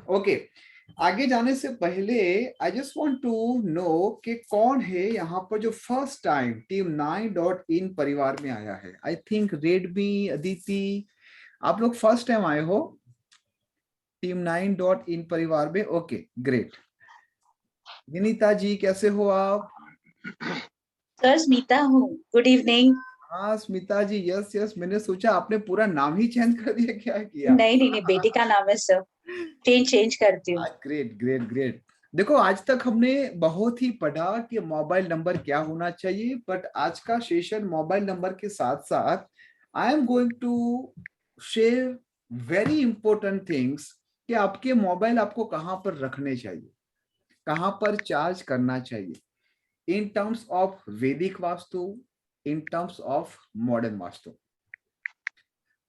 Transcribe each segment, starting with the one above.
Okay, आगे जाने से पहले I just want to know कि कौन है यहाँ पर जो फर्स्ट टाइम team9.in परिवार में आया है। आई थिंक रेडमी, अदिति, आप लोग फर्स्ट टाइम आए हो team9.in परिवार में। Okay great. विनीता जी कैसे हो आप? सर स्मिता हूँ, गुड इवनिंग। हाँ स्मिता जी, यस यस, मैंने सोचा आपने पूरा नाम ही चेंज कर दिया, क्या किया? नहीं, बेटी का नाम है सर, चेंज करती हूँ। Great great great. देखो आज तक हमने बहुत ही पढ़ा कि मोबाइल नंबर क्या होना चाहिए, बट आज का सेशन मोबाइल नंबर के साथ साथ I am going to share very important things कि आपके मोबाइल आपको कहाँ पर रखने चाहिए, कहाँ पर चार्ज करना चाहिए, इन टर्म्स ऑफ वैदिक vastu, in terms of modern vastu.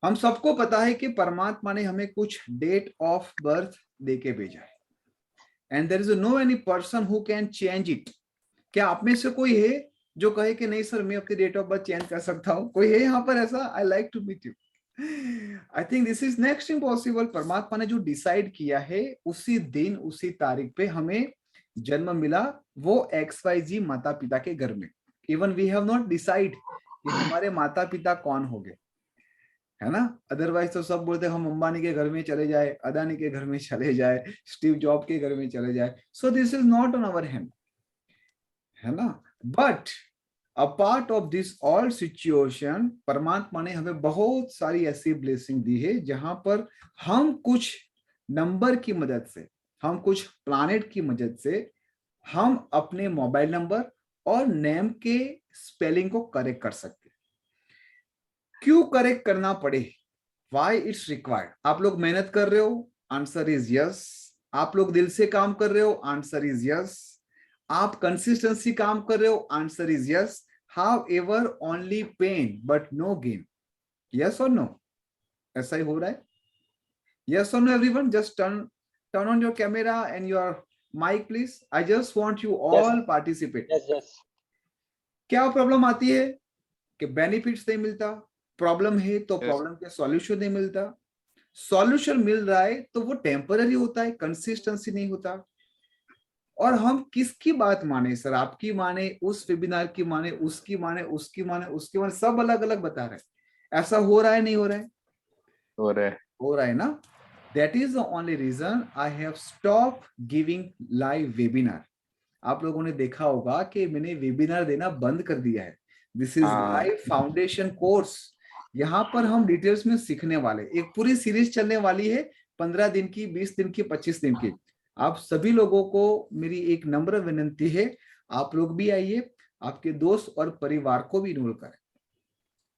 हम सबको पता है कि परमात्मा ने हमें कुछ डेट ऑफ बर्थ देके भेजा है, and there is no any person who can change it. क्या आप में से कोई है जो कहे कि नहीं सर मैं अपनी डेट ऑफ बर्थ चेंज कर सकता हूँ? कोई है यहाँ पर ऐसा? I like to meet you. I think this is next impossible. परमात्मा ने जो डिसाइड किया है उसी दिन उसी तारीख पे हमें जन्म मिला, वो XYZ माता पिता के घर में। Even we have not decide कि हमारे माता पिता कौन हो गए, है ना? अदरवाइज तो सब बोलते हम अंबानी के घर में चले जाए, अदानी के घर में चले जाए, स्टीव जॉब के घर में चले जाए। So this is not on our hand, है ना? But a part of this all situation, परमात्मा ने हमें बहुत सारी ऐसी ब्लेसिंग दी है जहां पर हम कुछ नंबर की मदद से, हम कुछ प्लानेट की मदद से हम अपने मोबाइल नंबर और नेम के स्पेलिंग को करेक्ट कर सकते हैं। क्यों करेक्ट करना पड़े, वाई इट्स रिक्वायर्ड? आप लोग मेहनत कर रहे हो, आंसर इज यस। आप लोग दिल से काम कर रहे हो, आंसर इज यस। आप कंसिस्टेंसी काम कर रहे हो, answer is yes. However only pain but no gain, yes और नो? ऐसा ही हो रहा है? यस और no everyone? Just turn on your camera and your mic please. I just want you all participate. Yes. क्या problem आती है कि बेनिफिट्स नहीं मिलता, प्रॉब्लम है तो Yes. प्रॉब्लम का सॉल्यूशन नहीं मिलता, सॉल्यूशन मिल रहा है तो वो टेम्पररी होता है, कंसिस्टेंसी नहीं होता। और हम किसकी बात माने सर? आपकी माने, उस वेबिनार की माने, उसकी माने, उसकी माने, उसकी माने, सब अलग अलग बता रहे हैं। ऐसा हो रहा है नहीं हो रहा है? हो रहा है ना? That is the only reason I have stop giving live webinar. आप लोगों ने देखा होगा कि मैंने वेबिनार देना बंद कर दिया है। This is live foundation course. यहाँ पर हम डिटेल्स में सीखने वाले, एक पूरी सीरीज चलने वाली है, 15 दिन की, 20 दिन की, 25 दिन की। आप सभी लोगों को मेरी एक नम्र विनंती है, आप लोग भी आइए, आपके दोस्त और परिवार को भी इन्वॉल्व करें,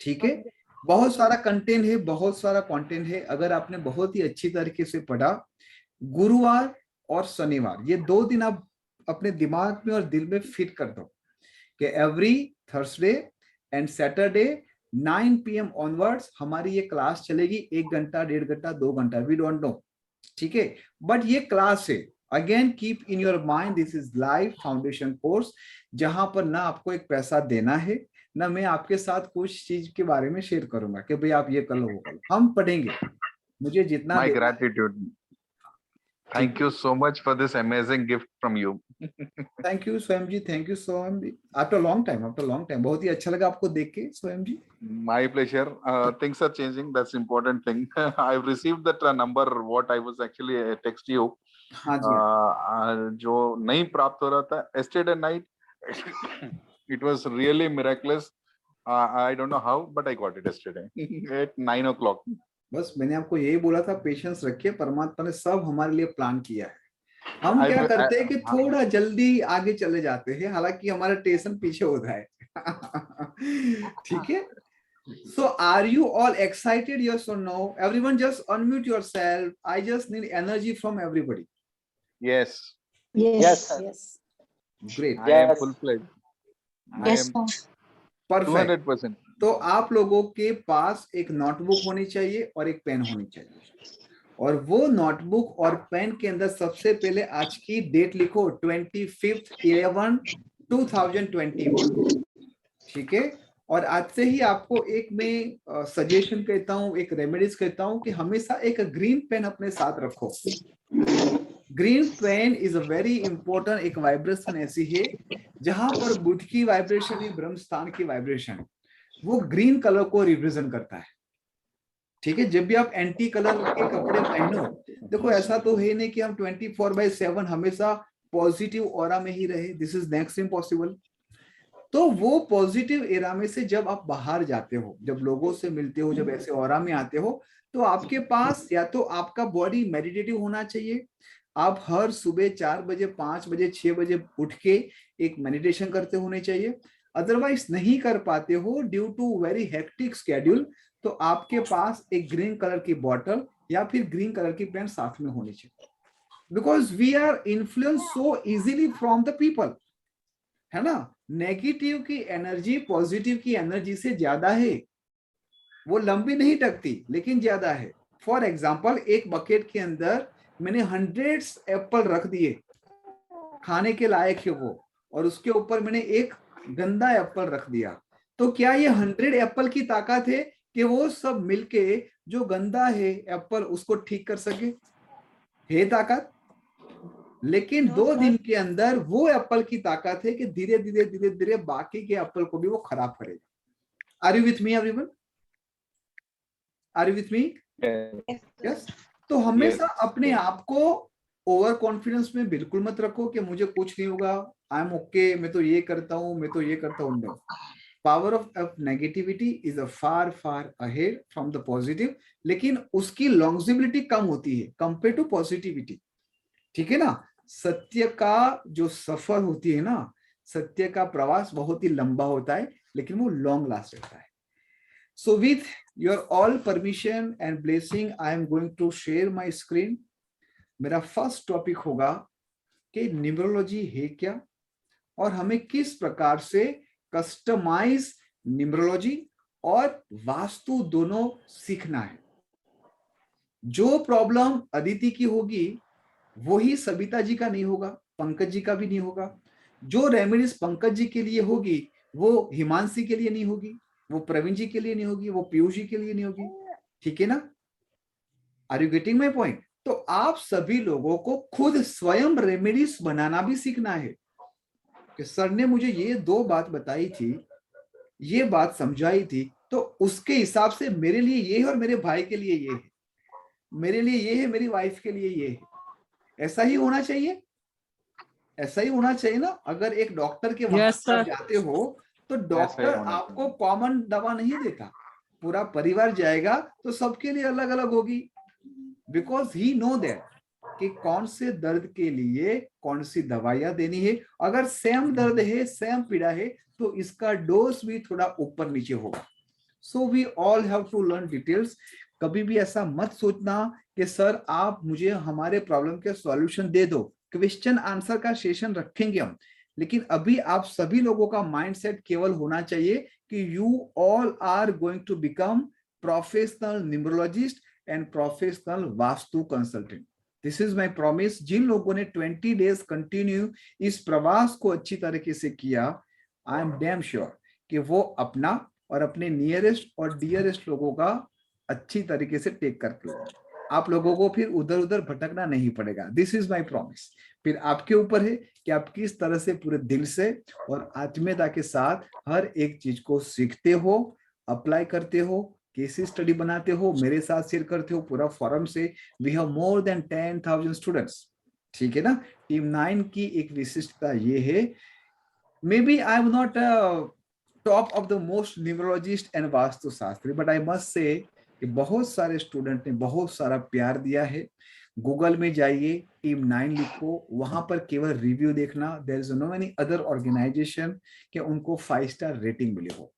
ठीक है? बहुत सारा कंटेंट है, बहुत सारा कंटेंट है। अगर आपने बहुत ही अच्छी तरीके से पढ़ा, गुरुवार और शनिवार ये 2 दिन आप अपने दिमाग में और दिल में फिट कर दो कि every Thursday and Saturday 9 PM onwards हमारी ये क्लास चलेगी। 1 घंटा, 1.5 घंटा, 2 घंटा, वी डोंट नो, ठीक है? बट ये क्लास है। Again keep in your mind, this is live foundation course, जहां पर ना आपको एक पैसा देना है, ना मैं आपके साथ कुछ चीज के बारे में शेयर करूंगा कि भाई आप ये कर लो वो कर लो। हम पढ़ेंगे, मुझे जितना My देना है। gratitude. Thank you so much for this amazing gift from you. Thank you Swayam ji, thank you Swayam ji. After long time, after long time, बहुत ही अच्छा लगा आपको देख के स्वयं जी। My pleasure. Things are changing. That's important thing. I've received that number. What I was actually text you. हाँ जी, जो नहीं प्राप्त हो रहा था yesterday night. It was really miraculous. I don't know how, but I got it yesterday at 9 o'clock. बस मैंने आपको यही बोला था, पेशेंस रखिए, परमात्मा ने सब हमारे लिए प्लान किया है। हम क्या करते हैं कि थोड़ा जल्दी आगे चले जाते हैं, हालांकि हमारा स्टेशन पीछे होता है। ठीक है? So are you all excited, yes or no? Everyone just unmute yourself. I just need energy from everybody. Yes. Yes. Great. I am full-fledged. I Yes, am Perfect. 200%. तो आप लोगों के पास एक नोटबुक होनी चाहिए और एक पेन होनी चाहिए, और वो नोटबुक और पेन के अंदर सबसे पहले आज की डेट लिखो, 25/11/2021। ठीक है? और आज से ही आपको एक मैं सजेशन कहता हूँ, एक रेमेडीज कहता हूँ कि हमेशा एक ग्रीन पेन अपने साथ रखो। Green pen is a very important, एक वाइब्रेशन ऐसी है जहां पर बुध की वाइब्रेशन है, ब्रह्म स्थान की वाइब्रेशन, वो ग्रीन कलर को रिप्रेजेंट करता है। ठीक है, जब भी आप एंटी कलर के कपड़े पहनो, देखो ऐसा तो है नहीं कि हम 24/7 हमेशा पॉजिटिव ऑरा में ही रहे, दिस इज नेक्स्ट इम्पॉसिबल। तो वो पॉजिटिव एरा में से जब आप बाहर जाते हो, जब लोगों से मिलते हो, जब ऐसे ऑरा में आते हो, तो आपके पास या तो आपका बॉडी मेडिटेटिव होना चाहिए, आप हर सुबह 4 बजे 5 बजे 6 बजे उठ के एक मेडिटेशन करते होने चाहिए। अदरवाइज नहीं कर पाते हो due to very hectic schedule, तो आपके पास एक ग्रीन कलर की बॉटल या फिर ग्रीन कलर की पेन साथ में होनी चाहिए, because we are influence so easily from the people, है ना। नेगेटिव की एनर्जी पॉजिटिव की एनर्जी से ज्यादा है, वो लंबी नहीं टकती लेकिन ज्यादा है। फॉर एग्जाम्पल, एक बकेट के अंदर मैंने 100 एप्पल रख दिए, खाने के लायक है वो, और उसके ऊपर मैंने एक गंदा एप्पल रख दिया, तो क्या ये 100 एप्पल की ताकत है कि वो सब मिलके जो गंदा है एप्पल उसको ठीक कर सके? है ताकत, लेकिन 2 दिन के अंदर वो एप्पल की ताकत है कि धीरे धीरे धीरे धीरे बाकी के एप्पल को भी वो खराब करेगा। Are you with me everyone? Are you with me? Yes. तो हमेशा अपने आप को ओवर कॉन्फिडेंस में बिल्कुल मत रखो कि मुझे कुछ नहीं होगा, आई एम ओके, मैं तो ये करता हूँ, मैं तो ये करता हूँ। No, power of negativity is a far far ahead from the positive, लेकिन उसकी लॉन्जिबिलिटी कम होती है कंपेयर टू पॉजिटिविटी। ठीक है ना, सत्य का जो सफर होती है ना, सत्य का प्रवास बहुत ही लंबा होता है, लेकिन वो लॉन्ग लास्ट रहता है। So with your all permission and blessing, I am going to share my screen. मेरा फर्स्ट टॉपिक होगा कि न्यूमरोलॉजी है क्या, और हमें किस प्रकार से कस्टमाइज न्यूमरोलॉजी और वास्तु दोनों सीखना है। जो प्रॉब्लम अदिति की होगी वही सबिता जी का नहीं होगा, पंकज जी का भी नहीं होगा। जो रेमेडीज पंकज जी के लिए होगी वो हिमांशी के लिए नहीं होगी, वो प्रवीण जी के लिए नहीं होगी, वो पीयूष जी के लिए नहीं होगी। ठीक है ना? Are you getting my point? तो आप सभी लोगों को खुद स्वयं रेमेडीज बनाना भी सीखना है कि सर ने मुझे ये 2 बात बताई थी, ये बात समझाई थी, तो उसके हिसाब से मेरे लिए ये है और मेरे भाई के लिए ये है, मेरे लिए ये है, मेरी वाइफ के लिए ये है। ऐसा ही होना चाहिए, ऐसा ही होना चाहिए ना। अगर एक डॉक्टर के वहां आप जाते हो तो डॉक्टर आपको कॉमन दवा नहीं देता, पूरा परिवार जाएगा तो सबके लिए अलग अलग होगी, बिकॉज ही नो दैट कि कौन से दर्द के लिए कौन सी दवाइयां देनी है। अगर सेम दर्द है, सेम पीड़ा है, तो इसका डोज भी थोड़ा ऊपर नीचे होगा। So we all have to learn details. कभी भी ऐसा मत सोचना कि सर आप मुझे हमारे प्रॉब्लम के सॉल्यूशन दे दो। क्वेश्चन आंसर का सेशन रखेंगे हम, लेकिन अभी आप सभी लोगों का माइंडसेट केवल होना चाहिए कि you all are going to become professional numerologist and professional vastu consultant. This is my promise. जिन लोगों ने 20 डेज कंटिन्यू इस प्रवास को अच्छी तरीके से किया, आई एम डैम श्योर कि वो अपना और अपने नियरेस्ट और डियरेस्ट लोगों का अच्छी तरीके से टेक करके आप लोगों को फिर उधर उधर भटकना नहीं पड़ेगा। This is my promise. फिर आपके ऊपर है कि आप किस तरह से पूरे दिल से और आत्मीयता के साथ हर एक चीज को सीखते हो, अप्लाई करते हो, केस स्टडी बनाते हो, मेरे साथ शेयर करते हो पूरा फॉरम से। We have more than 10,000 students. ठीक है ना? टीम 9 की एक विशिष्टता ये है, maybe I am not top of the most numerologist and vastu shastri, but I must say कि बहुत सारे स्टूडेंट ने बहुत सारा प्यार दिया है। गूगल में जाइए, टीम 9 लिखो, वहां पर केवल रिव्यू देखना। There is no any other organization कि उनको 5 स्टार रेटिंग मिले हो।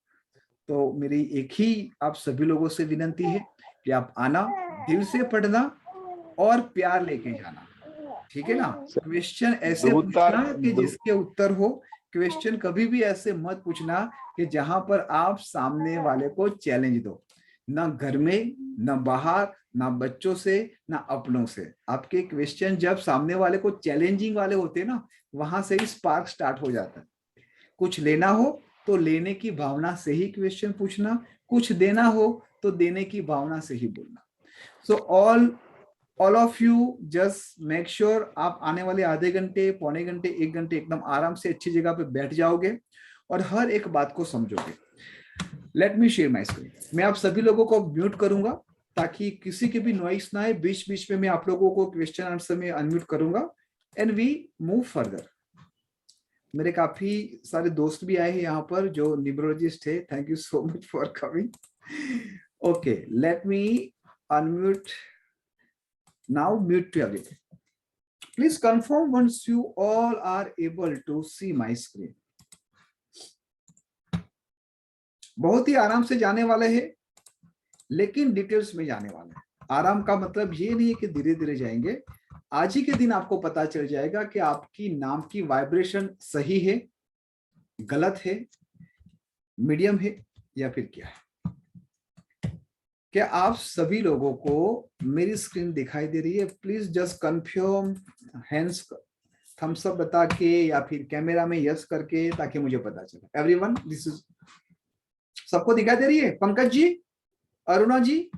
तो मेरी एक ही आप सभी लोगों से विनंती है कि आप आना, दिल से पढ़ना और प्यार लेके जाना। ठीक है ना? क्वेश्चन ऐसे पूछना कि जिसके उत्तर हो। क्वेश्चन कभी भी ऐसे मत पूछना कि जहां पर आप सामने वाले को चैलेंज दो, ना घर में, ना बाहर, ना बच्चों से, ना अपनों से। आपके क्वेश्चन जब सामने वाले को चैलेंजिंग वाले होते हैं ना, वहां से ही स्पार्क स्टार्ट हो जाता है। कुछ लेना हो तो लेने की भावना से ही क्वेश्चन पूछना, कुछ देना हो तो देने की भावना से ही बोलना। So all of you just make sure आप आने वाले आधे घंटे, पौने घंटे, 1 घंटे एकदम आराम से अच्छी जगह पे बैठ जाओगे और हर एक बात को समझोगे। Late me share my screen. मैं आप सभी लोगों को म्यूट करूंगा ताकि किसी के भी नॉइस ना आए। बीच बीच में मैं आप लोगों को क्वेश्चन आंसर में अनम्यूट करूंगा एंड वी मूव फर्दर। मेरे काफी सारे दोस्त भी आए हैं यहाँ पर जो न्यूमरोलॉजिस्ट है। Thank you so much for coming. Okay, let me unmute now. Mute to everyone. Please confirm once you all are able to see my screen. बहुत ही आराम से जाने वाले हैं, लेकिन डिटेल्स में जाने वाले हैं। आराम का मतलब ये नहीं है कि धीरे धीरे जाएंगे। आज ही के दिन आपको पता चल जाएगा कि आपकी नाम की वाइब्रेशन सही है, गलत है, मीडियम है या फिर क्या है। क्या आप सभी लोगों को मेरी स्क्रीन दिखाई दे रही है? Please just confirm, hands thumbs up बता के या फिर कैमरा में यस करके, ताकि मुझे पता चले। एवरीवन, दिस इज, सबको दिखाई दे रही है? पंकज जी, अरुणा जी,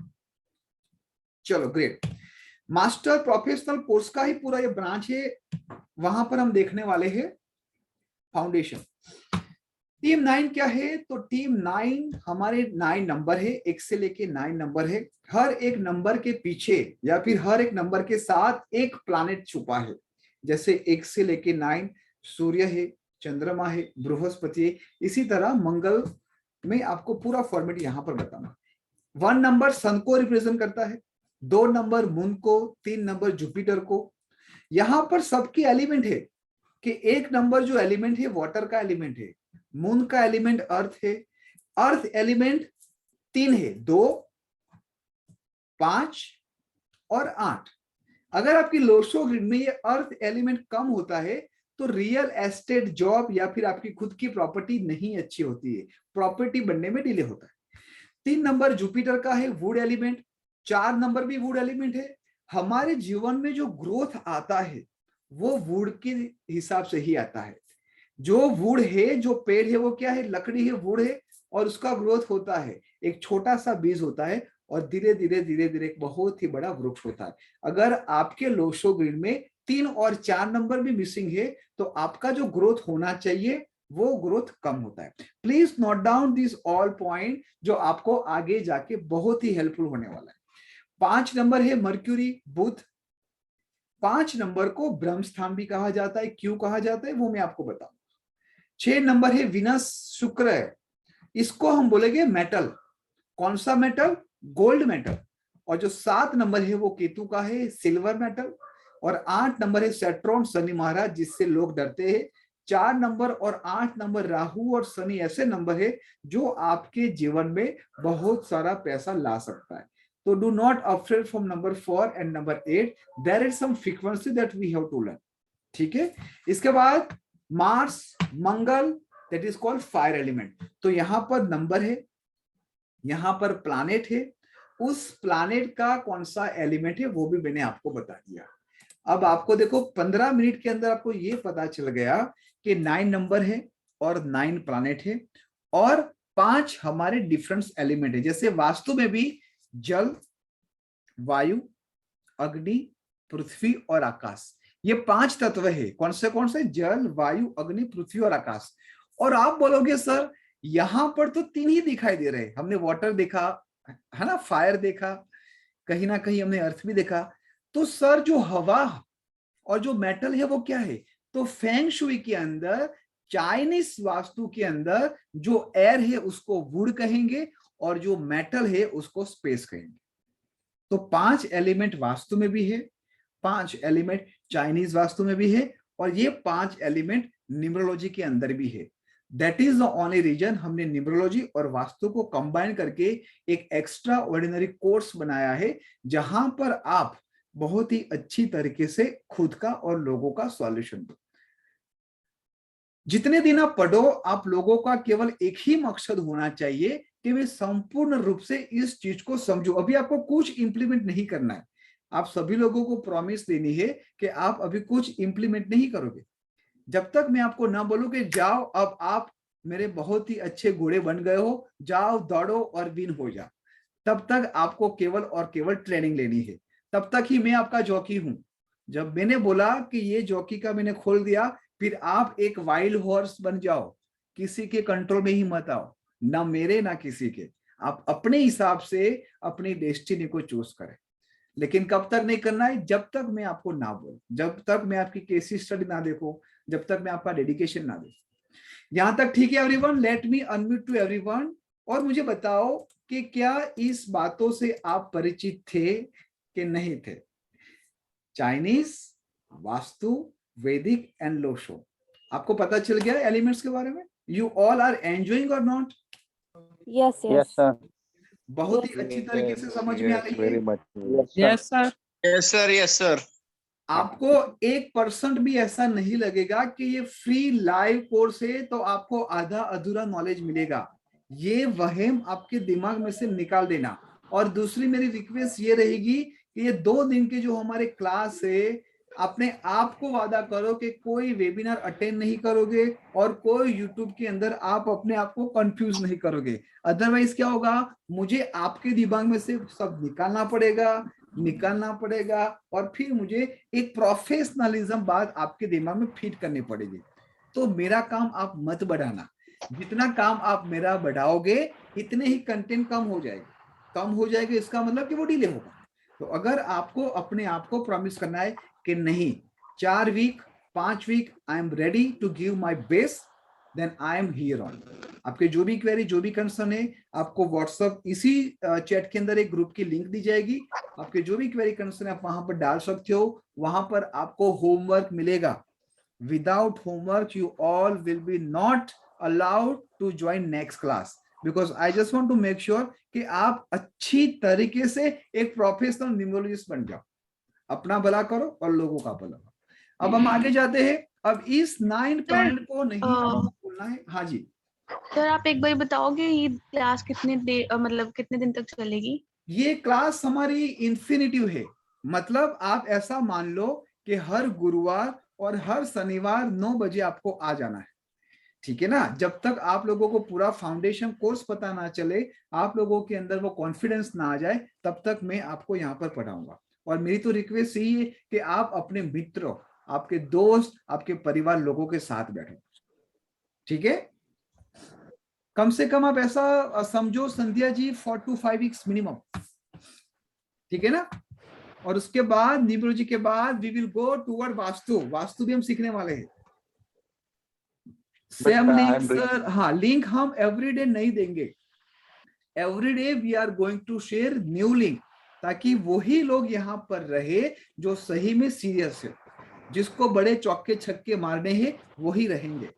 चलो ग्रेट। मास्टर प्रोफेशनल कोर्स का ही पूरा ये ब्रांच है, वहां पर हम देखने वाले हैं फाउंडेशन। टीम 9 क्या है? तो टीम 9 हमारे 9 नंबर है, 1 से लेके 9 नंबर है। हर एक नंबर के पीछे या फिर हर एक नंबर के साथ एक प्लैनेट छुपा है। जैसे 1 से लेके 9 सूर्य है, चंद्रमा है, बृहस्पति है। इसी तरह मंगल में आपको पूरा फॉर्मेट यहां पर बताऊंगा। 1 नंबर सन को रिप्रेजेंट करता है, 2 नंबर मून को, 3 नंबर जुपिटर को। यहां पर सबकी एलिमेंट है कि 1 नंबर जो एलिमेंट है वाटर का एलिमेंट है, मून का एलिमेंट अर्थ है, अर्थ एलिमेंट 3 है, 2, 5 और 8। अगर आपकी लोशो ग्रिड में ये अर्थ एलिमेंट कम होता है तो रियल एस्टेट जॉब या फिर आपकी खुद की प्रॉपर्टी नहीं अच्छी होती है, प्रॉपर्टी बनने में डिले होता है। 3 नंबर जुपिटर का है, वुड एलिमेंट। 4 नंबर भी वुड एलिमेंट है। हमारे जीवन में जो ग्रोथ आता है वो वुड के हिसाब से ही आता है। जो वुड है, जो पेड़ है, वो क्या है? लकड़ी है, वुड है, और उसका ग्रोथ होता है। एक छोटा सा बीज होता है और धीरे धीरे धीरे धीरे एक बहुत ही बड़ा वृक्ष होता है। अगर आपके लोशो ग्रिड में 3 और 4 नंबर भी मिसिंग है तो आपका जो ग्रोथ होना चाहिए वो ग्रोथ कम होता है। Please note down this all point जो आपको आगे जाके बहुत ही हेल्पफुल होने वाला है। 5 नंबर है मर्क्यूरी, बुध। 5 नंबर को ब्रह्म स्थान भी कहा जाता है। क्यों कहा जाता है वो मैं आपको बताऊंगा। 6 नंबर है विनस, शुक्र है। इसको हम बोलेंगे मेटल। कौन सा मेटल? Gold metal. और जो 7 नंबर है वो केतु का है, सिल्वर मेटल। और 8 नंबर है सैटर्न, शनि महाराज, जिससे लोग डरते हैं। 4 नंबर और 8 नंबर राहु और शनि ऐसे नंबर है जो आपके जीवन में बहुत सारा पैसा ला सकता है। तो do not afraid from number 4 and number 8। There is some frequency that we have to learn. ठीक है। इसके बाद Mars, Mangal, that is called fire element. तो यहां पर नंबर है, यहां पर प्लैनेट है। उस प्लैनेट का कौन सा एलिमेंट है वो भी मैंने आपको बता दिया। अब आपको देखो 15 मिनट के अंदर आपको ये पता चल गया कि 9 नंबर है और 9 प्लैनेट है और 5 हमारे डिफरेंट एलिमेंट है। जैसे वास्तु में भी जल, वायु, अग्नि, पृथ्वी और आकाश, ये 5 तत्व है। कौन से? जल, वायु, अग्नि, पृथ्वी और आकाश। और आप बोलोगे सर यहां पर तो 3 ही दिखाई दे रहे हैं। हमने वाटर देखा है ना, फायर देखा, कहीं ना कहीं हमने अर्थ भी देखा। तो सर जो हवा और जो मेटल है वो क्या है? तो फेंग शुई के अंदर, चाइनीज वास्तु के अंदर जो एयर है उसको वुड कहेंगे और जो मेटल है उसको स्पेस कहेंगे। तो 5 एलिमेंट वास्तु में भी है, 5 एलिमेंट चाइनीज वास्तु में भी है और ये 5 एलिमेंट न्यूमरोलॉजी के अंदर भी है। That is the only reason हमने न्यूमरोलॉजी और वास्तु को कंबाइन करके एक एक्स्ट्रा ऑर्डिनरी कोर्स बनाया है, जहां पर आप बहुत ही अच्छी तरीके से खुद का और लोगों का सॉल्यूशन दो। जितने दिन आप पढ़ो, आप लोगों का केवल एक ही मकसद होना चाहिए कि वे संपूर्ण रूप से इस चीज को समझो। अभी आपको कुछ इंप्लीमेंट नहीं करना है। आप सभी लोगों को प्रॉमिस देनी है कि आप अभी कुछ इंप्लीमेंट नहीं करोगे जब तक मैं आपको ना बोलूं कि जाओ अब आप मेरे बहुत ही अच्छे घोड़े बन गए हो, जाओ दौड़ो और विन हो जाओ। तब तक आपको केवल और केवल ट्रेनिंग लेनी है, तब तक ही मैं आपका जॉकी हूं। जब मैंने बोला कि ये जॉकी का मैंने खोल दिया, फिर आप एक वाइल्ड हॉर्स बन जाओ, किसी के कंट्रोल में ही मत आओ, ना मेरे ना किसी के। आप अपने हिसाब से अपनी डेस्टिनी को चूज करें, लेकिन कब तक नहीं करना है? जब तक मैं आपको ना बोलूं, जब तक मैं आपकी केस स्टडी ना देखूं, जब तक मैं आपका डेडिकेशन ना देखूं। यहां तक ठीक है everyone? Let me unmute to everyone. और मुझे बताओ कि क्या इस बातों से आप परिचित थे कि नहीं थे? चाइनीज, वास्तु, वैदिक एंड लोशो, आपको पता चल गया एलिमेंट्स के बारे में? यू ऑल आर एंजॉइंग और नॉट? Yes, sir. बहुत ही अच्छी तरीके से समझ में आ रही है? Very much. Yes, sir. Yes, sir. Yes, sir. आपको 1% भी ऐसा नहीं लगेगा कि ये फ्री लाइव कोर्स है तो आपको आधा अधूरा नॉलेज मिलेगा। ये वहम आपके दिमाग में से निकाल देना। और दूसरी मेरी रिक्वेस्ट ये रहेगी कि ये 2 दिन के जो हमारे क्लास है, अपने आप को वादा करो कि कोई वेबिनार अटेंड नहीं करोगे और कोई यूट्यूब के अंदर आप अपने आप को कंफ्यूज नहीं करोगे। अदरवाइज क्या होगा, मुझे आपके दिमाग में से सब निकालना पड़ेगा और फिर मुझे एक प्रोफेशनलिज्म बात आपके दिमाग में फिट करनी पड़ेगी। तो मेरा काम आप मत बढ़ाना, जितना काम आप मेरा बढ़ाओगे इतने ही कंटेंट कम हो जाएगा, इसका मतलब कि वो डिले होगा। तो अगर आपको अपने आप को प्रॉमिस करना है कि नहीं, 4 week 5 week I am ready to give my best, then I am here on. आपके जो भी क्वेरी, जो भी कंसर्न है, आपको व्हाट्सएप इसी चैट के अंदर एक ग्रुप की लिंक दी जाएगी। आपके जो भी क्वेरी कंसर्न है आप वहां पर डाल सकते हो। वहां पर आपको होमवर्क मिलेगा। Without homework you all will be not allowed to join next class, because I just want to make sure कि आप अच्छी तरीके से एक प्रोफेशनल न्यूमरोलॉजिस्ट बन जाओ। अपना भला करो और लोगों का भला करो। अब हम आगे जाते हैं। अब इस 9 पॉइंट को नहीं बोलना है। हाँ जी सर, आप एक बार बताओगे ये क्लास मतलब कितने दिन तक चलेगी? ये क्लास हमारी इन्फिनिटिव है। मतलब आप ऐसा मान लो कि हर गुरुवार और हर शनिवार 9 बजे आपको आ जाना है, ठीक है ना? जब तक आप लोगों को पूरा फाउंडेशन कोर्स पता ना चले, आप लोगों के अंदर वो कॉन्फिडेंस ना आ जाए, तब तक मैं आपको यहाँ पर पढ़ाऊंगा। और मेरी तो रिक्वेस्ट यही है कि आप अपने मित्रों, आपके दोस्त, आपके परिवार लोगों के साथ बैठो, ठीक है? कम से कम आप ऐसा समझो Sandhya ji 4 to 5 weeks minimum, ठीक है ना? और उसके बाद न्यूमरोलॉजी के बाद we will go toward vastu भी हम सीखने वाले हैं। सेम लिंक सर, हाँ लिंक हम एवरीडे नहीं देंगे। Everyday we are going to share new link, ताकि वही लोग यहाँ पर रहे जो सही में सीरियस है, जिसको बड़े चौके छक्के मारने हैं वही रहेंगे,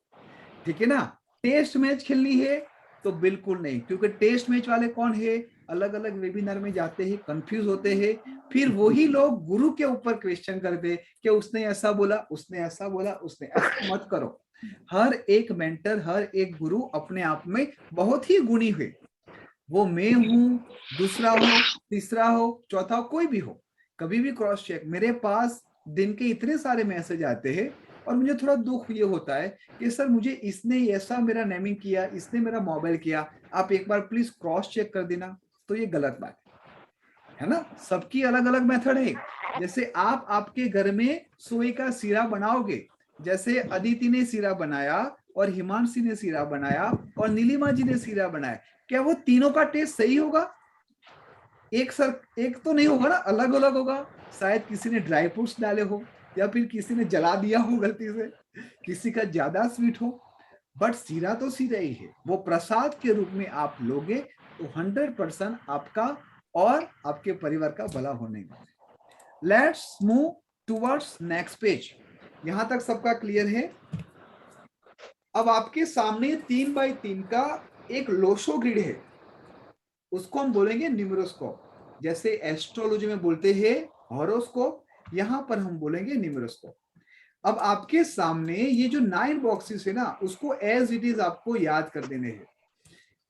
ठीक है ना? टेस्ट मैच खेलनी है तो बिल्कुल नहीं, क्योंकि टेस्ट मैच वाले कौन है? अलग अलग वेबिनार में जाते हैं, कंफ्यूज होते हैं, फिर वही लोग गुरु के ऊपर क्वेश्चन करते हैं कि उसने ऐसा बोला, उसने ऐसा बोला, उसने ऐसा। मत करो। हर एक मेंटर, हर एक गुरु अपने आप में बहुत ही गुणी हुए। वो मैं हूं, दूसरा हो, तीसरा हो, चौथा हो, कोई भी हो, कभी भी क्रॉस चेक। मेरे पास दिन के इतने सारे मैसेज आते हैं और मुझे थोड़ा दुख ये होता है कि सर मुझे इसने ऐसा मेरा नेमिंग किया, इसने मेरा मोबाइल किया, आप एक बार प्लीज क्रॉस चेक कर देना। तो ये गलत बात है ना? सबकी अलग अलग मेथड है। जैसे आप आपके घर में सोए का सीरा बनाओगे, जैसे अदिति ने सीरा बनाया और हिमांशी ने सीरा बनाया और नीलिमा जी ने सीरा बनाया, क्या वो तीनों का टेस्ट सही होगा? एक तो नहीं होगा ना, अलग अलग होगा। शायद किसी ने ड्राई फ्रूट्स डाले हो, या फिर किसी ने जला दिया हो गलती से, किसी का ज्यादा स्वीट हो, बट सीरा तो सीरा ही है। वो प्रसाद के रूप में आप लोगे तो 100% आपका और आपके परिवार का भला होने वाला है। Let's move towards next page. यहां तक सबका क्लियर है? अब आपके सामने 3x3 का एक लोशो ग्रिड है, उसको हम बोलेंगे न्यूमेरोस्कोप। जैसे एस्ट्रोलॉजी में बोलते हैं हॉरोस्कोप, यहां पर हम बोलेंगे न्यूमेरोस्कोप। अब आपके सामने ये जो 9 बॉक्सेस है ना, उसको एज इट इज आपको याद कर देने हैं।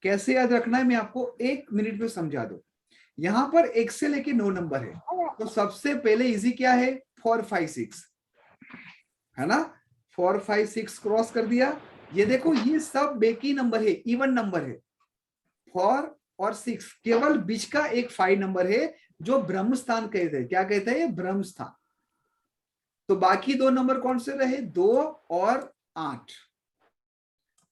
कैसे याद रखना है मैं आपको 1 मिनट में समझा दूं। यहां पर 1 से लेके 9 नंबर है, तो सबसे पहले इजी क्या है? 4 5 6 है ना? 4 5 6 क्रॉस कर दिया, ये देखो ये सब बेकी नंबर है, इवन नंबर है। 4 और 6 केवल बीच का एक 5 नंबर है जो ब्रह्म स्थान कहते हैं। क्या कहते हैं? ये ब्रह्म स्थान। तो बाकी 2 नंबर कौन से रहे? 2 और 8।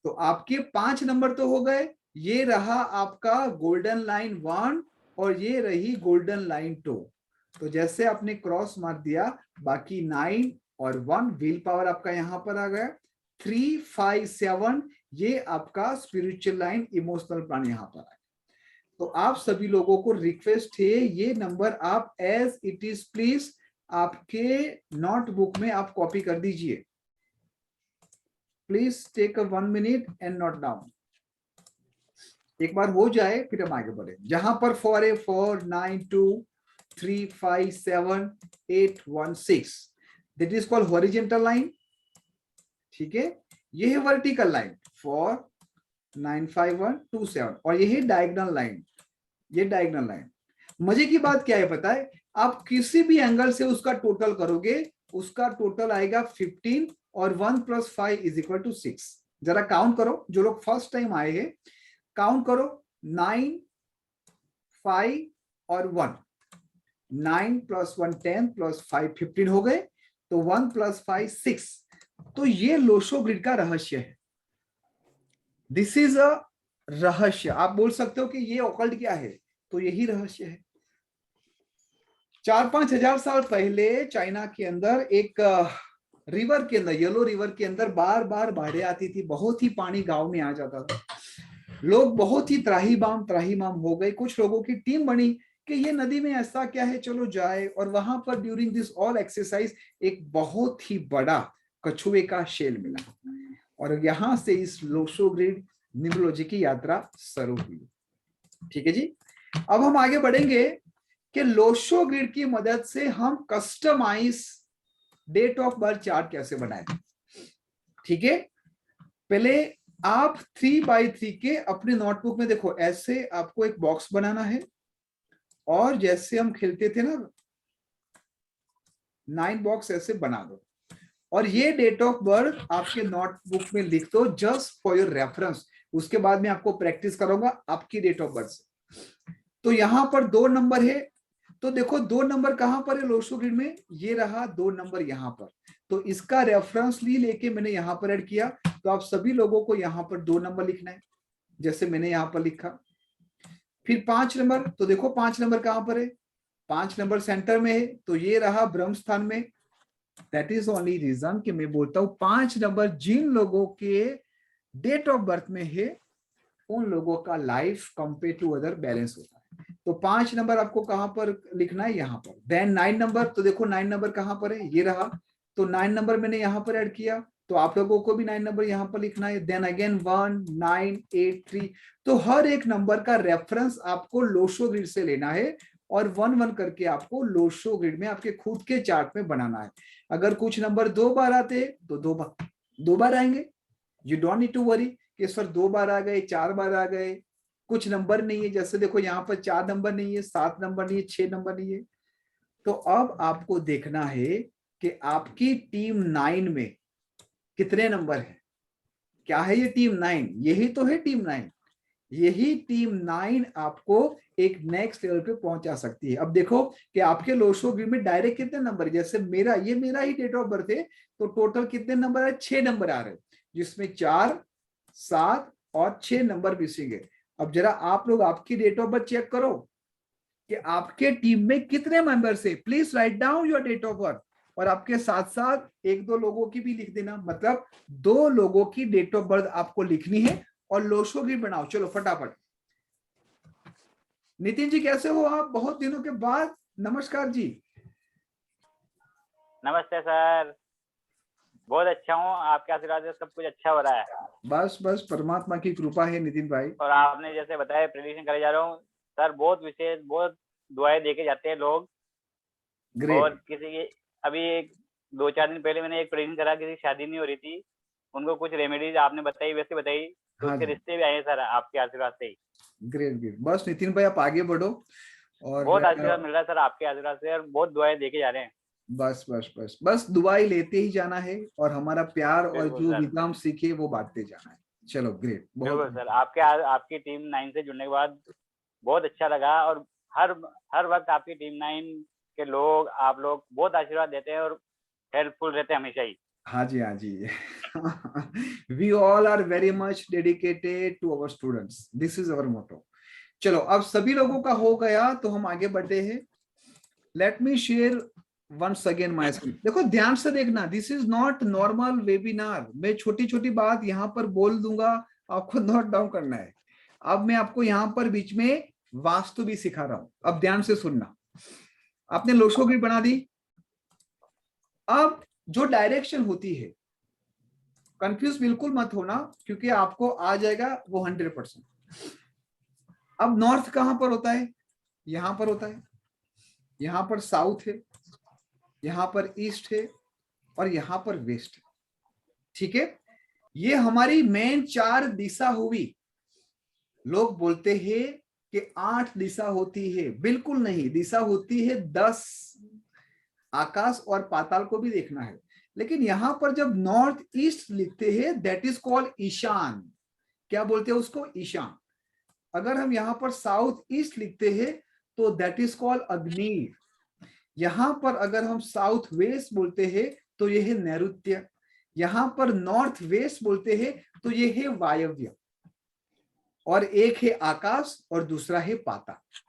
तो आपके 5 नंबर तो हो गए। ये रहा आपका गोल्डन लाइन 1 और ये रही गोल्डन लाइन 2। तो जैसे आपने क्रॉस मार दिया, बाकी 9 और 1 व्हील पावर आपका यहां पर आ गया। 3, 5, 7 ये आपका स्पिरिचुअल लाइन, इमोशनल प्लान यहां पर आया। तो आप सभी लोगों को रिक्वेस्ट है, ये नंबर आप एज इट इज प्लीज आपके नोटबुक में आप कॉपी कर दीजिए। Please take a 1 minute and note down. एक बार हो जाए फिर हम आगे बढ़े। जहां पर 4 है 4, 9, 2, 3, 5, 7, 8, 1, 6 that is called horizontal line. ठीक है, ये है वर्टिकल लाइन 4, 9, 5, 1, 2, 7 और ये है डायगोनल लाइन। ये डायगोनल लाइन, मजे की बात क्या है पता है? आप किसी भी एंगल से उसका टोटल करोगे, उसका टोटल आएगा 15 और 1 + 5 = 6। जरा काउंट करो, जो लोग फर्स्ट टाइम आए हैं काउंट करो। 9, 5 और 1, 9 + 1 10 + 5 15 हो गए। तो 1 + 5 6। तो ये लोशो ग्रिड का रहस्य है। दिस इज अ रहस्य। आप बोल सकते हो कि ये ऑकल्ट क्या है, तो यही रहस्य है। 4-5 हजार साल पहले चाइना के अंदर एक रिवर के अंदर, येलो रिवर के अंदर बार बार बाढ़ें आती थी, बहुत ही पानी गांव में आ जाता था। लोग बहुत ही त्राहीमाम हो गए। कुछ लोगों की टीम बनी कि ये नदी में ऐसा क्या है, चलो जाए। और वहां पर ड्यूरिंग दिस ऑल एक्सरसाइज एक बहुत ही बड़ा कछुए का शेल मिला और यहां से इस लोशो ग्रिड न्यूमरोलॉजी की यात्रा शुरू हुई। ठीक है जी, अब हम आगे बढ़ेंगे कि लोशो ग्रिड की मदद से हम customize date of birth chart कैसे बनाएं। ठीक है, पहले आप 3x3 के अपने नोटबुक में देखो, ऐसे आपको एक बॉक्स बनाना है और जैसे हम खेलते थे ना 9 बॉक्स, ऐसे बना दो और ये डेट ऑफ बर्थ आपके नोटबुक में लिख दो जस्ट फॉर योर रेफरेंस। उसके बाद में आपको प्रैक्टिस करूंगा आपकी डेट ऑफ बर्थ से। तो यहां पर 2 नंबर है, तो देखो 2 नंबर कहां पर है लोशो ग्रिड में? ये रहा 2 नंबर यहां पर। तो इसका रेफरेंस लेके मैंने यहां पर ऐड किया। तो आप सभी लोगों को यहां पर 2 नंबर लिखना है, जैसे मैंने यहां पर लिखा। फिर 5 नंबर, तो देखो 5 नंबर कहां पर है? 5 नंबर सेंटर में है, तो ये रहा ब्रह्म स्थान में। दैट इज ओनली रीजन कि मैं बोलता हूं 5 नंबर जिन लोगों के डेट ऑफ बर्थ में है उन लोगों का life compare to other balance होता है। तो 5 नंबर आपको कहां पर लिखना है? यहां पर। देन 9 नंबर, तो देखो 9 नंबर कहां पर है? ये रहा। तो 9 नंबर मैंने यहां पर ऐड किया, तो आप लोगों को भी 9 नंबर यहां पर लिखना है। Then again 1, 9, 8, 3। तो हर एक नंबर का रेफरेंस आपको लोशो ग्रिड से लेना है और 1-1 करके आपको लोशो ग्रिड में आपके खुद के चार्ट में बनाना है। अगर कुछ नंबर 2 बार आते तो 2 बार आएंगे। You don't need to worry कि सर 2 बार आ गए, 4 बार आ गए। कुछ नंबर नहीं है, जैसे देखो यहाँ पर 4 नंबर नहीं है, 7 नंबर नहीं है, 6 नंबर नहीं है। तो अब आपको देखना है कि आपकी टीम 9 में कितने नंबर है। क्या है ये टीम 9? यही तो है टीम 9। यही टीम 9 आपको एक नेक्स्ट लेवल पे पहुंचा सकती है। अब देखो कि आपके लोशो ग्रिड में डायरेक्ट कितने नंबर है। जैसे मेरा ही डेट ऑफ बर्थ है, तो टोटल कितने नंबर है? 6 नंबर आ रहे हैं, जिसमें 4, 7 और 6 नंबर मिसिंग है। अब जरा आप लोग आपकी डेट ऑफ बर्थ चेक करो कि आपके टीम में कितने मेंबर्स है। Please write down your date of birth और आपके साथ साथ 1-2 लोगों की भी लिख देना। मतलब 2 लोगों की डेट ऑफ बर्थ आपको लिखनी है और लोशो ग्रिड बनाओ। चलो फटाफट। नितिन जी कैसे हो आप? बहुत दिनों के बाद। नमस्कार जी। नमस्ते सर, बहुत अच्छा हूँ। आपके आशीर्वाद से सब कुछ अच्छा हो रहा है। बस बस परमात्मा की कृपा है नितिन भाई। और आपने जैसे बताया प्रेडिक्शन करे जा रहा हूँ सर, बहुत विशेष, बहुत दुआएं देके जाते हैं लोग। और ग्रेट। किसी की अभी 2-4 दिन पहले मैंने एक प्रेडिक्शन करा, किसी की शादी नहीं हो रही थी, उनको कुछ रेमेडीज आपने बताई, वैसे बताई, तो हाँ उसके जी, रिश्ते भी आए सर आपके आशीर्वाद से ही। Great great. बस नितिन भाई आप आगे बढ़ो और बहुत आशीर्वाद मिल रहा है सर आपके आशीर्वाद से, और बहुत दुआएं देके जा रहे हैं। बस बस बस बस दुआ ही लेते ही जाना है और हमारा प्यार और बिल्कुल जो सर। विदाम सीखे वो बांटते जाना है। चलो ग्रेट, बिल्कुल बहुत सर, आपकी टीम 9 से जुड़ने के बाद बहुत अच्छा लगा, और हर हर वक्त आपकी टीम 9 के लोग, आप लोग बहुत आशीर्वाद देते हैं और हेल्पफुल रहते हैं हमेशा ही। हाँ जी हाँ जी। We all are very much dedicated to our students, this is our motto. चलो अब सभी लोगों का हो गया तो हम आगे बढ़ते हैं। Let me share once again my screen. देखो ध्यान से देखना, this is not normal webinar. मैं छोटी छोटी बात यहाँ पर बोल दूंगा, आपको नोट डाउन करना है। अब मैं आपको यहाँ पर बीच में वास्तु भी सिखा रहा हूं, अब ध्यान से सुनना। आपने लोशो ग्रिड बना दी। अब जो डायरेक्शन होती है, कंफ्यूज बिल्कुल मत होना क्योंकि आपको आ जाएगा वो 100%। अब नॉर्थ कहां पर होता है? यहां पर होता है, यहां पर साउथ है, यहां पर ईस्ट है और यहां पर वेस्ट है। ठीक है, ये हमारी मेन 4 दिशा हुई। लोग बोलते हैं कि 8 दिशा होती है, बिल्कुल नहीं, दिशा होती है 10। आकाश और पाताल को भी देखना है, लेकिन यहां पर जब नॉर्थ ईस्ट लिखते हैं दैट इज कॉल्ड ईशान। क्या बोलते हैं उसको? ईशान। अगर हम यहां पर साउथ ईस्ट लिखते हैं तो दैट इज कॉल्ड अग्नि। यहां पर अगर हम साउथ वेस्ट बोलते हैं तो यह है नैऋत्य। यहां पर नॉर्थ वेस्ट बोलते हैं तो यह है वायव्य। और एक है आकाश और दूसरा है पाताल।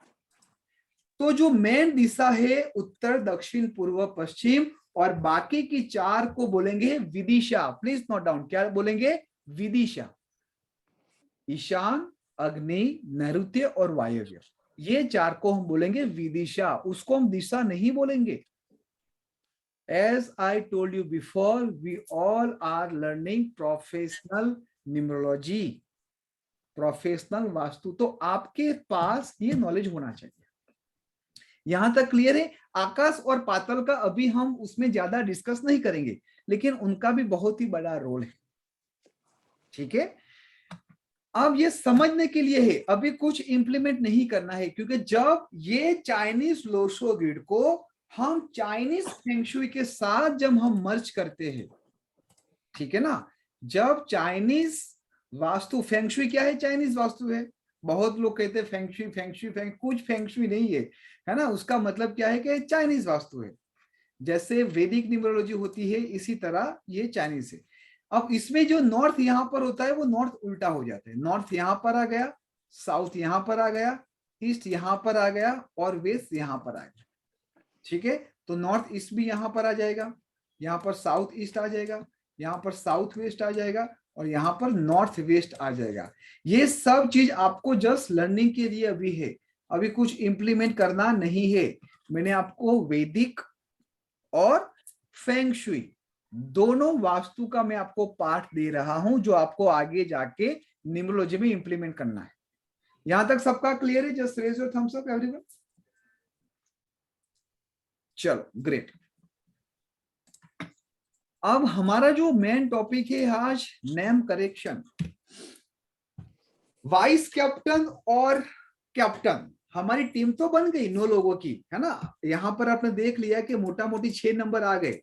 तो जो मेन दिशा है उत्तर, दक्षिण, पूर्व, पश्चिम, और बाकी की 4 को बोलेंगे विदिशा। प्लीज नोट डाउन, क्या बोलेंगे? विदिशा। ईशान, अग्नि, नैऋत्य और वायव्य, ये 4 को हम बोलेंगे विदिशा। उसको हम दिशा नहीं बोलेंगे। As I told you before, we all are learning professional numerology, professional vastu. तो आपके पास ये नॉलेज होना चाहिए। यहां तक क्लियर है? आकाश और पाताल का अभी हम उसमें ज्यादा डिस्कस नहीं करेंगे, लेकिन उनका भी बहुत ही बड़ा रोल है। ठीक है, अब ये समझने के लिए है, अभी कुछ इंप्लीमेंट नहीं करना है, क्योंकि जब ये चाइनीज लोशो ग्रिड को हम चाइनीज फेंगशुई के साथ जब हम मर्ज करते हैं, ठीक है ना, जब चाइनीज वास्तु, फेंगशुई क्या है? चाइनीज वास्तु है। बहुत लोग कहते हैं फेंगशुई फेंगशुई फेंग, कुछ फेंगशुई नहीं है ना। उसका मतलब क्या है कि चाइनीज वास्तु है। जैसे वैदिक न्यूमरोलॉजी होती है, इसी तरह ये चाइनीज है। अब इसमें जो नॉर्थ यहां पर होता है वो नॉर्थ उल्टा हो जाता है। नॉर्थ यहां पर आ गया, साउथ यहां पर आ गया, ईस्ट यहां पर आ गया और वेस्ट यहां पर आ गया। ठीक है, तो नॉर्थ ईस्ट भी यहां पर आ जाएगा, यहां पर साउथ ईस्ट आ जाएगा, यहां पर साउथ वेस्ट आ जाएगा और यहां पर नॉर्थ वेस्ट आ जाएगा। ये सब चीज आपको जस्ट लर्निंग के लिए अभी है, अभी कुछ इंप्लीमेंट करना नहीं है। मैंने आपको वैदिक और फेंगशुई दोनों वास्तु का मैं आपको पाठ दे रहा हूं, जो आपको आगे जाके न्यूमरोलॉजी में इंप्लीमेंट करना है। यहां तक सबका क्लियर है? Just raise your thumbs up everyone. चलो ग्रेट। अब हमारा जो मेन टॉपिक है आज, नेम करेक्शन। वाइस कैप्टन और कैप्टन, हमारी टीम तो बन गई 9 लोगों की, है ना। यहां पर आपने देख लिया कि मोटा मोटी 6 नंबर आ गए,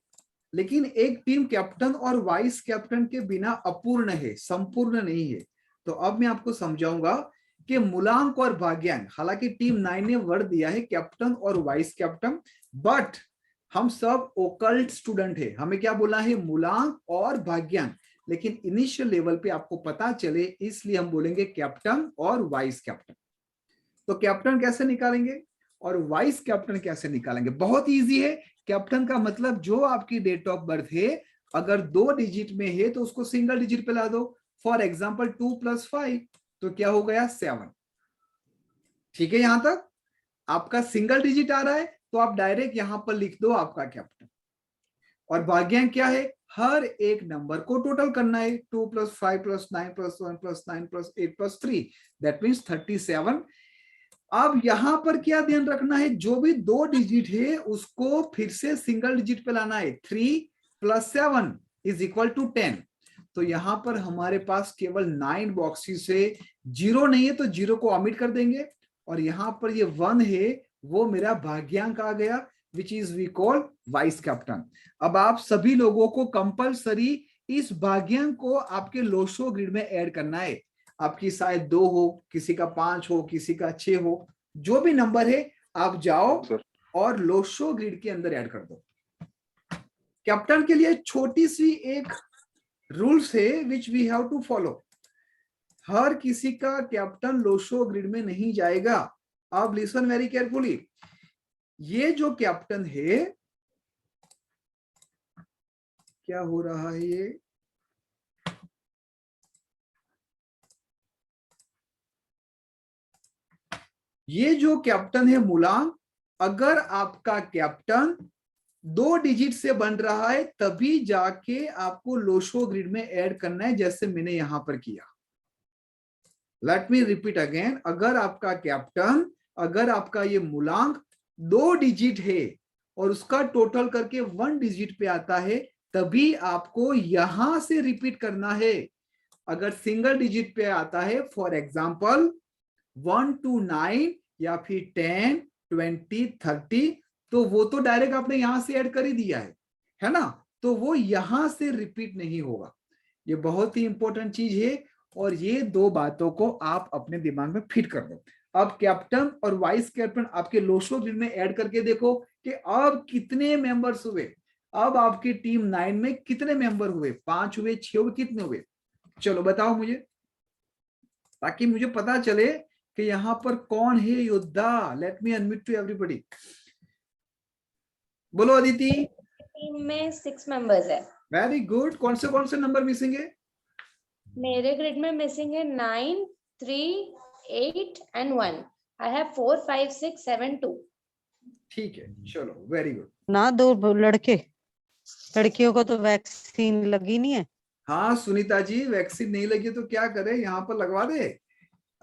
लेकिन एक टीम कैप्टन और वाइस कैप्टन के बिना अपूर्ण है, संपूर्ण नहीं है। तो अब मैं आपको समझाऊंगा कि मूलांक और भाग्यांक, हालांकि टीम 9 ने वर्ड दिया है कैप्टन और वाइस कैप्टन, बट हम सब ओकल्ट स्टूडेंट है, हमें क्या बोला है? मूलांक और भाग्यांक। लेकिन इनिशियल लेवल पे आपको पता चले इसलिए हम बोलेंगे कैप्टन और वाइस कैप्टन। तो कैप्टन कैसे निकालेंगे और वाइस कैप्टन कैसे निकालेंगे? बहुत इजी है। कैप्टन का मतलब जो आपकी डेट ऑफ बर्थ है, अगर 2 डिजिट में है तो उसको सिंगल डिजिट पे ला दो। फॉर एग्जाम्पल 2 + 5 तो क्या हो गया? 7। ठीक है, यहां तक आपका सिंगल डिजिट आ रहा है तो आप डायरेक्ट यहां पर लिख दो आपका कैप्टन। और भाग्यांक क्या है? हर एक नंबर को टोटल करना है। 2 + 5 + 9 + 1 + 9 + 8 + 3 दैट मीन्स 37। अब यहां पर क्या ध्यान रखना है? जो भी 2 डिजिट है उसको फिर से सिंगल डिजिट पे लाना है। 3 + 7 = 10। तो यहां पर हमारे पास केवल 9 बॉक्सेस है। 0 नहीं है तो 0 को ओमिट कर देंगे, और यहां पर ये 1 है, वो मेरा भाग्यांक आ गया। Which is we call vice captain. अब आप सभी लोगों को कंपलसरी इस भाग्यांक को आपके लोशो ग्रिड में ऐड करना है। आपकी शायद 2 हो, किसी का 5 हो, किसी का 6 हो, जो भी नंबर है आप जाओ और लोशो ग्रिड के अंदर ऐड कर दो। कैप्टन के लिए छोटी सी एक रूल्स है which we have to follow. हर किसी का कैप्टन लोशो ग्रिड में नहीं जाएगा। आप लिसन वेरी केयरफुली। ये जो कैप्टन है, क्या हो रहा है ये जो कैप्टन है मूलांक, अगर आपका कैप्टन 2 डिजिट से बन रहा है तभी जाके आपको लोशो ग्रिड में ऐड करना है, जैसे मैंने यहां पर किया। Let me repeat again. अगर आपका कैप्टन, अगर आपका ये मूलांक 2 डिजिट है और उसका टोटल करके 1 डिजिट पे आता है, तभी आपको यहां से रिपीट करना है। अगर सिंगल डिजिट पे आता है, फॉर एग्जाम्पल 1 to 9 या फिर 10, 20, 30, तो वो तो डायरेक्ट आपने यहां से ऐड कर ही दिया है ना, तो वो यहां से रिपीट नहीं होगा। ये बहुत ही इंपॉर्टेंट चीज है और ये 2 बातों को आप अपने दिमाग में फिट कर दो। अब कैप्टन और वाइस कैप्टन आपके लोशो ग्रिड में ऐड करके देखो कि अब कितने मेंबर्स हुए। अब आपकी टीम 9 में कितने मेंबर हुए, 5 हुए, 6 हुए, कितने हुए? चलो बताओ मुझे, ताकि मुझे पता चले कि यहां पर कौन है योद्धा। Let me unmute to everybody. बोलो अदिति। टीम में 6 मेंबर्स है। Very good. कौन से नंबर मिसिंग है? मेरे ग्रिड में मिसिंग है 9, 3, 8 and 1. I have 4, 5, 6, 7, 2. ठीक है, चलो वेरी गुड। ना 2 लड़के, लड़कियों को तो वैक्सीन लगी नहीं है। हाँ सुनीता जी, वैक्सीन नहीं लगी तो क्या करे, यहाँ पर लगवा दे।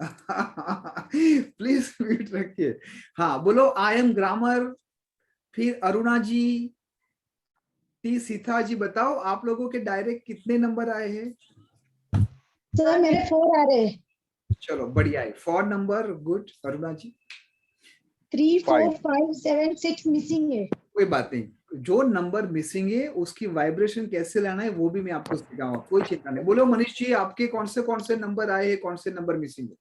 प्लीज म्यूट रखिए। हाँ बोलो, आई एम ग्रामर। फिर अरुणा जी, टी सीता जी, बताओ आप लोगों के डायरेक्ट कितने नंबर आए हैं? सर मेरे 4 आ रहे हैं। चलो बढ़िया है, 4 नंबर, गुड। अरुणा जी 3, 4, 5, 7, 6 मिसिंग है। कोई बात नहीं, जो नंबर मिसिंग है उसकी वाइब्रेशन कैसे लाना है वो भी मैं आपको सिखाऊंगा, कोई चिंता नहीं। बोलो मनीष जी, आपके कौन से नंबर आए हैं, कौन से नंबर मिसिंग है?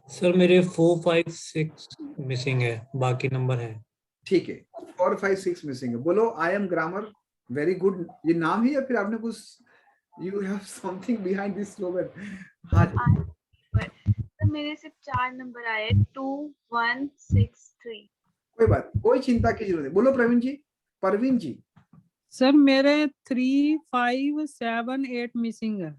सर मेरे 4, 5, 6 मिसिंग है, बाकी नंबर है। ठीक है, 4, 5, 6 मिसिंग है। बोलो I am grammar. Very good. ये नाम ही या फिर आपने कुछ, you have something behind this slogan? हाँ जी। तो मेरे सिर्फ 4 नंबर आए, 2, 1, 6, 3। कोई बात, कोई चिंता की जरूरत नहीं। बोलो प्रवीण जी। परवीन जी। सर मेरे 3, 5, 7, 8 मिसिंग है।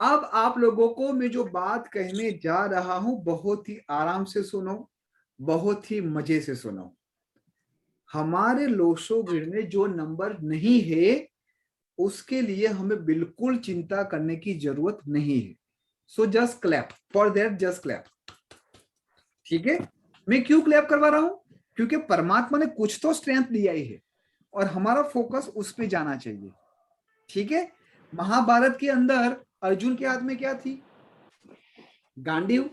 अब आप लोगों को मैं जो बात कहने जा रहा हूं, बहुत ही आराम से सुनो, बहुत ही मजे से सुनो। हमारे लोशो ग्रिड में जो नंबर नहीं है उसके लिए हमें बिल्कुल चिंता करने की जरूरत नहीं है। So just clap for that, just clap. ठीक है, मैं क्यों क्लैप करवा रहा हूं? क्योंकि परमात्मा ने कुछ तो स्ट्रेंथ दिया ही है और हमारा फोकस उस पे जाना चाहिए। ठीक है, महाभारत के अंदर अर्जुन के हाथ में क्या थी? गांडीव।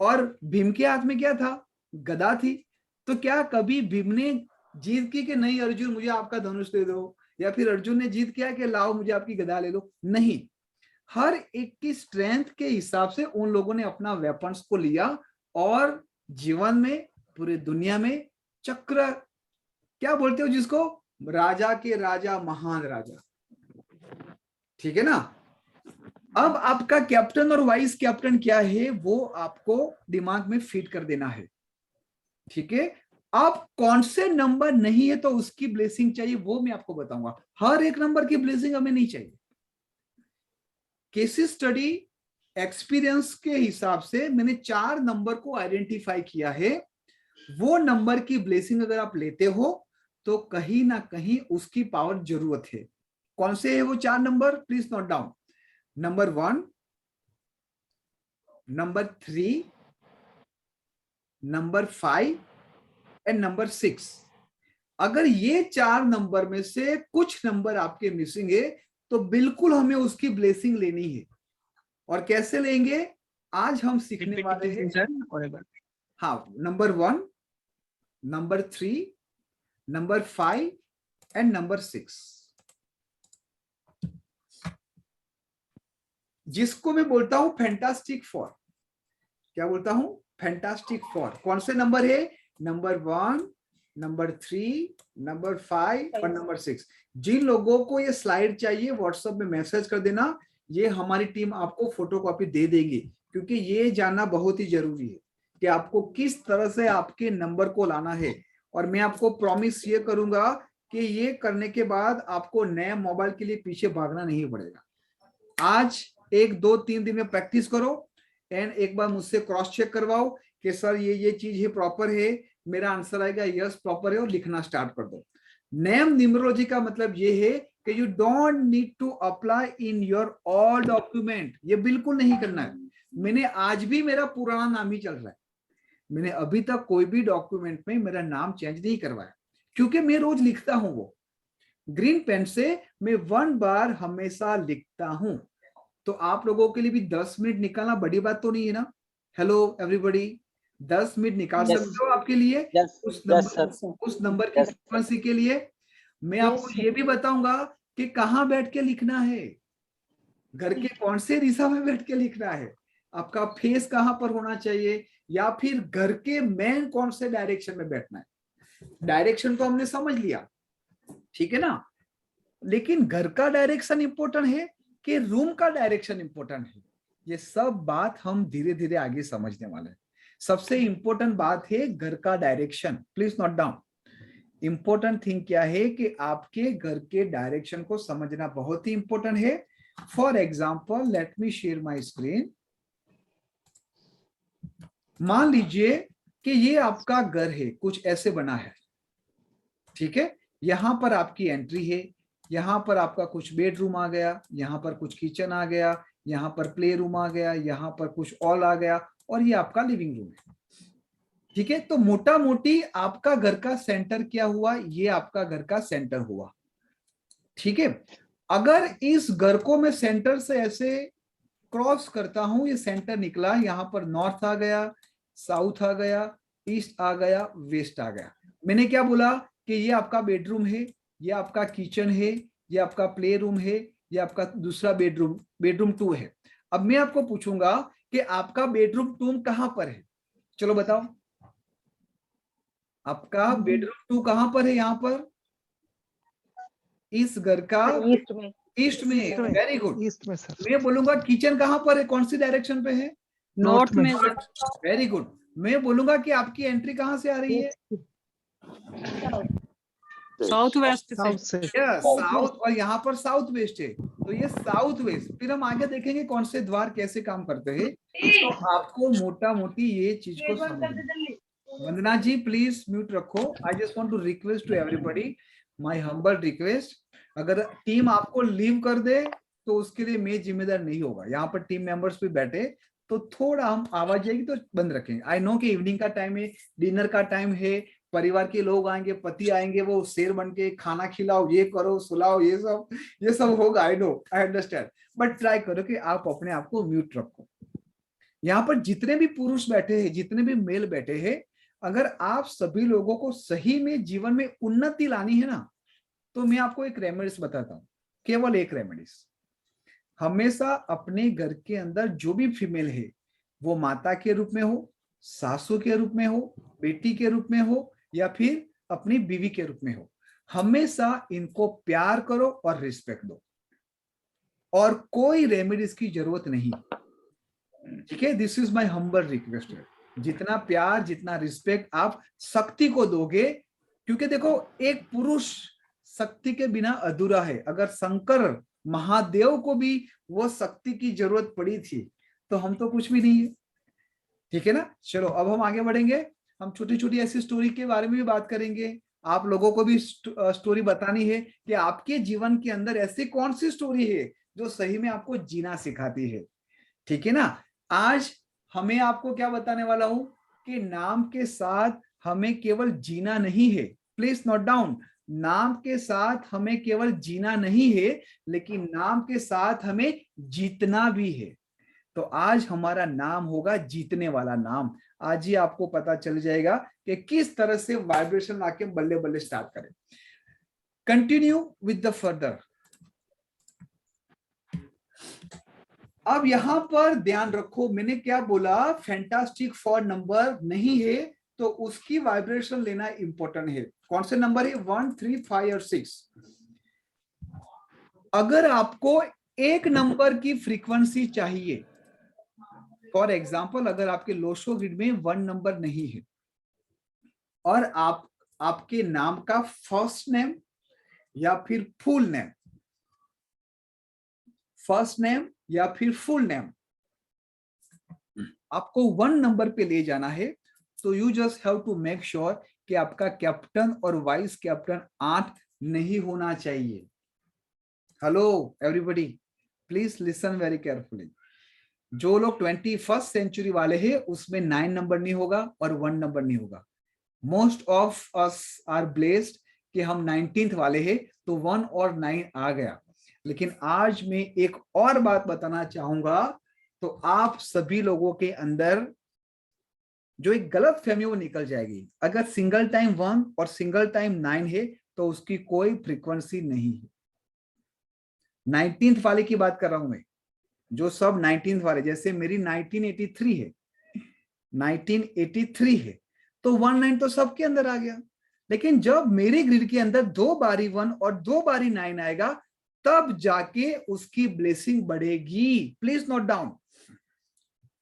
और भीम के हाथ में क्या था? गदा थी। तो क्या कभी भीम ने जीत की कि नहीं अर्जुन मुझे आपका धनुष दे दो, या फिर अर्जुन ने जीत किया कि लाओ मुझे आपकी गदा ले लो? नहीं, हर एक की स्ट्रेंथ के हिसाब से उन लोगों ने अपना वेपन्स को लिया और जीवन में, पूरे दुनिया में चक्र, क्या बोलते हो जिसको, राजा के राजा, महान राजा। ठीक है ना? अब आपका कैप्टन और वाइस कैप्टन क्या है वो आपको दिमाग में फिट कर देना है। ठीक है, अब कौन से नंबर नहीं है तो उसकी ब्लेसिंग चाहिए वो मैं आपको बताऊंगा। हर एक नंबर की ब्लेसिंग हमें नहीं चाहिए। केस स्टडी एक्सपीरियंस के हिसाब से मैंने 4 नंबर को आइडेंटिफाई किया है। वो नंबर की ब्लेसिंग अगर आप लेते हो तो कहीं ना कहीं उसकी पावर जरूरत है। कौन से है वो 4 number? Please note down. Number 1, number 3, number 5 and number 6। अगर ये 4 नंबर में से कुछ नंबर आपके मिसिंग है तो बिल्कुल हमें उसकी ब्लेसिंग लेनी है। और कैसे लेंगे आज हम सीखने वाले हैं। हाँ, number 1, number 3, number 5 and number 6। जिसको मैं बोलता हूं फैंटास्टिक 4। क्या बोलता हूं? फैंटास्टिक 4। कौन से नंबर है? नंबर 1, नंबर 3, नंबर 5 और नंबर 6। जिन लोगों को ये स्लाइड चाहिए व्हाट्सएप में मैसेज कर देना, ये हमारी टीम आपको फोटोकॉपी दे देगी, क्योंकि ये जानना बहुत ही जरूरी है कि आपको किस तरह से आपके नंबर को लाना है। और मैं आपको प्रॉमिस ये करूंगा कि ये करने के बाद आपको नए मोबाइल के लिए पीछे भागना नहीं पड़ेगा। आज 1, 2, 3 दिन में प्रैक्टिस करो एंड एक बार मुझसे क्रॉस चेक करवाओ कि सर ये चीज है प्रॉपर है, मेरा आंसर आएगा यस प्रॉपर है, और लिखना स्टार्ट कर दो। नेम न्यूमरोलॉजी का मतलब ये है कि you don't need to apply in your all document. ये बिल्कुल नहीं करना है। मैंने आज भी मेरा पुराना नाम ही चल रहा है, मैंने अभी तक कोई भी डॉक्यूमेंट में मेरा नाम चेंज नहीं करवाया, क्योंकि मैं रोज लिखता हूं। वो ग्रीन पेन से मैं 1 बार हमेशा लिखता हूं। तो आप लोगों के लिए भी 10 मिनट निकालना बड़ी बात तो नहीं है ना? हेलो एवरीबॉडी, 10 मिनट निकाल सकते हो आपके लिए उस नंबर की फ्रीक्वेंसी के लिए। मैं आपको ये भी बताऊंगा कि कहाँ बैठ के लिखना है, घर के कौन से दिशा में बैठ के लिखना है, आपका फेस कहाँ पर होना चाहिए, या फिर घर के मेन कौन से डायरेक्शन में बैठना है। डायरेक्शन तो हमने समझ लिया, ठीक है ना? लेकिन घर का डायरेक्शन इंपॉर्टेंट है कि रूम का डायरेक्शन इंपॉर्टेंट है। ये सब बात हम धीरे धीरे आगे समझने वाले हैं। सबसे इंपॉर्टेंट बात है घर का direction. Please note down. Important thing क्या है कि आपके घर के डायरेक्शन को समझना बहुत ही इंपॉर्टेंट है। For example, late me share my screen. मान लीजिए कि ये आपका घर है, कुछ ऐसे बना है, ठीक है? यहां पर आपकी एंट्री है, यहां पर आपका कुछ बेडरूम आ गया, यहां पर कुछ किचन आ गया, यहां पर प्ले रूम आ गया, यहां पर कुछ हॉल आ गया, और ये आपका लिविंग रूम है, ठीक है? तो मोटा मोटी आपका घर का सेंटर क्या हुआ? ये आपका घर का सेंटर हुआ, ठीक है? अगर इस घर को मैं सेंटर से ऐसे क्रॉस करता हूं, ये सेंटर निकला, यहां पर नॉर्थ आ गया, साउथ आ गया, ईस्ट आ गया, वेस्ट आ गया। मैंने क्या बोला कि ये आपका बेडरूम है, ये आपका किचन है, ये आपका प्ले रूम है, ये आपका दूसरा बेडरूम 2 है। अब मैं आपको पूछूंगा कि आपका बेडरूम 2 कहां पर है? चलो बताओ, आपका बेडरूम 2 कहां पर है? यहां पर इस घर का ईस्ट में। Very good. ईस्ट में सर। मैं बोलूंगा किचन कहां पर है? कौन सी डायरेक्शन पे है? नॉर्थ में। Very good. मैं बोलूंगा कि आपकी एंट्री कहां से आ रही है? साउथ वेस्ट से। साउथ, और यहाँ पर साउथ वेस्ट है, तो ये साउथ वेस्ट। फिर हम आगे देखेंगे कौन से द्वार कैसे काम करते हैं। तो आपको मोटा मोटी ये चीज को समझना। वंदना जी प्लीज म्यूट रखो। I just want to request to everybody, my humble request, अगर टीम आपको लीव कर दे तो उसके लिए मैं जिम्मेदार नहीं होगा। यहाँ पर टीम मेंबर्स भी बैठे, तो थोड़ा हम आवाज आएगी तो बंद रखेंगे। आई नो कि इवनिंग का टाइम है, डिनर का टाइम है, परिवार के लोग आएंगे, पति आएंगे, वो शेर बन के खाना खिलाओ, ये करो, सुलाओ, ये सब होगा। I know, I understand, but try करो कि आप अपने आप को म्यूट रखो। यहाँ पर जितने भी पुरुष बैठे हैं, जितने भी मेल बैठे हैं, अगर आप सभी लोगों को सही में जीवन में उन्नति लानी है ना, तो मैं आपको एक रेमेडीज बताता हूँ, केवल एक रेमेडीज। हमेशा अपने घर के अंदर जो भी फीमेल है, वो माता के रूप में हो, सासू के रूप में हो, बेटी के रूप में हो, या फिर अपनी बीवी के रूप में हो, हमेशा इनको प्यार करो और रिस्पेक्ट दो, और कोई रेमेडीज की जरूरत नहीं, ठीक है? This is my humble request. जितना प्यार, जितना रिस्पेक्ट आप शक्ति को दोगे, क्योंकि देखो एक पुरुष शक्ति के बिना अधूरा है। अगर शंकर महादेव को भी वो शक्ति की जरूरत पड़ी थी, तो हम तो कुछ भी नहीं है, ठीक है ना? चलो अब हम आगे बढ़ेंगे। हम छोटी छोटी ऐसी स्टोरी के बारे में भी बात करेंगे। आप लोगों को भी स्टोरी बतानी है कि आपके जीवन के अंदर ऐसी कौन सी स्टोरी है जो सही में आपको जीना सिखाती है, ठीक है ना? आज हमें आपको क्या बताने वाला हूं कि नाम के साथ हमें केवल जीना नहीं है। प्लीज नोट डाउन, नाम के साथ हमें केवल जीना नहीं है, लेकिन नाम के साथ हमें जीतना भी है। तो आज हमारा नाम होगा जीतने वाला नाम। आज ही आपको पता चल जाएगा कि कि किस तरह से वाइब्रेशन लाके बल्ले बल्ले स्टार्ट करें। Continue with the further. अब यहां पर ध्यान रखो, मैंने क्या बोला, फैंटास्टिक फॉर नंबर नहीं है तो उसकी वाइब्रेशन लेना इंपॉर्टेंट है। कौन से नंबर है? 1, 3, 5 और 6। अगर आपको एक नंबर की फ्रीक्वेंसी चाहिए, फॉर एग्जाम्पल अगर आपके लोशो ग्रिड में 1 नंबर नहीं है और आपके नाम का फर्स्ट नेम या फिर फुल नेम, फर्स्ट नेम या फिर फुल नेम आपको 1 नंबर पे ले जाना है, तो you just have to make sure कि आपका कैप्टन और वाइस कैप्टन 8 नहीं होना चाहिए। Hello everybody, please listen very carefully. जो लोग 21st सेंचुरी वाले हैं उसमें 9 नंबर नहीं होगा और 1 नंबर नहीं होगा। Most of us are blessed कि हम 19th वाले हैं तो 1 और 9 आ गया। लेकिन आज मैं एक और बात बताना चाहूंगा, तो आप सभी लोगों के अंदर जो एक गलत फहमी वो निकल जाएगी। अगर सिंगल टाइम 1 और सिंगल टाइम 9 है तो उसकी कोई फ्रीक्वेंसी नहीं है। 19th वाले की बात कर रहा हूं मैं, जो सब 19th वाले, जैसे मेरी 1983 है, 1983 है तो 19 तो सबके अंदर आ गया। लेकिन जब मेरे ग्रिड के अंदर 2 बारी 1 और 2 बारी 9 आएगा तब जाके उसकी ब्लेसिंग बढ़ेगी। प्लीज नोट डाउन,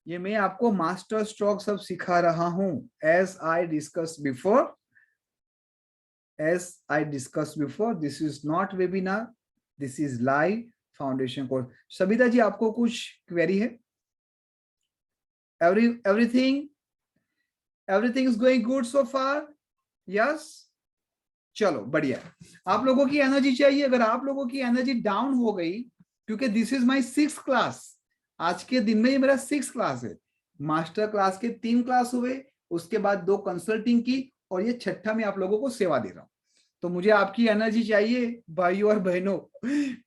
ये मैं आपको मास्टर स्ट्रोक सब सिखा रहा हूं। As I discuss before, this is not webinar, this is live foundation course. Sabita ji, आपको कुछ क्वेरी है? Everything is going good so far? Yes, चलो बढ़िया। आप लोगों की एनर्जी चाहिए। अगर आप लोगों की एनर्जी डाउन हो गई, क्योंकि this is my 6th class, आज के दिन में ये मेरा 6th क्लास है। मास्टर क्लास के 3 क्लास हुए, उसके बाद 2 कंसल्टिंग की और ये 6ठा में आप लोगों को सेवा दे रहा हूं। तो मुझे आपकी एनर्जी चाहिए भाइयों और बहनों,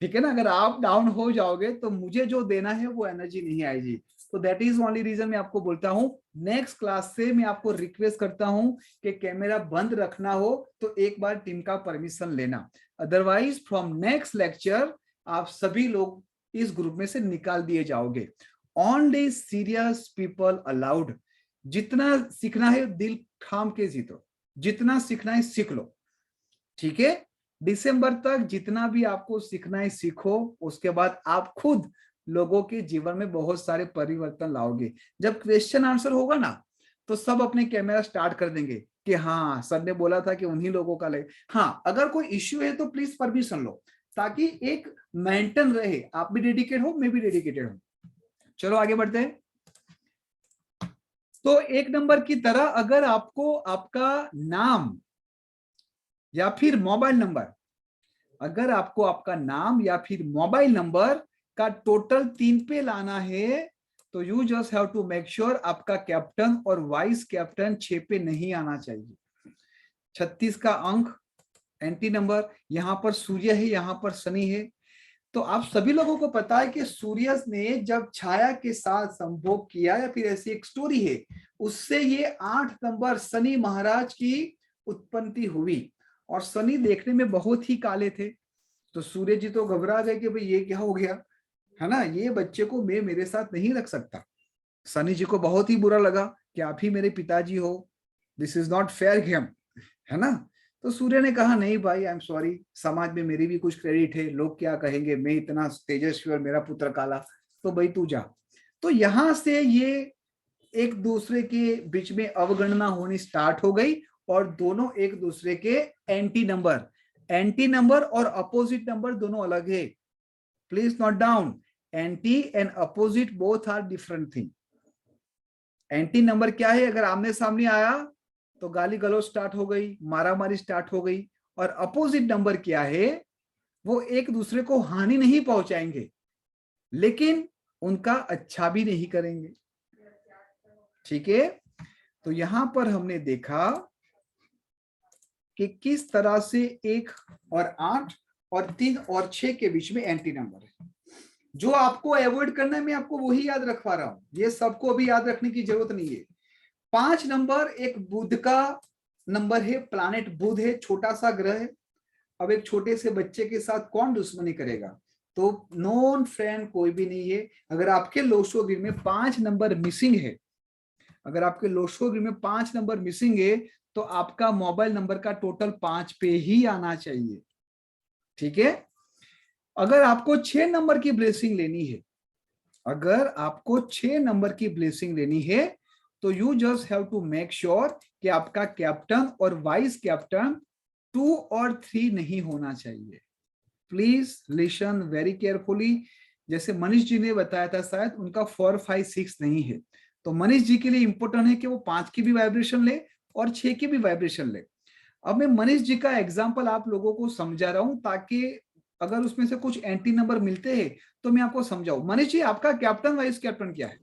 ठीक है ना? अगर आप डाउन हो जाओगे तो मुझे जो देना है वो एनर्जी नहीं आएगी। तो दैट इज ओनली रीजन मैं आपको बोलता हूं, नेक्स्ट क्लास से मैं आपको रिक्वेस्ट करता हूं कि कैमरा बंद रखना हो तो एक बार टीम का परमिशन लेना, अदरवाइज फ्रॉम नेक्स्ट लेक्चर आप सभी लोग इस ग्रुप में से निकाल दिए जाओगे। Only serious people allowed. जितना सीखना है दिल थाम के जीतो, जितना सीखना है सीख लो, ठीक है? दिसंबर तक जितना भी आपको सीखना है सीखो, उसके बाद आप खुद लोगों के जीवन में बहुत सारे परिवर्तन लाओगे। जब क्वेश्चन आंसर होगा ना तो सब अपने कैमरा स्टार्ट कर देंगे कि हाँ सर ने बोला था कि उन्हीं लोगों का ले। हाँ, अगर कोई इश्यू है तो प्लीज परमिशन लो, ताकि एक मेंटेन रहे। आप भी डेडिकेट हो, मैं भी डेडिकेटेड हूं। चलो आगे बढ़ते हैं। तो 1 नंबर की तरह अगर आपको आपका नाम या फिर मोबाइल नंबर, अगर आपको आपका नाम या फिर मोबाइल नंबर का टोटल 3 पे लाना है तो you just have to make sure आपका कैप्टन और वाइस कैप्टन 6 पे नहीं आना चाहिए। 36 का अंक एंटी नंबर, यहां पर सूर्य है, यहां पर शनि है। तो आप सभी लोगों को पता है कि सूर्य ने जब छाया के साथ संभोग किया, या फिर ऐसी एक स्टोरी है, उससे ये 8 नंबर शनि महाराज की उत्पत्ति हुई। और शनि देखने में बहुत ही काले थे, तो सूर्य जी तो घबरा गए कि भाई ये क्या हो गया, है ना? ये बच्चे को मैं मेरे साथ नहीं रख सकता। शनि जी को बहुत ही बुरा लगा कि आप ही मेरे पिताजी हो, this is not fair game, है ना? तो सूर्य ने कहा नहीं भाई, आई एम सॉरी, समाज में मेरी भी कुछ क्रेडिट है, लोग क्या कहेंगे, मैं इतना तेजस्वी और मेरा पुत्र काला, तो भाई तू जा। तो यहां से ये एक दूसरे के बीच में अवगणना होनी स्टार्ट हो गई और दोनों एक दूसरे के एंटी नंबर और अपोजिट नंबर दोनों अलग है। Please note down, anti and opposite both are different thing. Anti number क्या है? अगर आमने सामने आया तो गाली गलौज स्टार्ट हो गई, मारामारी स्टार्ट हो गई। और अपोजिट नंबर क्या है? वो एक दूसरे को हानि नहीं पहुंचाएंगे लेकिन उनका अच्छा भी नहीं करेंगे, ठीक है? तो यहां पर हमने देखा कि किस तरह से 1 और 8 और 3 और 6 के बीच में एंटी नंबर है। जो आपको अवॉइड करना है मैं आपको वही याद रखवा रहा हूं, ये सबको अभी याद रखने की जरूरत नहीं है। 5 नंबर एक बुध का नंबर है, प्लैनेट बुध है, छोटा सा ग्रह है। अब एक छोटे से बच्चे के साथ कौन दुश्मनी करेगा? तो नॉन फ्रेंड कोई भी नहीं है। अगर आपके लोशो ग्रिड में 5 नंबर मिसिंग है, अगर आपके लोशो ग्रिड में 5 नंबर मिसिंग है, तो आपका मोबाइल नंबर का टोटल 5 पे ही आना चाहिए। ठीक है। अगर आपको 6 नंबर की ब्लेसिंग लेनी है, अगर आपको 6 नंबर की ब्लेसिंग लेनी है, तो you just have to make sure कि आपका कैप्टन और वाइस कैप्टन 2 और 3 नहीं होना चाहिए। Please listen very carefully. जैसे मनीष जी ने बताया था, शायद उनका 4, 5, 6 नहीं है, तो मनीष जी के लिए इंपॉर्टेंट है कि वो 5 की भी वाइब्रेशन ले और 6 की भी वाइब्रेशन ले। अब मैं मनीष जी का एग्जाम्पल आप लोगों को समझा रहा हूं, ताकि अगर उसमें से कुछ एंटी नंबर मिलते हैं तो मैं आपको समझाऊं। मनीष जी, आपका कैप्टन वाइस कैप्टन क्या है?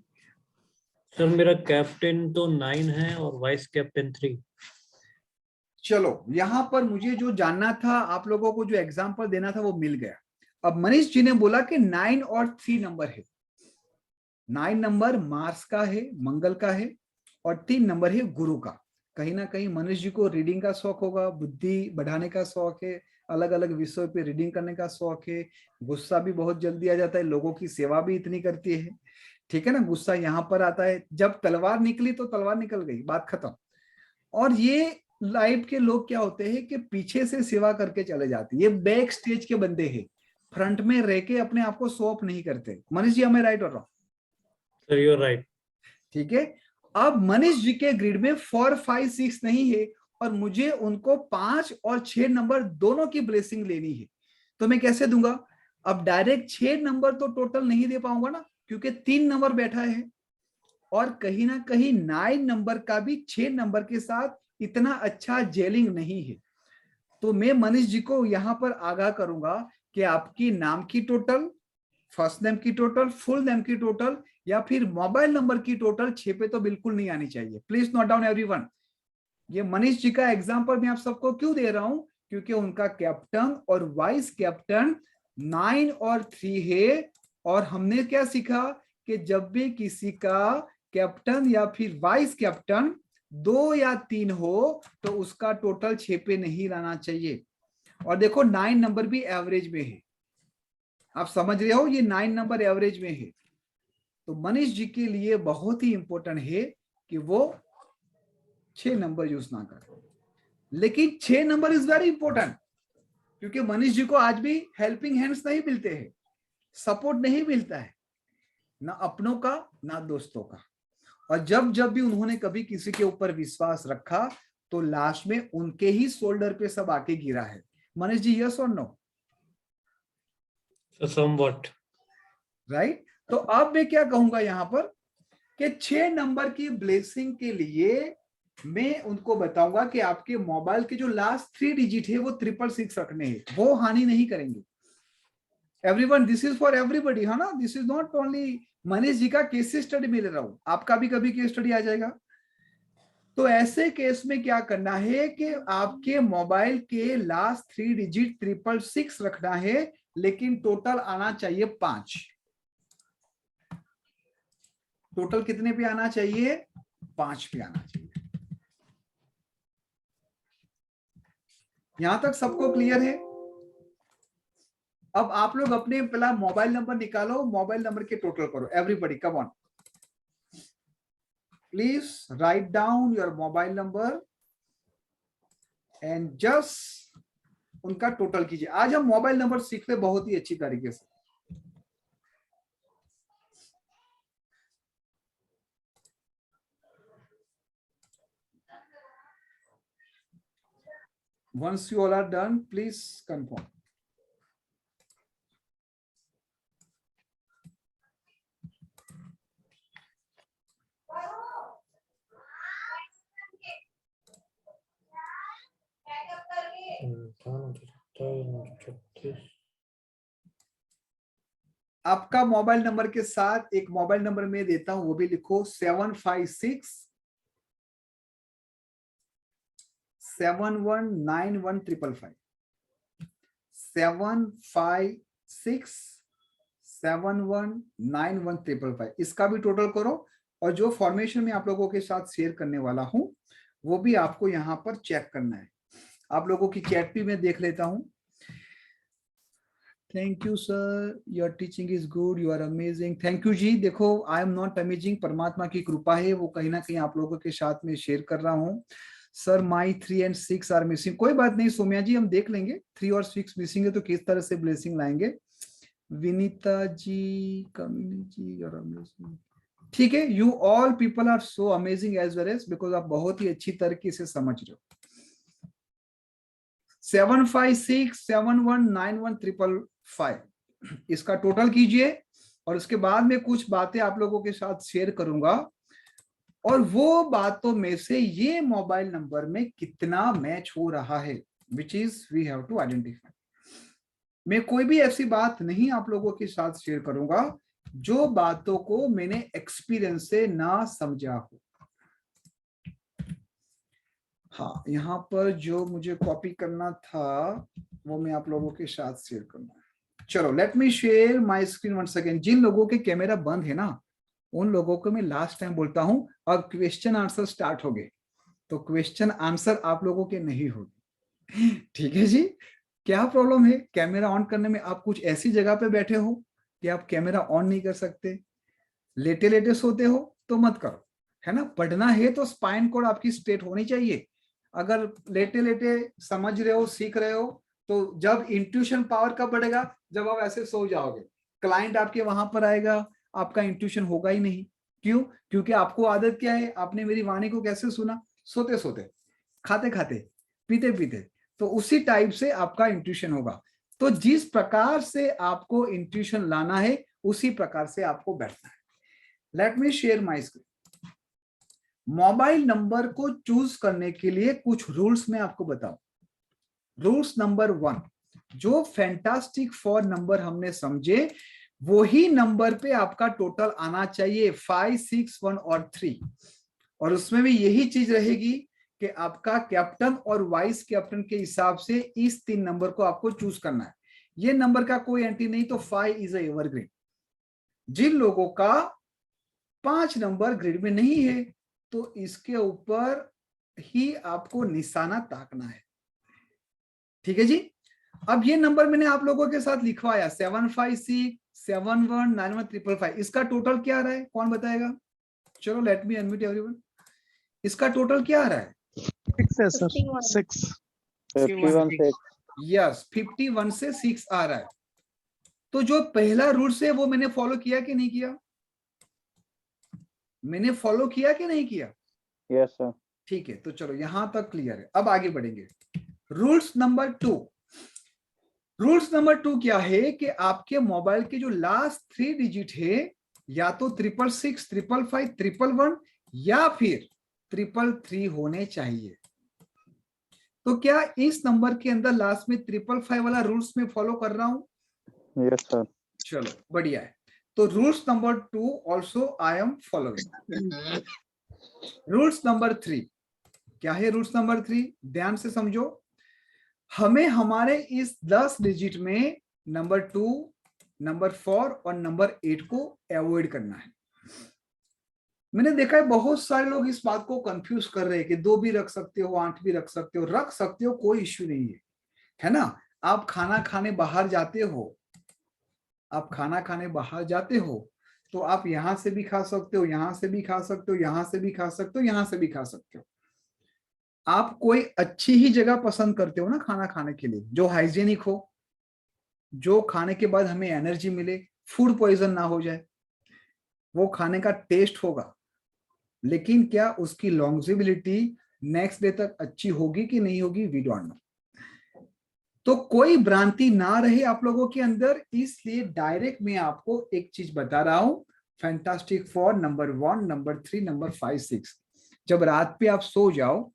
सर मेरा कैप्टन तो 9 है और वाइस कैप्टन 3। चलो, यहां पर मुझे जो जानना था, आप लोगों को जो एग्जाम्पल देना था वो मिल गया। अब मनीष जी ने बोला कि 9 और 3 नंबर है। 9 नंबर मार्स का है, मंगल का है, और 3 नंबर है गुरु का। कहीं ना कहीं मनीष जी को रीडिंग का शौक होगा, बुद्धि बढ़ाने का शौक है, अलग अलग विषयों पे रीडिंग करने का शौक है, गुस्सा भी बहुत जल्दी आ जाता है, लोगों की सेवा भी इतनी करती है। ठीक है ना, गुस्सा यहाँ पर आता है, जब तलवार निकली तो तलवार निकल गई, बात खत्म। और ये लाइफ के लोग क्या होते हैं कि पीछे से सेवा करके चले जाते हैं, ये बैक स्टेज के बंदे हैं, फ्रंट में रह के अपने आप को शो ऑफ नहीं करते। मनीष जी, हमें राइट और wrong? Sir you are right. ठीक है। अब मनीष जी के ग्रिड में 4, 5, 6 नहीं है, और मुझे उनको 5 और 6 नंबर दोनों की ब्लेसिंग लेनी है, तो मैं कैसे दूंगा? अब डायरेक्ट 6 नंबर तो टोटल नहीं दे पाऊंगा ना, क्योंकि 3 नंबर बैठा है, और कहीं ना कहीं 9 नंबर का भी 6 नंबर के साथ इतना अच्छा जेलिंग नहीं है। तो मैं मनीष जी को यहां पर आगाह करूंगा कि आपकी नाम की टोटल, फर्स्ट नेम की टोटल, फुल नेम की टोटल, या फिर मोबाइल नंबर की टोटल 6 पे तो बिल्कुल नहीं आनी चाहिए। Please note down everyone. ये मनीष जी का एग्जांपल मैं आप सबको क्यों दे रहा हूं? क्योंकि उनका कैप्टन और वाइस कैप्टन 9 और 3 है, और हमने क्या सीखा कि जब भी किसी का कैप्टन या फिर वाइस कैप्टन 2 या 3 हो, तो उसका टोटल 6 पे नहीं लाना चाहिए। और देखो 9 नंबर भी एवरेज में है, आप समझ रहे हो, ये 9 नंबर एवरेज में है। तो मनीष जी के लिए बहुत ही इंपॉर्टेंट है कि वो 6 नंबर यूज ना करें। लेकिन 6 नंबर इज वेरी इंपॉर्टेंट, क्योंकि मनीष जी को आज भी हेल्पिंग हैंड्स नहीं मिलते हैं, सपोर्ट नहीं मिलता है, ना अपनों का ना दोस्तों का। और जब जब भी उन्होंने कभी किसी के ऊपर विश्वास रखा, तो लास्ट में उनके ही शोल्डर पे सब आके गिरा है। मनीष जी, यस और नो? Somewhat right. तो अब मैं क्या कहूंगा यहां पर कि 6 नंबर की ब्लेसिंग के लिए मैं उनको बताऊंगा कि आपके मोबाइल के जो लास्ट 3 डिजिट है वो 666 रखने हैं, वो हानि नहीं करेंगे। Everyone, this is for everybody, है ना, this is not only Manish ji का केस स्टडी में ले रहा हूं, आपका भी कभी केस स्टडी आ जाएगा। तो ऐसे केस में क्या करना है कि आपके मोबाइल के लास्ट 3 डिजिट 666 रखना है, लेकिन टोटल आना चाहिए 5। टोटल कितने पे आना चाहिए? 5 पे आना चाहिए। यहां तक सबको क्लियर है? अब आप लोग अपने पहला मोबाइल नंबर निकालो, मोबाइल नंबर के टोटल करो। Everybody come on, please write down your mobile number and just उनका टोटल कीजिए। आज हम मोबाइल नंबर सीखते बहुत ही अच्छी तरीके से। Once you all are done, please confirm. आपका मोबाइल नंबर के साथ एक मोबाइल नंबर में देता हूं, वो भी लिखो 756-7191-555 756-7191-555। इसका भी टोटल करो, और जो फॉर्मेशन में आप लोगों के साथ शेयर करने वाला हूं वो भी आपको यहाँ पर चेक करना है। आप लोगों की चैट भी मैं देख लेता हूँ। Thank you sir, your teaching is good, you are amazing. Thank you ji. देखो आई एम नॉट अमेजिंग, परमात्मा की कृपा है, वो कहीं ना कहीं आप लोगों के साथ में शेयर कर रहा हूँ। Sir my 3 and 6 are missing. कोई बात नहीं सौम्या जी, हम देख लेंगे 3 और 6 मिसिंग है तो किस तरह से ब्लेसिंग लाएंगे। Vinita ji, Kamini ji, your amazing. ठीक है, you all people are so amazing as well as, because आप बहुत ही अच्छी तरीके से समझ रहे हो। 756719155 इसका टोटल कीजिए और उसके बाद में कुछ बातें आप लोगों के साथ शेयर करूंगा और वो बातों में से ये मोबाइल नंबर में कितना मैच हो रहा है, which is we have to identify. मैं कोई भी ऐसी बात नहीं आप लोगों के साथ शेयर करूंगा जो बातों को मैंने एक्सपीरियंस से ना समझा हो। हाँ, यहाँ पर जो मुझे कॉपी करना था वो मैं आप लोगों के साथ शेयर करूंगा। चलो let me share my screen once again. जिन लोगों के कैमरा बंद है ना, उन लोगों को मैं लास्ट टाइम बोलता हूं, अब क्वेश्चन आंसर स्टार्ट हो गए तो क्वेश्चन आंसर आप लोगों के नहीं होगी। ठीक है जी। क्या प्रॉब्लम है कैमरा ऑन करने में? आप कुछ ऐसी जगह पे बैठे हो कि आप कैमरा ऑन नहीं कर सकते, लेटे लेटे सोते हो तो मत करो, है ना। पढ़ना है तो स्पाइन कोड आपकी स्ट्रेट होनी चाहिए। अगर लेटे लेटे समझ रहे हो, सीख रहे हो, तो जब इंट्यूशन पावर कब बढ़ेगा? जब आप ऐसे सो जाओगे, क्लाइंट आपके वहां पर आएगा, आपका इंट्यूशन होगा ही नहीं। क्यों? क्योंकि आपको आदत क्या है, आपने मेरी वाणी को कैसे सुना? सोते सोते, खाते खाते, पीते पीते। तो उसी टाइप से आपका इंट्यूशन होगा। तो जिस प्रकार से आपको इंट्यूशन लाना है उसी प्रकार से आपको बैठना है। Late me share my screen. Mobile number को चूज करने के लिए कुछ रूल्स मैं आपको बताऊं। रूल्स नंबर 1, जो फैंटास्टिक 4 नंबर हमने समझे वही नंबर पे आपका टोटल आना चाहिए, 5, 6, 1 और 3। और उसमें भी यही चीज रहेगी कि आपका कैप्टन और वाइस कैप्टन के हिसाब से इस 3 नंबर को आपको चूज करना है। ये नंबर का कोई एंट्री नहीं, तो 5 इज ए एवरग्रीन। जिन लोगों का 5 नंबर ग्रिड में नहीं है तो इसके ऊपर ही आपको निशाना ताकना है। ठीक है जी। अब ये नंबर मैंने आप लोगों के साथ लिखवाया, 756719155। इसका टोटल क्या आ रहा है, कौन बताएगा? चलो लेट मी अनम्यूट एवरीवन। इसका टोटल क्या आ रहा है? 6 है सर, 6 51 यस, 51 से 6 आ रहा है। तो जो पहला रूल है वो मैंने फॉलो किया कि नहीं किया? मैंने फॉलो किया कि नहीं किया? Yes sir. ठीक है, तो चलो यहां तक क्लियर है। अब आगे बढ़ेंगे। Rules number 2। रूल्स नंबर 2 क्या है कि आपके मोबाइल के जो लास्ट 3 डिजिट है, या तो 666, 555, 111 या फिर 333 होने चाहिए। तो क्या इस नंबर के अंदर लास्ट में 555 वाला रूल्स में फॉलो कर रहा हूं? Yes sir. चलो बढ़िया है। तो rules number 2 also I am following. Rules number 3 क्या है? रूल्स नंबर 3 ध्यान से समझो। हमें हमारे इस 10 डिजिट में नंबर 2, नंबर 4 और नंबर 8 को अवॉइड करना है। मैंने देखा है बहुत सारे लोग इस बात को कंफ्यूज कर रहे हैं कि 2 भी रख सकते हो, 8 भी रख सकते हो, कोई इश्यू नहीं है ना। आप खाना खाने बाहर जाते हो, तो आप यहां से भी खा सकते हो, यहां से भी खा सकते हो, यहां से भी खा सकते हो, यहां से भी खा सकते हो। आप कोई अच्छी ही जगह पसंद करते हो ना खाना खाने के लिए, जो हाइजीनिक हो, जो खाने के बाद हमें एनर्जी मिले, फूड पॉइजन ना हो जाए। वो खाने का टेस्ट होगा, लेकिन क्या उसकी लॉन्जिबिलिटी नेक्स्ट डे तक अच्छी होगी कि नहीं होगी, वी डोंट नो। तो कोई भ्रांति ना रहे आप लोगों के अंदर, इसलिए डायरेक्ट मैं आपको एक चीज बता रहा हूं। Fantastic 4 number 1, number 3, number 5, 6। जब रात पे आप सो जाओ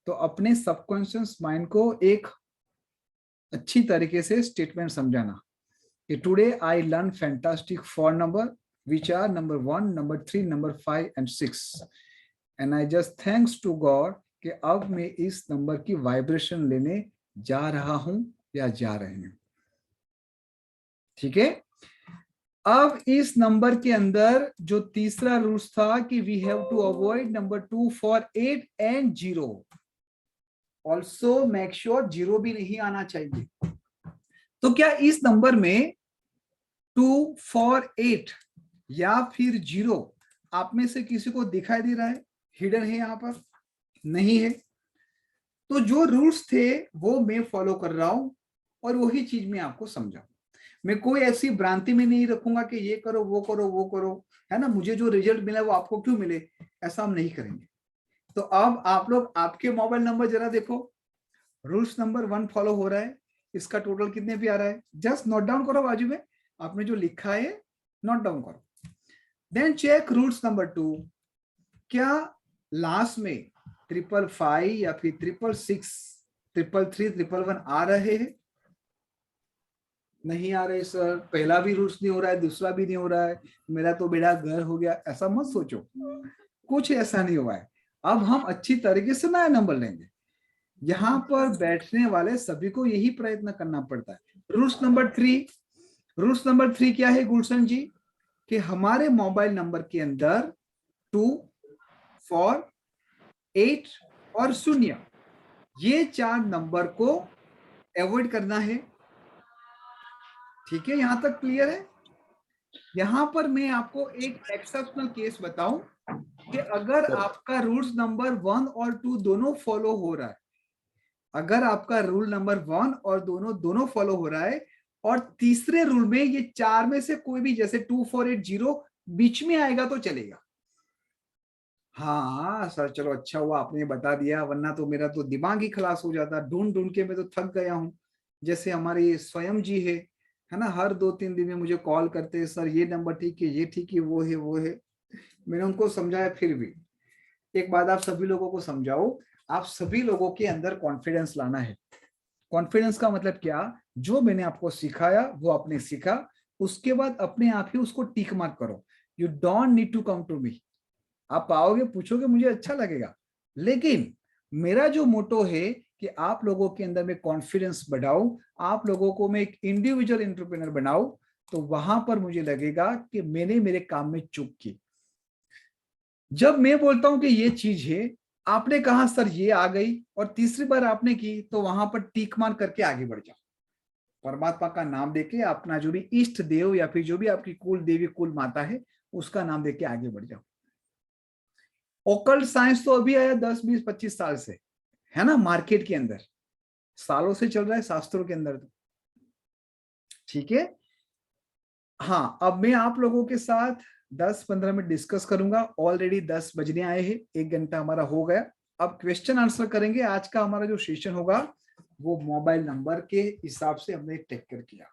तो अपने सबकॉन्शियस माइंड को एक अच्छी तरीके से स्टेटमेंट समझाना कि today I learn fantastic 4 number which are number 1, number 3, number 5 and 6 and I just thanks to God कि अब मैं इस नंबर की वाइब्रेशन लेने जा रहा हूं या जा रहे हैं। ठीक है। अब इस नंबर के अंदर जो तीसरा रूल्स था कि we have to avoid number 2 for 8 and 0, also make sure 0 भी नहीं आना चाहिए। तो क्या इस नंबर में 2 फॉर 8 या फिर 0 आप में से किसी को दिखाई दे रहा है? हिडन है यहां पर? नहीं है। तो जो रूल्स थे वो मैं फॉलो कर रहा हूं और वही चीज मैं आपको समझाऊं। मैं कोई ऐसी भ्रांति में नहीं रखूंगा कि ये करो वो करो वो करो, है ना, मुझे जो रिजल्ट मिला वो आपको क्यों मिले, ऐसा हम नहीं करेंगे। तो अब आप लोग आपके मोबाइल नंबर जरा देखो, रूल्स नंबर 1 फॉलो हो रहा है, इसका टोटल कितने पे आ रहा है? जस्ट नोट डाउन करो, बाजू में आपने जो लिखा है नोट डाउन करो। देन चेक रूल्स नंबर 2, क्या लास्ट में 555 या फिर 666, 333, 111 आ रहे हैं? नहीं आ रहे सर, पहला भी रूल्स नहीं हो रहा है, दूसरा भी नहीं हो रहा है, मेरा तो बेड़ा घर हो गया, ऐसा मत सोचो, कुछ ऐसा नहीं हुआ है। अब हम अच्छी तरीके से नया नंबर लेंगे। यहाँ पर बैठने वाले सभी को यही प्रयत्न करना पड़ता है। रूल्स नंबर 3, रूल्स नंबर 3 क्या है गुलशन जी? कि हमारे मोबाइल नंबर के अंदर 2, 4, 8 और 0 ये 4 नंबर को अवॉइड करना है। ठीक है, यहां तक क्लियर है? यहां पर मैं आपको एक एक्सेप्शनल केस बताऊं कि अगर आपका रूल्स नंबर 1 और 2 दोनों फॉलो हो रहा है, अगर आपका रूल नंबर 1 और दोनों फॉलो हो रहा है और तीसरे रूल में ये 4 में से कोई भी, जैसे 2, 4, 8, 0 बीच में आएगा तो चलेगा। हाँ सर, चलो अच्छा हुआ आपने बता दिया, वरना तो मेरा तो दिमाग ही खलास हो जाता, ढूंढ ढूंढ के मैं तो थक गया हूं। जैसे हमारे स्वयं जी है ना, हर 2-3 दिन में मुझे कॉल करते हैं, सर ये नंबर ठीक है, ये ठीक है, वो है वो है। मैंने उनको समझाया, फिर भी एक बात आप सभी लोगों को समझाओ, आप सभी लोगों के अंदर कॉन्फिडेंस लाना है। कॉन्फिडेंस का मतलब क्या? जो मैंने आपको सिखाया वो आपने सीखा, उसके बाद अपने आप ही उसको टिक मार्क करो। You don't need to come to me. आप आओगे, पूछोगे, मुझे अच्छा लगेगा, लेकिन मेरा जो मोटो है कि आप लोगों के अंदर में कॉन्फिडेंस बढ़ाऊं, आप लोगों को मैं एक इंडिविजुअल एंटरप्रेन्योर बनाऊं, तो वहां पर मुझे लगेगा कि मैंने मेरे काम में चूक की। जब मैं बोलता हूं कि ये चीज है, आपने कहा सर ये आ गई, और तीसरी बार आपने की, तो वहां पर टीक मार करके आगे बढ़ जाओ। परमात्मा का नाम देके, अपना जो भी इष्ट देव या फिर जो भी आपकी कुल देवी कुल माता है उसका नाम देके आगे बढ़ जाओ। ओकल्ट साइंस तो अभी आया 10, 20, 25 साल से, है ना, मार्केट के अंदर सालों से चल रहा है, शास्त्रों के अंदर तो। ठीक है, हाँ, अब मैं आप लोगों के साथ 10-15 मिनट डिस्कस करूंगा। ऑलरेडी 10 बजने आए हैं, 1 घंटा हमारा हो गया। अब क्वेश्चन आंसर करेंगे। आज का हमारा जो सेशन होगा वो मोबाइल नंबर के हिसाब से हमने टेक कर किया।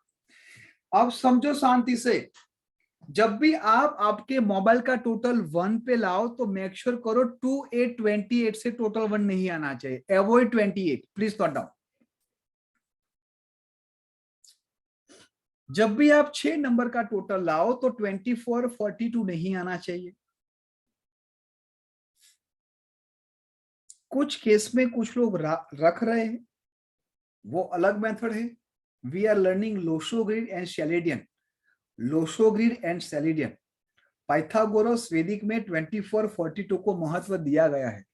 अब समझो शांति से, जब भी आप आपके मोबाइल का टोटल 1 पे लाओ तो मेक श्योर करो 2, 8, 28 से टोटल 1 नहीं आना चाहिए। Avoid 28, please note down. जब भी आप 6 नंबर का टोटल लाओ तो 24, 42 नहीं आना चाहिए। कुछ केस में कुछ लोग रख रहे हैं, वो अलग मेथड है। We are learning Lo Shu grid and Chaldean. Lo Shu grid and Chaldean, Pythagoras Vedic में 24, 42 को महत्व दिया गया है।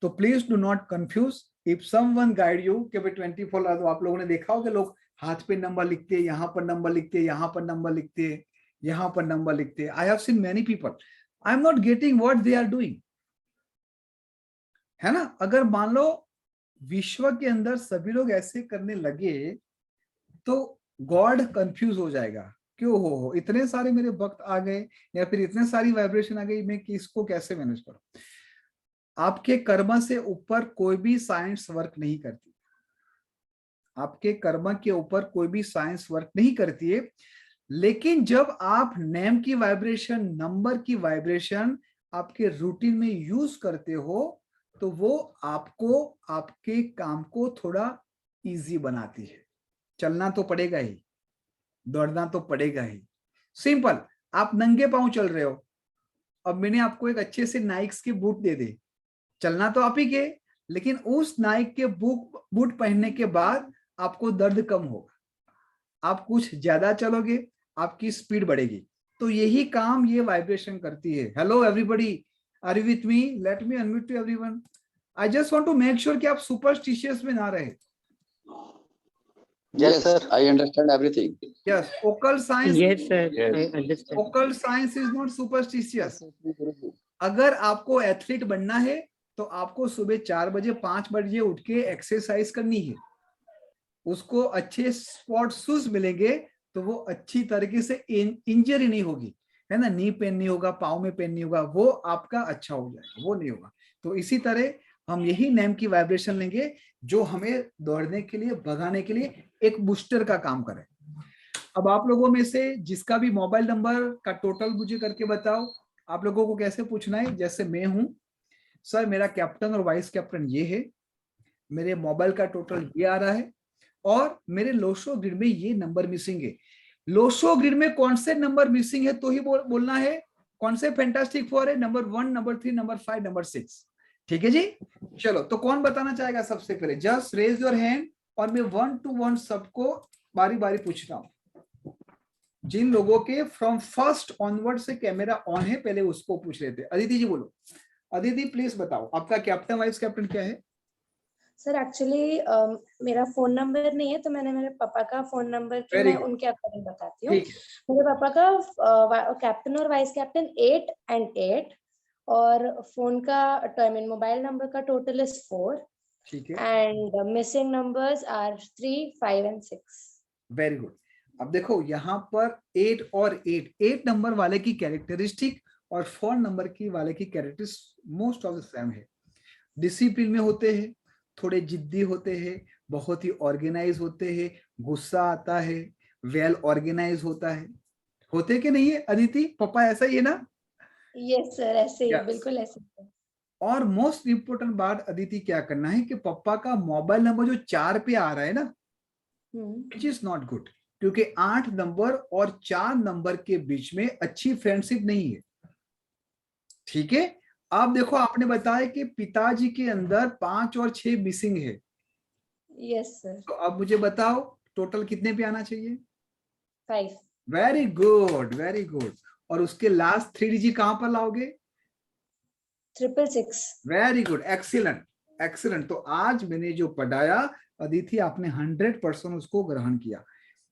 तो please do not confuse. If someone guide you कि भाई 24 ला दो, आप लोगों ने देखा होगा लोग हाथ पे नंबर लिखते हैं, यहाँ पर नंबर लिखते हैं, यहाँ पर नंबर लिखते हैं, यहाँ पर नंबर लिखते हैं। I have seen many people, I am not getting what they are doing, है ना। अगर मान लो विश्व के अंदर सभी लोग ऐसे करने लगे तो गॉड कंफ्यूज हो जाएगा, क्यों हो इतने सारे मेरे भक्त आ गए या फिर इतने सारी वाइब्रेशन आ गई, मैं किसको कैसे मैनेज करूं। आपके कर्म से ऊपर कोई भी साइंस वर्क नहीं करती, आपके कर्म के ऊपर कोई भी साइंस वर्क नहीं करती है। लेकिन जब आप नेम की वाइब्रेशन, नंबर की वाइब्रेशन आपके रूटीन में यूज करते हो तो वो आपको, आपके काम को थोड़ा इजी बनाती है। चलना तो पड़ेगा ही, दौड़ना तो पड़ेगा ही। सिंपल, आप नंगे पांव चल रहे हो, अब मैंने आपको एक अच्छे से नाइक्स के बूट दे दे, चलना तो आप ही के, लेकिन उस नाइक के बूट पहनने के बाद आपको दर्द कम होगा, आप कुछ ज्यादा चलोगे, आपकी स्पीड बढ़ेगी। तो यही काम ये वाइब्रेशन करती है। Hello everybody, are you with me? Let me unmute to everyone. I just want to make sure कि आप सुपरस्टिशियस में ना रहे। Yes, sir. I understand everything. Yes, occult science. Yes, sir. Yes. I understand. Occult science is not superstitious. अगर आपको athlete बनना है तो आपको सुबह 4 बजे 5 बजे उठ के एक्सरसाइज करनी है। उसको अच्छे स्पोर्ट शूज मिलेंगे तो वो अच्छी तरीके से इंजरी नहीं होगी, है ना, नी पेन नहीं होगा, पाँव में पेन नहीं होगा, वो आपका अच्छा हो जाएगा, वो नहीं होगा। तो इसी तरह हम यही नेम की वाइब्रेशन लेंगे जो हमें दौड़ने के लिए, भगाने के लिए एक बूस्टर का काम करे। अब आप लोगों में से जिसका भी मोबाइल नंबर का टोटल मुझे करके बताओ। आप लोगों को कैसे पूछना है? जैसे मैं हूं सर, मेरा कैप्टन और वाइस कैप्टन ये है, मेरे मोबाइल का टोटल ये आ रहा है और मेरे लोशो ग्रिड में ये नंबर मिसिंग है। लोशो ग्रिड में कौन से नंबर मिसिंग है तो ही बोलना है। कौन से फैंटास्टिक 4 है? Number 1, number 3, number 5, number 6। ठीक है जी। चलो, तो कौन बताना चाहेगा सबसे पहले? जस्ट रेज योर हैंड और मैं 1 to 1 सबको बारी बारी पूछ रहा हूं। जिन लोगों के फ्रॉम फर्स्ट ऑनवर्ड से कैमरा ऑन है पहले उसको पूछ रहे थे। अदिति जी बोलो। अदिति प्लीज बताओ आपका कैप्टन वाइस कैप्टन क्या है? सर एक्चुअली मेरा फोन नंबर नहीं है तो मैंने मेरे पापा का फोन नंबर के मैं उनके अकॉर्डिंग बताती हूँ। मेरे पापा का कैप्टन और वाइस कैप्टन 8 and 8 और फोन का मोबाइल नंबर का टोटल इज 4। ठीक है। And missing numbers are 3, 5 and 6। Very good. अब देखो यहाँ पर 8 और 8 नंबर वाले की कैरेक्टरिस्टिक और 4 नंबर की वाले की characteristic most of the same है। डिसिप्लिन में होते हैं, थोड़े जिद्दी होते हैं, बहुत ही ऑर्गेनाइज होते हैं, गुस्सा आता है, वेल ऑर्गेनाइज होता है। होते कि नहीं है अदिति? पापा ऐसा ही है ना? यस सर, ऐसे ही, बिल्कुल ऐसे ही। और मोस्ट इंपोर्टेंट बात अदिति क्या करना है कि पापा का मोबाइल नंबर जो 4 पे आ रहा है ना, विच इज नॉट गुड, क्योंकि 8 नंबर और 4 नंबर के बीच में अच्छी फ्रेंडशिप नहीं है। ठीक है। आप देखो, आपने बताया कि पिताजी के अंदर 5 और 6 मिसिंग है। Yes sir. तो अब मुझे बताओ टोटल कितने पे आना चाहिए? 5। Very good, very good. और उसके लास्ट 3 डिजिट कहां पर लाओगे? 666। Very good, excellent, excellent. तो आज मैंने जो पढ़ाया अदिति, आपने 100% उसको ग्रहण किया।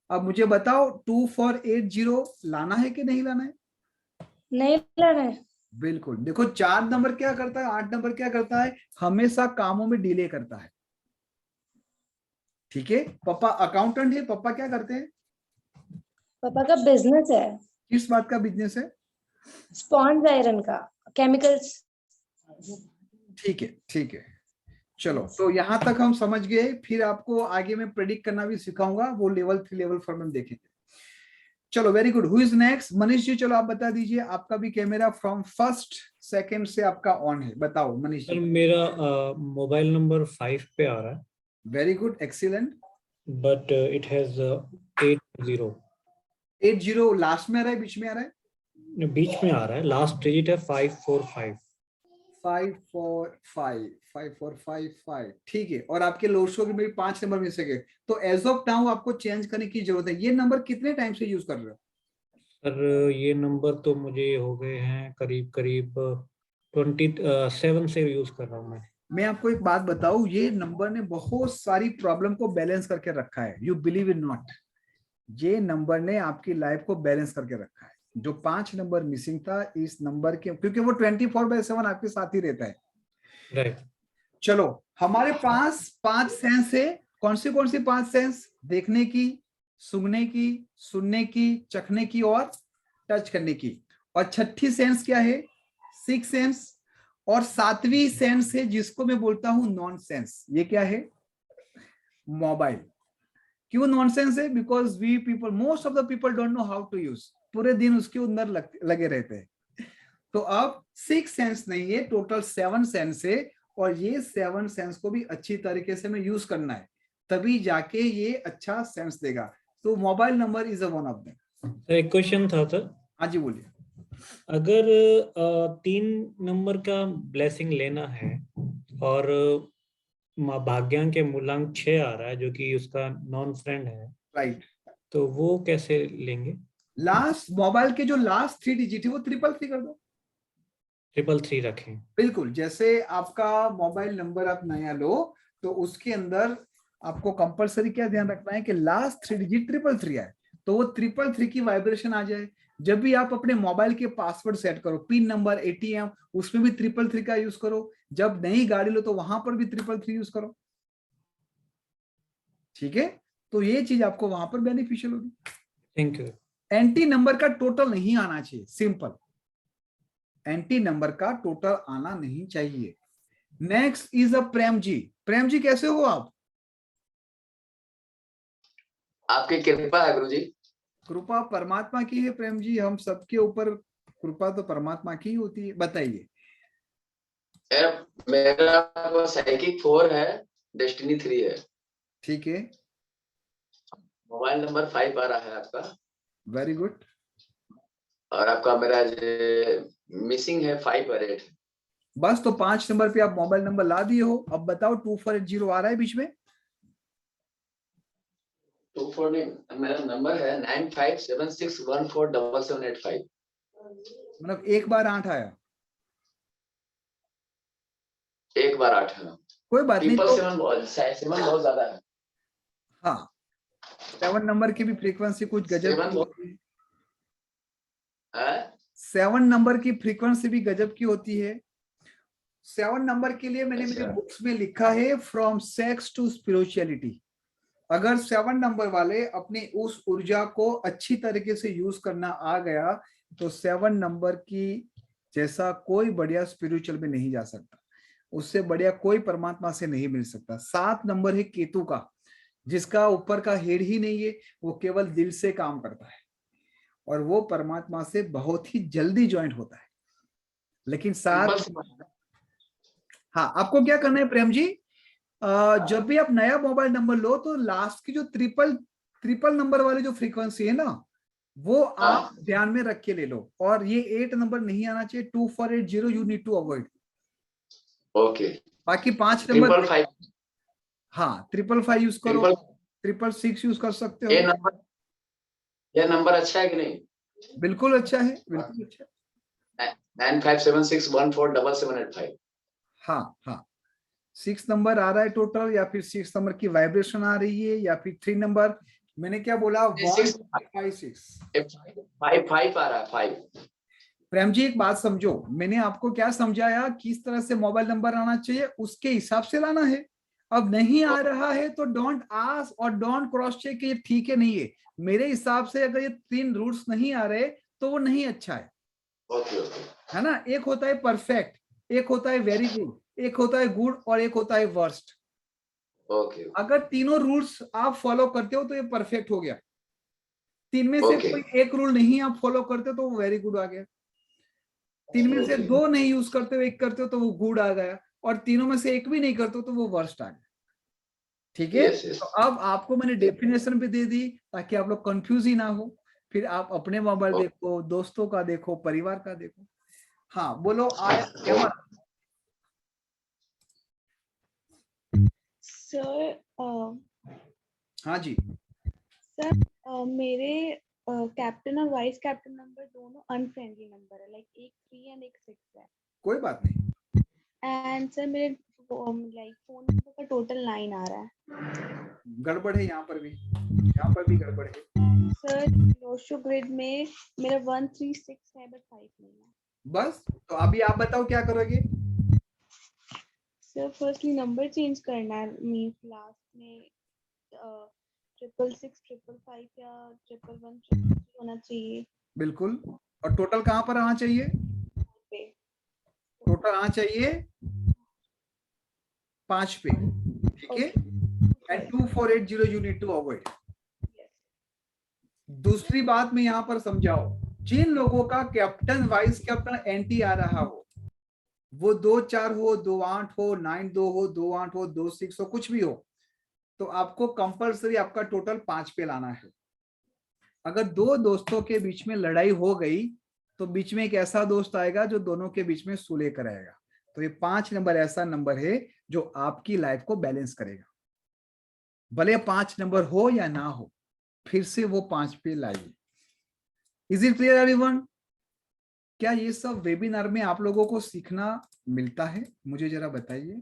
अब मुझे बताओ 2480 लाना है कि नहीं लाना है? नहीं लाना है। बिल्कुल। देखो 4 नंबर क्या करता है, 8 नंबर क्या करता है, हमेशा कामों में डिले करता है। ठीक है। पापा अकाउंटेंट है, पापा क्या करते हैं? पापा का बिजनेस है। किस बात का बिजनेस है? स्पॉन्ज आयरन का, केमिकल्स। ठीक है, ठीक है। चलो, तो यहां तक हम समझ गए। फिर आपको आगे मैं प्रेडिक्ट करना भी सिखाऊंगा, वो लेवल 3 लेवल 4 में देखेंगे। चलो, very good. Who is next? Manish ji, चलो आप बता दीजिए। आपका भी कैमरा फ्रॉम फर्स्ट सेकंड से आपका ऑन है। बताओ मनीष जी। मेरा मोबाइल नंबर 5 पे आ रहा है। Very good, excellent. But it has 80। 80 last में आ रहा है, बीच में आ रहा है? बीच में आ रहा है। लास्ट डिजिट है 545। 545 ठीक है। और आपके लोशो के में 5 नंबर मिल सके, तो एज ऑफ नाउ आपको चेंज करने की जरूरत है। ये नंबर कितने टाइम से यूज कर रहे हो? सर ये नंबर तो मुझे हो गए हैं करीब 27 से यूज कर रहा हूँ मैं आपको एक बात बताऊं, ये नंबर ने बहुत सारी प्रॉब्लम को बैलेंस करके रखा है। यू बिलीव इन नॉट, ये नंबर ने आपकी लाइफ को बैलेंस करके रखा है। जो 5 नंबर मिसिंग था इस नंबर के, क्योंकि वो 24/7 आपके साथ ही रहता है। राइट। चलो, हमारे पास 5 सेंस है। कौन सी 5 सेंस? देखने की, सूंघने की, सुनने की, चखने की और टच करने की। और छठी सेंस क्या है? 6 सेंस। और 7वीं सेंस है जिसको मैं बोलता हूं नॉन सेंस। ये क्या है? मोबाइल। क्यों नॉन सेंस है? Because we people, most of the people don't know how to use, पूरे दिन उसके अंदर लगे रहते हैं। तो अब 6 सेंस नहीं है, टोटल 7 सेंस है। और ये 7 सेंस को भी अच्छी तरीके से में यूज करना है, तभी जाके ये अच्छा सेंस देगा। तो mobile number is one of them. एक क्वेश्चन था सर। हाँ जी, बोलिए। अगर 3 नंबर का ब्लेसिंग लेना है और भाग्यांक के मूलांक 6 आ रहा है जो कि उसका नॉन फ्रेंड है, राइट। तो वो कैसे लेंगे? लास्ट मोबाइल के जो लास्ट 3 डिजिट है वो 333 कर दो। 333 रखें। बिल्कुल, जैसे आपका मोबाइल नंबर आप नया लो तो उसके अंदर आपको कंपलसरी क्या ध्यान रखना है कि लास्ट 3 डिजिट 333 आए, तो वो 333 की वाइब्रेशन आ जाए। जब भी आप अपने मोबाइल के पासवर्ड सेट करो, पिन नंबर, एटीएम, उसमें भी 333 का यूज करो। जब नई गाड़ी लो तो वहां पर भी 333 यूज करो। ठीक है, तो ये चीज आपको वहां पर बेनिफिशियल होगी। Thank you. एंटी नंबर का टोटल नहीं आना चाहिए, सिंपल। एंटी नंबर का टोटल आना नहीं चाहिए। Next is a Prem ji. Prem ji कैसे हो आप? आपकी कृपा है गुरुजी। कृपा परमात्मा की है प्रेम जी, हम सबके ऊपर कृपा तो परमात्मा की ही होती है। बताइए। मेरा साइकिक 4 है, डेस्टिनी 3 है। ठीक है, मोबाइल नंबर 5 आ रहा है आपका। Very good. और आपका मेरा मिसिंग है 5 और 8। बस तो 5 नंबर पे आप मोबाइल नंबर ला दिए हो। अब बताओ 2480 आ रहा है बीच में? 24 मेरा नंबर है 9576147785। मतलब एक बार 8 आया, एक बार 8 है। कोई बात नहीं। तो 7 बहुत ज्यादा है। हाँ, 7 नंबर की भी फ्रीक्वेंसी कुछ गजब की होती है। 7 नंबर की फ्रीक्वेंसी भी गजब की होती है। 7 नंबर के लिए मैंने मेरे बुक्स में लिखा है फ्रॉम सेक्स टू स्पिरिचुअलिटी। अगर 7 नंबर वाले अपनी उस ऊर्जा को अच्छी तरीके से यूज करना आ गया तो 7 नंबर की जैसा कोई बढ़िया स्पिरिचुअल में नहीं जा सकता, उससे बढ़िया कोई परमात्मा से नहीं मिल सकता। 7 नंबर है केतु का, जिसका ऊपर का हेड ही नहीं है, वो केवल दिल से काम करता है और वो परमात्मा से बहुत ही जल्दी ज्वाइंट होता है। लेकिन 7, हाँ, आपको क्या करना है प्रेम जी, जब भी आप नया मोबाइल नंबर लो तो लास्ट की जो ट्रिपल नंबर वाली जो फ्रीक्वेंसी है ना, वो आप ध्यान में रख के ले लो। और ये 8 नंबर नहीं आना चाहिए। 2480 you need to avoid. Okay. बाकी 5 नंबर 555। हाँ, 555 यूज करो, 666 यूज कर सकते हो। ये नंबर अच्छा है कि नहीं? बिल्कुल अच्छा है, बिल्कुल अच्छा है। 9576147785। हाँ हाँ, 6 नंबर आ रहा है टोटल, या फिर 6 नंबर की वाइब्रेशन आ रही है, या फिर 3 नंबर। मैंने क्या बोला? 156 5 आ रहा है 5। प्रेम जी एक बात समझो, मैंने आपको क्या समझाया, किस तरह से मोबाइल नंबर आना चाहिए उसके हिसाब से लाना है। अब नहीं आ रहा है तो डोंट आस्क और डोंट क्रॉस चेक ये ठीक है नहीं है। मेरे हिसाब से अगर ये 3 रूल्स नहीं आ रहे तो वो नहीं अच्छा है। ओके है ना? एक होता है परफेक्ट, एक होता है वेरी गुड, एक होता है गुड और एक होता है वर्स्ट। ओके। अगर तीनों रूल्स आप फॉलो करते हो तो ये परफेक्ट हो गया। 3 में से कोई एक रूल नहीं आप फॉलो करते तो वो वेरी गुड आ गया। 3 में से 2 नहीं यूज करते हो, 1 करते हो तो वो गुड आ गया। और तीनों में से एक भी नहीं करते हो तो वो वर्स्ट आ गया। ठीक है? तो अब आपको मैंने डेफिनेशन भी दे दी ताकि आप लोग कंफ्यूज ही ना हो। फिर आप अपने मोबाइल देखो, दोस्तों का देखो, परिवार का देखो। हाँ बोलो। सर हाँ जी सर, मेरे कैप्टन और वाइस कैप्टन नंबर दोनों अनफ्रेंडली नंबर है, लाइक एक 3 एंड एक 6 है। कोई बात नहीं। एंड सर मेरे लाइक फोन नंबर का टोटल 9 आ रहा है। गड़बड़ है यहाँ पर भी, यहाँ पर भी गड़बड़ है सर लोशो ग्रिड में मेरा 136 है बट 5 नहीं है। बस तो अभी आप बताओ क्या करोगे? सर फर्स्टली नंबर चेंज करना है, मींस लास्ट में 666 555 या 111 होना चाहिए। बिल्कुल। और टोटल कहाँ पर आना चाहिए? टोटल आना चाहिए 5 पे। ठीक है? And 2480 you need to avoid. दूसरी बात मैं यहाँ पर समझाओ, जिन लोगों का कैप्टन वाइस कैप्टन एंटी आ रहा हो, वो 24 हो, 28 हो, 92 हो, 28 हो, 26 हो, कुछ भी हो, तो आपको कंपलसरी आपका टोटल 5 पे लाना है। अगर 2 दोस्तों के बीच में लड़ाई हो गई तो बीच में एक ऐसा दोस्त आएगा जो दोनों के बीच में सुलह कराएगा। तो ये 5 नंबर ऐसा नंबर है जो आपकी लाइफ को बैलेंस करेगा। भले 5 नंबर हो या ना हो, फिर से वो 5 पे लाइए। Is it clear everyone? क्या ये सब वेबिनार में आप लोगों को सीखना मिलता है? मुझे जरा बताइए,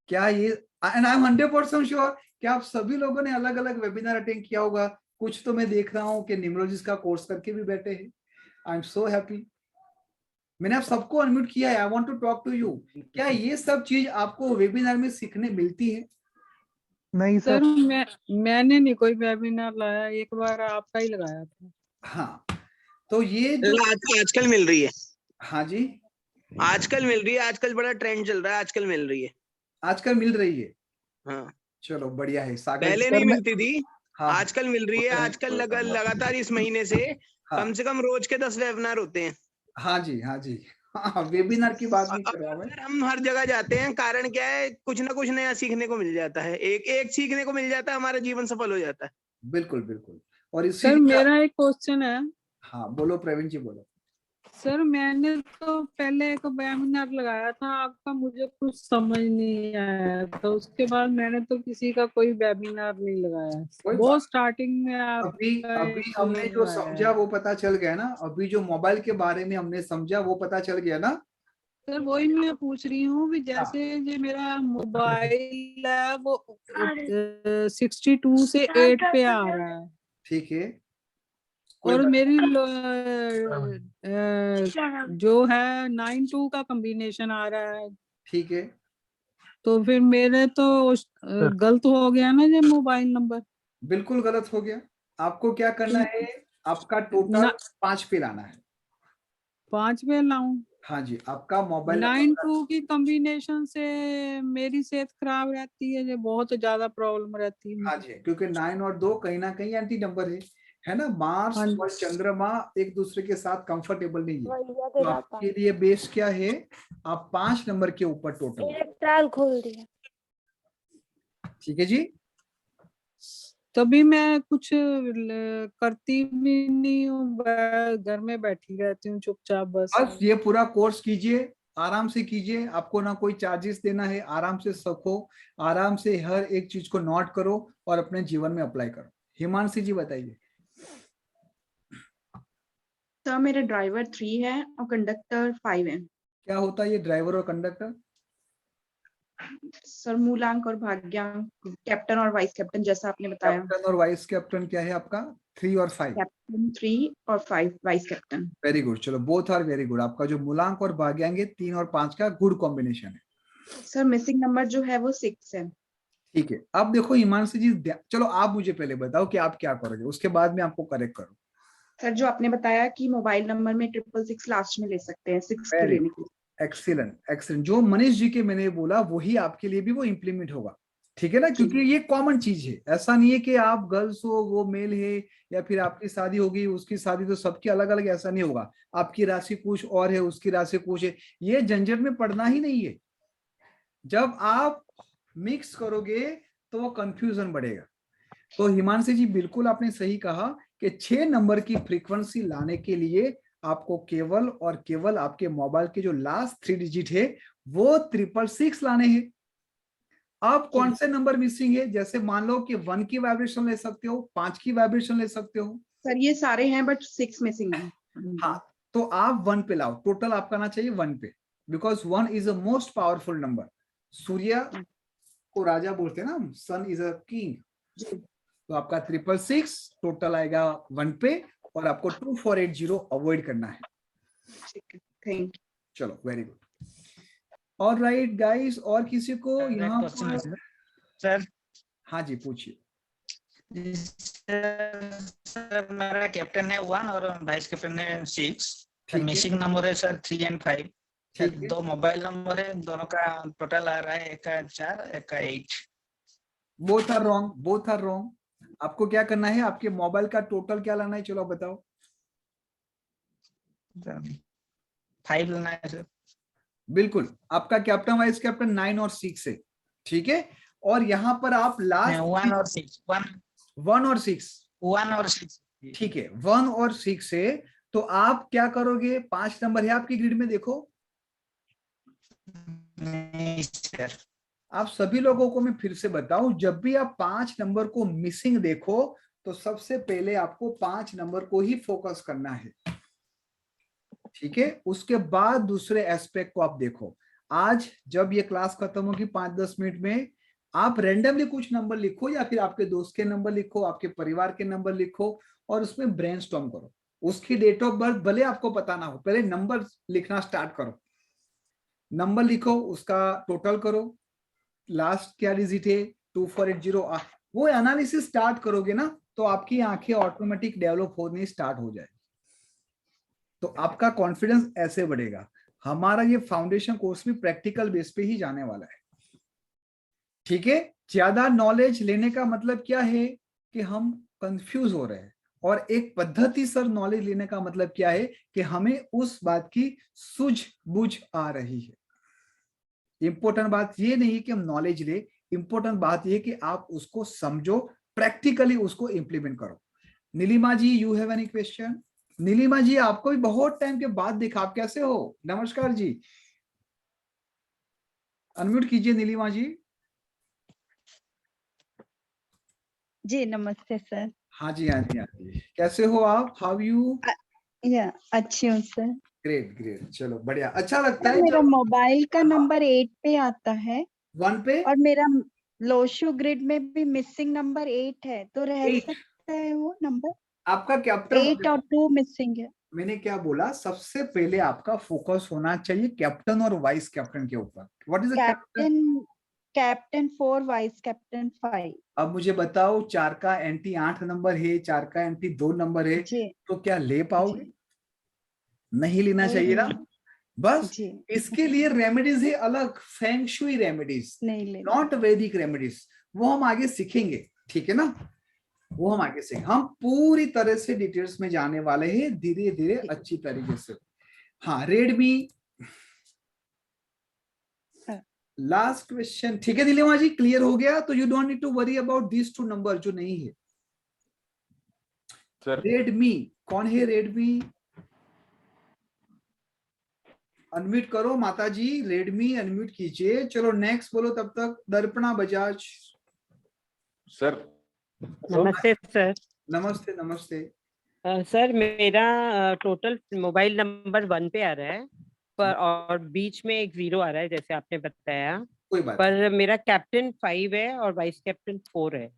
क्या ये, एंड आई एम 100% श्योर कि आप सभी लोगों ने अलग अलग वेबिनार अटेंड किया होगा। कुछ तो मैं देख रहा हूँ कि न्यूमरोलॉजिस्ट का कोर्स करके भी बैठे हैं। I am so happy. मैंने आप सबको अनम्यूट किया है। I want to talk to you. क्या ये सब चीज आपको वेबिनार में सीखने मिलती है? नहीं सर मैंने नहीं कोई वेबिनार लाया, एक बार आपका ही लगाया था। हाँ, तो ये जो आजकल मिल रही है। हाँ जी, आजकल मिल रही है, आजकल बड़ा ट्रेंड चल रहा है, आजकल मिल रही है। आजकल मिल रही है। हाँ, चलो बढ़िया है। सागर पहले नहीं मिलती थी, हाँ, आजकल मिल रही है। आजकल लगातार इस महीने से कम से कम रोज के 10 वेबिनार होते हैं। हाँ जी, हाँ जी, हाँ, वेबिनार की बात नहीं कर रहा मैं। हम हर जगह जाते हैं, कारण क्या है, कुछ ना कुछ नया सीखने को मिल जाता है। एक सीखने को मिल जाता है, हमारा जीवन सफल हो जाता है। बिल्कुल बिल्कुल। और इसी सर मेरा एक क्वेश्चन है। हाँ बोलो प्रवीण जी, बोलो। सर मैंने तो पहले एक वेबिनार लगाया था आपका, मुझे कुछ समझ नहीं आया, तो उसके बाद मैंने तो किसी का कोई वेबिनार नहीं लगाया। वो स्टार्टिंग में आप अभी हमने जो समझा वो पता चल गया ना। अभी जो मोबाइल के बारे में हमने समझा वो पता चल गया ना। सर वही मैं पूछ रही हूँ भी, जैसे जो मेरा मोबाइल है वो 62 से 8 पे आ रहा है। ठीक है। और मेरी जो है 9-2 का कॉम्बिनेशन आ रहा है। ठीक है। तो फिर मेरे तो गलत हो गया ना ये मोबाइल नंबर। बिल्कुल गलत हो गया। आपको क्या करना है, आपका टोटल 5 पे लाना है। 5 पे लाऊं? हाँ जी, आपका मोबाइल 9-2 की कॉम्बिनेशन से मेरी सेहत खराब रहती है, ये बहुत ज्यादा प्रॉब्लम रहती है। हाँ जी, क्योंकि 9 और 2 कहीं ना कहीं एंटी नंबर है ना। मार्स और चंद्रमा एक दूसरे के साथ कंफर्टेबल नहीं है। तो आपके लिए बेस क्या है, आप 5 नंबर के ऊपर टोटल खोल दिया। ठीक है जी। तभी मैं कुछ करती भी नहीं हूँ, घर में बैठी रहती हूँ चुपचाप बस। ये पूरा कोर्स कीजिए, आराम से कीजिए। आपको ना कोई चार्जेस देना है। आराम से सीखो, आराम से हर एक चीज को नोट करो और अपने जीवन में अप्लाई करो। हिमांशी जी बताइए। सर मेरा ड्राइवर 3 है और कंडक्टर 5 है। क्या होता है ये ड्राइवर और कंडक्टर? सर मूलांक और भाग्यांक, कैप्टन और वाइस कैप्टन, जैसा आपने बताया। कैप्टन और वाइस कैप्टन क्या है आपका? 3 और 5। कैप्टन 3 और 5 वाइस कैप्टन। Very good. चलो बोथ आर वेरी गुड। आपका जो मूलांक और भाग्यांक 3 और 5 का गुड कॉम्बिनेशन है। सर मिसिंग नंबर जो है वो 6 है। ठीक है। अब देखो हिमांशु जी, चलो आप मुझे पहले बताओ कि आप क्या करोगे, उसके बाद में आपको करेक्ट करो। सर जो आपने बताया कि मोबाइल नंबर में 666 लास्ट में ले सकते हैं 6 के लेने के लिए। Excellent excellent. जो मनीष जी के मैंने बोला वही आपके लिए भी वो इम्प्लीमेंट होगा। ठीक है ना, क्योंकि ये कॉमन चीज है। ऐसा नहीं है कि आप गर्ल्स हो वो मेल है, या फिर आपकी शादी होगी उसकी शादी, तो सबकी अलग अलग ऐसा नहीं होगा। आपकी राशि कुछ और है, उसकी राशि कुछ है। ये झंझट में पड़ना ही नहीं है। जब आप मिक्स करोगे तो वो कंफ्यूजन बढ़ेगा। तो हिमांशी जी बिल्कुल आपने सही कहा कि 6 नंबर की फ्रीक्वेंसी लाने के लिए आपको केवल और केवल आपके मोबाइल के जो लास्ट 3 डिजिट है वो 666 लाने हैं। आप कौन से नंबर मिसिंग है? जैसे मान लो कि 1 की वाइब्रेशन ले सकते हो, 5 की वाइब्रेशन ले सकते हो। सर ये सारे हैं बट 6 मिसिंग है। हाँ, तो आप 1 पे लाओ। टोटल आपका आना चाहिए 1 पे, because 1 is a most powerful number. सूर्य को राजा बोलते हैं ना, सन इज अ किंग। तो आपका 666 टोटल आएगा 1 पे, और आपको 2480 अवॉइड करना है। Thank you. चलो वेरी गुड। ऑलराइट गाइस, और किसी को यहाँ पर? सर हाँ जी पूछिए। सर मेरा कैप्टन है 1 और वाइस कैप्टन है 6। मिसिंग नंबर है सर 3 और 5। दो मोबाइल नंबर है, दोनों का टोटल आ रहा है, एक का 4 एक का 8। Both are wrong, both are wrong. आपको क्या करना है, आपके मोबाइल का टोटल क्या लाना है? चलो बताओ। 5 लाना है सर। बिल्कुल, आपका कैप्टन वाइस कैप्टन 9 और 6 है। ठीक है। और यहाँ पर आप लास्ट 1 और 6 1 और 6 1 और 6। ठीक है, 1 और 6 है। तो आप क्या करोगे? 5 नंबर है आपकी ग्रिड में, देखो। नहीं सर। आप सभी लोगों को मैं फिर से बताऊं, जब भी आप 5 नंबर को मिसिंग देखो तो सबसे पहले आपको 5 नंबर को ही फोकस करना है, ठीक है। उसके बाद दूसरे एस्पेक्ट को आप देखो। आज जब ये क्लास खत्म होगी 5-10 मिनट में, आप रैंडमली कुछ नंबर लिखो या फिर आपके दोस्त के नंबर लिखो, आपके परिवार के नंबर लिखो और उसमें ब्रेनस्टॉर्म करो। उसकी डेट ऑफ बर्थ भले आपको पता ना हो, पहले नंबर लिखना स्टार्ट करो। नंबर लिखो, उसका टोटल करो, लास्ट क्या डिजिट है 2480, वो एनालिसिस स्टार्ट करोगे ना तो आपकी आंखें ऑटोमेटिक डेवलप होने स्टार्ट हो जाएगी, तो आपका कॉन्फिडेंस ऐसे बढ़ेगा। हमारा ये फाउंडेशन कोर्स भी प्रैक्टिकल बेस पे ही जाने वाला है, ठीक है। ज्यादा नॉलेज लेने का मतलब क्या है कि हम कंफ्यूज हो रहे हैं, और एक पद्धति सर नॉलेज लेने का मतलब क्या है कि हमें उस बात की सूझबूझ आ रही है। इंपॉर्टेंट बात ये नहीं कि हम नॉलेज ले, इंपॉर्टेंट बात ये कि आप उसको समझो, प्रैक्टिकली उसको इंप्लीमेंट करो। Nilima ji, you have any question? Nilima ji, आपको भी बहुत टाइम के बाद देखा, आप कैसे हो? नमस्कार जी, अनम्यूट कीजिए नीलिमा जी। जी नमस्ते सर। हाँ जी, हाँ जी, हाँ जी, कैसे हो आप? How you? या अच्छी हूँ सर। ग्रेट ग्रेट, चलो बढ़िया, अच्छा लगता है मेरा जब मोबाइल का नंबर 8 पे आता है 1 पे, और मेरा लोशो ग्रिड में भी मिसिंग नंबर 8 है, तो रह 8 सकता है वो नंबर? आपका कैप्टन। 8 और 2 मिसिंग है। मैंने क्या बोला, सबसे पहले आपका फोकस होना चाहिए कैप्टन और वाइस कैप्टन के ऊपर। What is a captain? Captain 4, vice captain 5। अब मुझे बताओ, 4 का एंटी 8 नंबर है, 4 का एंटी 2 नंबर है, तो क्या ले पाओगे? नहीं लेना चाहिए ना। बस इसके लिए रेमेडीज है अलग, फेंग शुई रेमेडीज, नॉट वैदिक रेमेडीज, वो हम आगे सीखेंगे, ठीक है ना। वो हम आगे सीखेंगे, हम पूरी तरह से डिटेल्स में जाने वाले हैं धीरे धीरे अच्छी तरीके से। हाँ, रेडमी, लास्ट क्वेश्चन, ठीक है नीलिमा जी, क्लियर हो गया? तो you don't need to worry about this 2 number जो नहीं है। रेडमी, कौन है रेडमी? अनम्यूट करो माता जी, रेडमी अनम्यूट कीजिए। चलो नेक्स्ट बोलो तब तक। दर्पणा बजाज सर। नमस्ते सर। नमस्ते नमस्ते। सर मेरा टोटल मोबाइल नंबर 1 पे आ रहा है, पर और बीच में एक 0 आ रहा है जैसे आपने बताया, कोई बात पर मेरा कैप्टन 5 है और वाइस कैप्टन 4 है।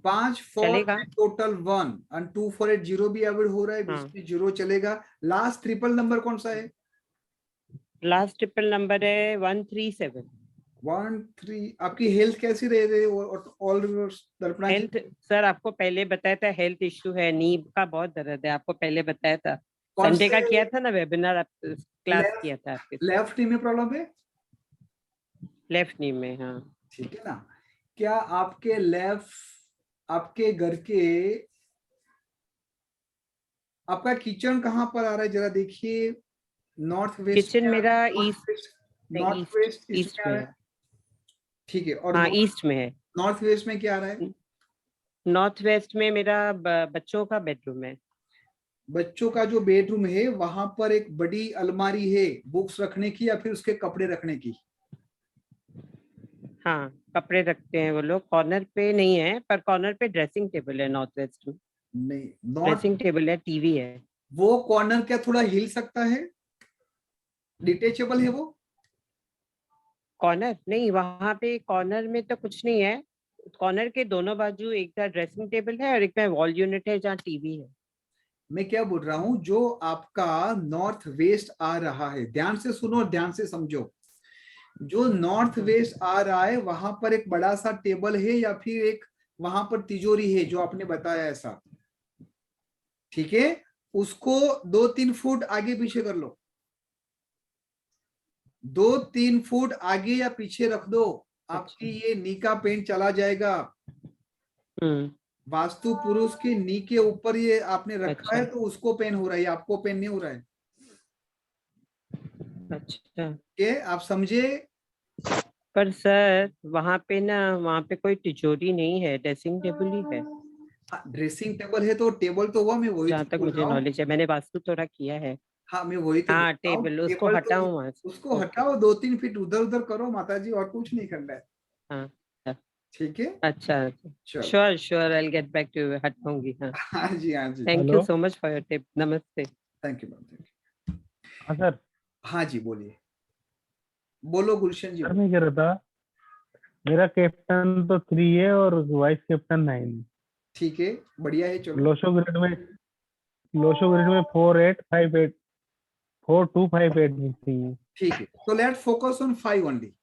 5 4 टोटल 1 और 2480 भी एवरेज हो रहा है, बीच में 0 चलेगा। लास्ट ट्रिपल नंबर कौन सा है? लास्ट ट्रिपल नंबर है 137। 13। आपकी हेल्थ कैसी रह रही है? ऑल दर्पणा हेल्थ सर आपको पहले बताया था, हेल्थ इश्यू है, नी का बहुत दर्द है, आपको पहले बताया था। संडे का किया था ना वेबिनार, आप क्लास किया था आपके। लेफ्ट नी में प्रॉब्लम है? लेफ्ट नी में, हाँ ठीक है ना। क्या आपके लेफ्ट, आपके घर के, आपका किचन कहाँ पर आ रहा है जरा देखिए? North west? किचन मेरा ईस्ट, नॉर्थ वेस्ट ईस्ट में है। ठीक है, और हाँ ईस्ट में है। नॉर्थ वेस्ट में क्या आ रहा है? नॉर्थ वेस्ट में मेरा बच्चों का बेडरूम है। बच्चों का जो बेडरूम है वहां पर एक बड़ी अलमारी है, बुक्स रखने की या फिर उसके कपड़े रखने की? हाँ कपड़े रखते हैं वो लोग, कॉर्नर पे नहीं है, पर कॉर्नर पे ड्रेसिंग टेबल है नॉर्थ वेस्ट में। नहीं, ड्रेसिंग टेबल है, टीवी है। वो कॉर्नर क्या थोड़ा हिल सकता है? डिटेचेबल है वो कॉर्नर? नहीं, वहां पे कॉर्नर में तो कुछ नहीं है। कॉर्नर के दोनों बाजू एक का ड्रेसिंग टेबल है और एक में वॉल यूनिट है जहाँ टीवी है। मैं क्या बोल रहा हूँ, जो आपका नॉर्थ वेस्ट आ रहा है, ध्यान से सुनो और ध्यान से समझो। जो नॉर्थ वेस्ट आ रहा है वहां पर एक बड़ा सा टेबल है या फिर एक वहां पर तिजोरी है जो आपने बताया ऐसा, ठीक है? उसको 2-3 फुट आगे पीछे कर लो, 2-3 फुट आगे या पीछे रख दो, आपकी ये नी का पेन चला जाएगा। वास्तु पुरुष के नी के ऊपर ये आपने रखा है तो उसको पेन हो रहा है, आपको पेन नहीं हो रहा है। अच्छा, ये आप समझे? पर सर वहां पे ना, वहां पे कोई तिजोरी नहीं है, ड्रेसिंग टेबल ही है। ड्रेसिंग टेबल है तो टेबल तो हुआ, मैं वही जहाँ तक मुझे नॉलेज है, मैंने वास्तु थोड़ा किया है। हाँ मैं वही तो, हाँ टेबल, उसको हटाओ वहां से। उसको हटाओ, 2-3 फीट उधर उधर करो माता जी, और कुछ नहीं करना है। हाँ ठीक है। अच्छा चलो। Sure sure I will get back to you, हटूंगी। हाँ हाँ जी, हाँ जी। Thank you so much for your tip. नमस्ते। Thank you ma'am, thank you. हाँ सर। हाँ जी, बोलिए, बोलो गुलशन जी। सर मैं कह रहा था, मेरा कैप्टन तो 3 है और वाइस कैप्टन 9 है। ठीक है, बढ़िया है। चलो, लोशो ग्रिड में 4 8 5 8 4 2 5 8 मिसिंग है। ठीक है, तो लेट फोकस ऑन 5 ओनली।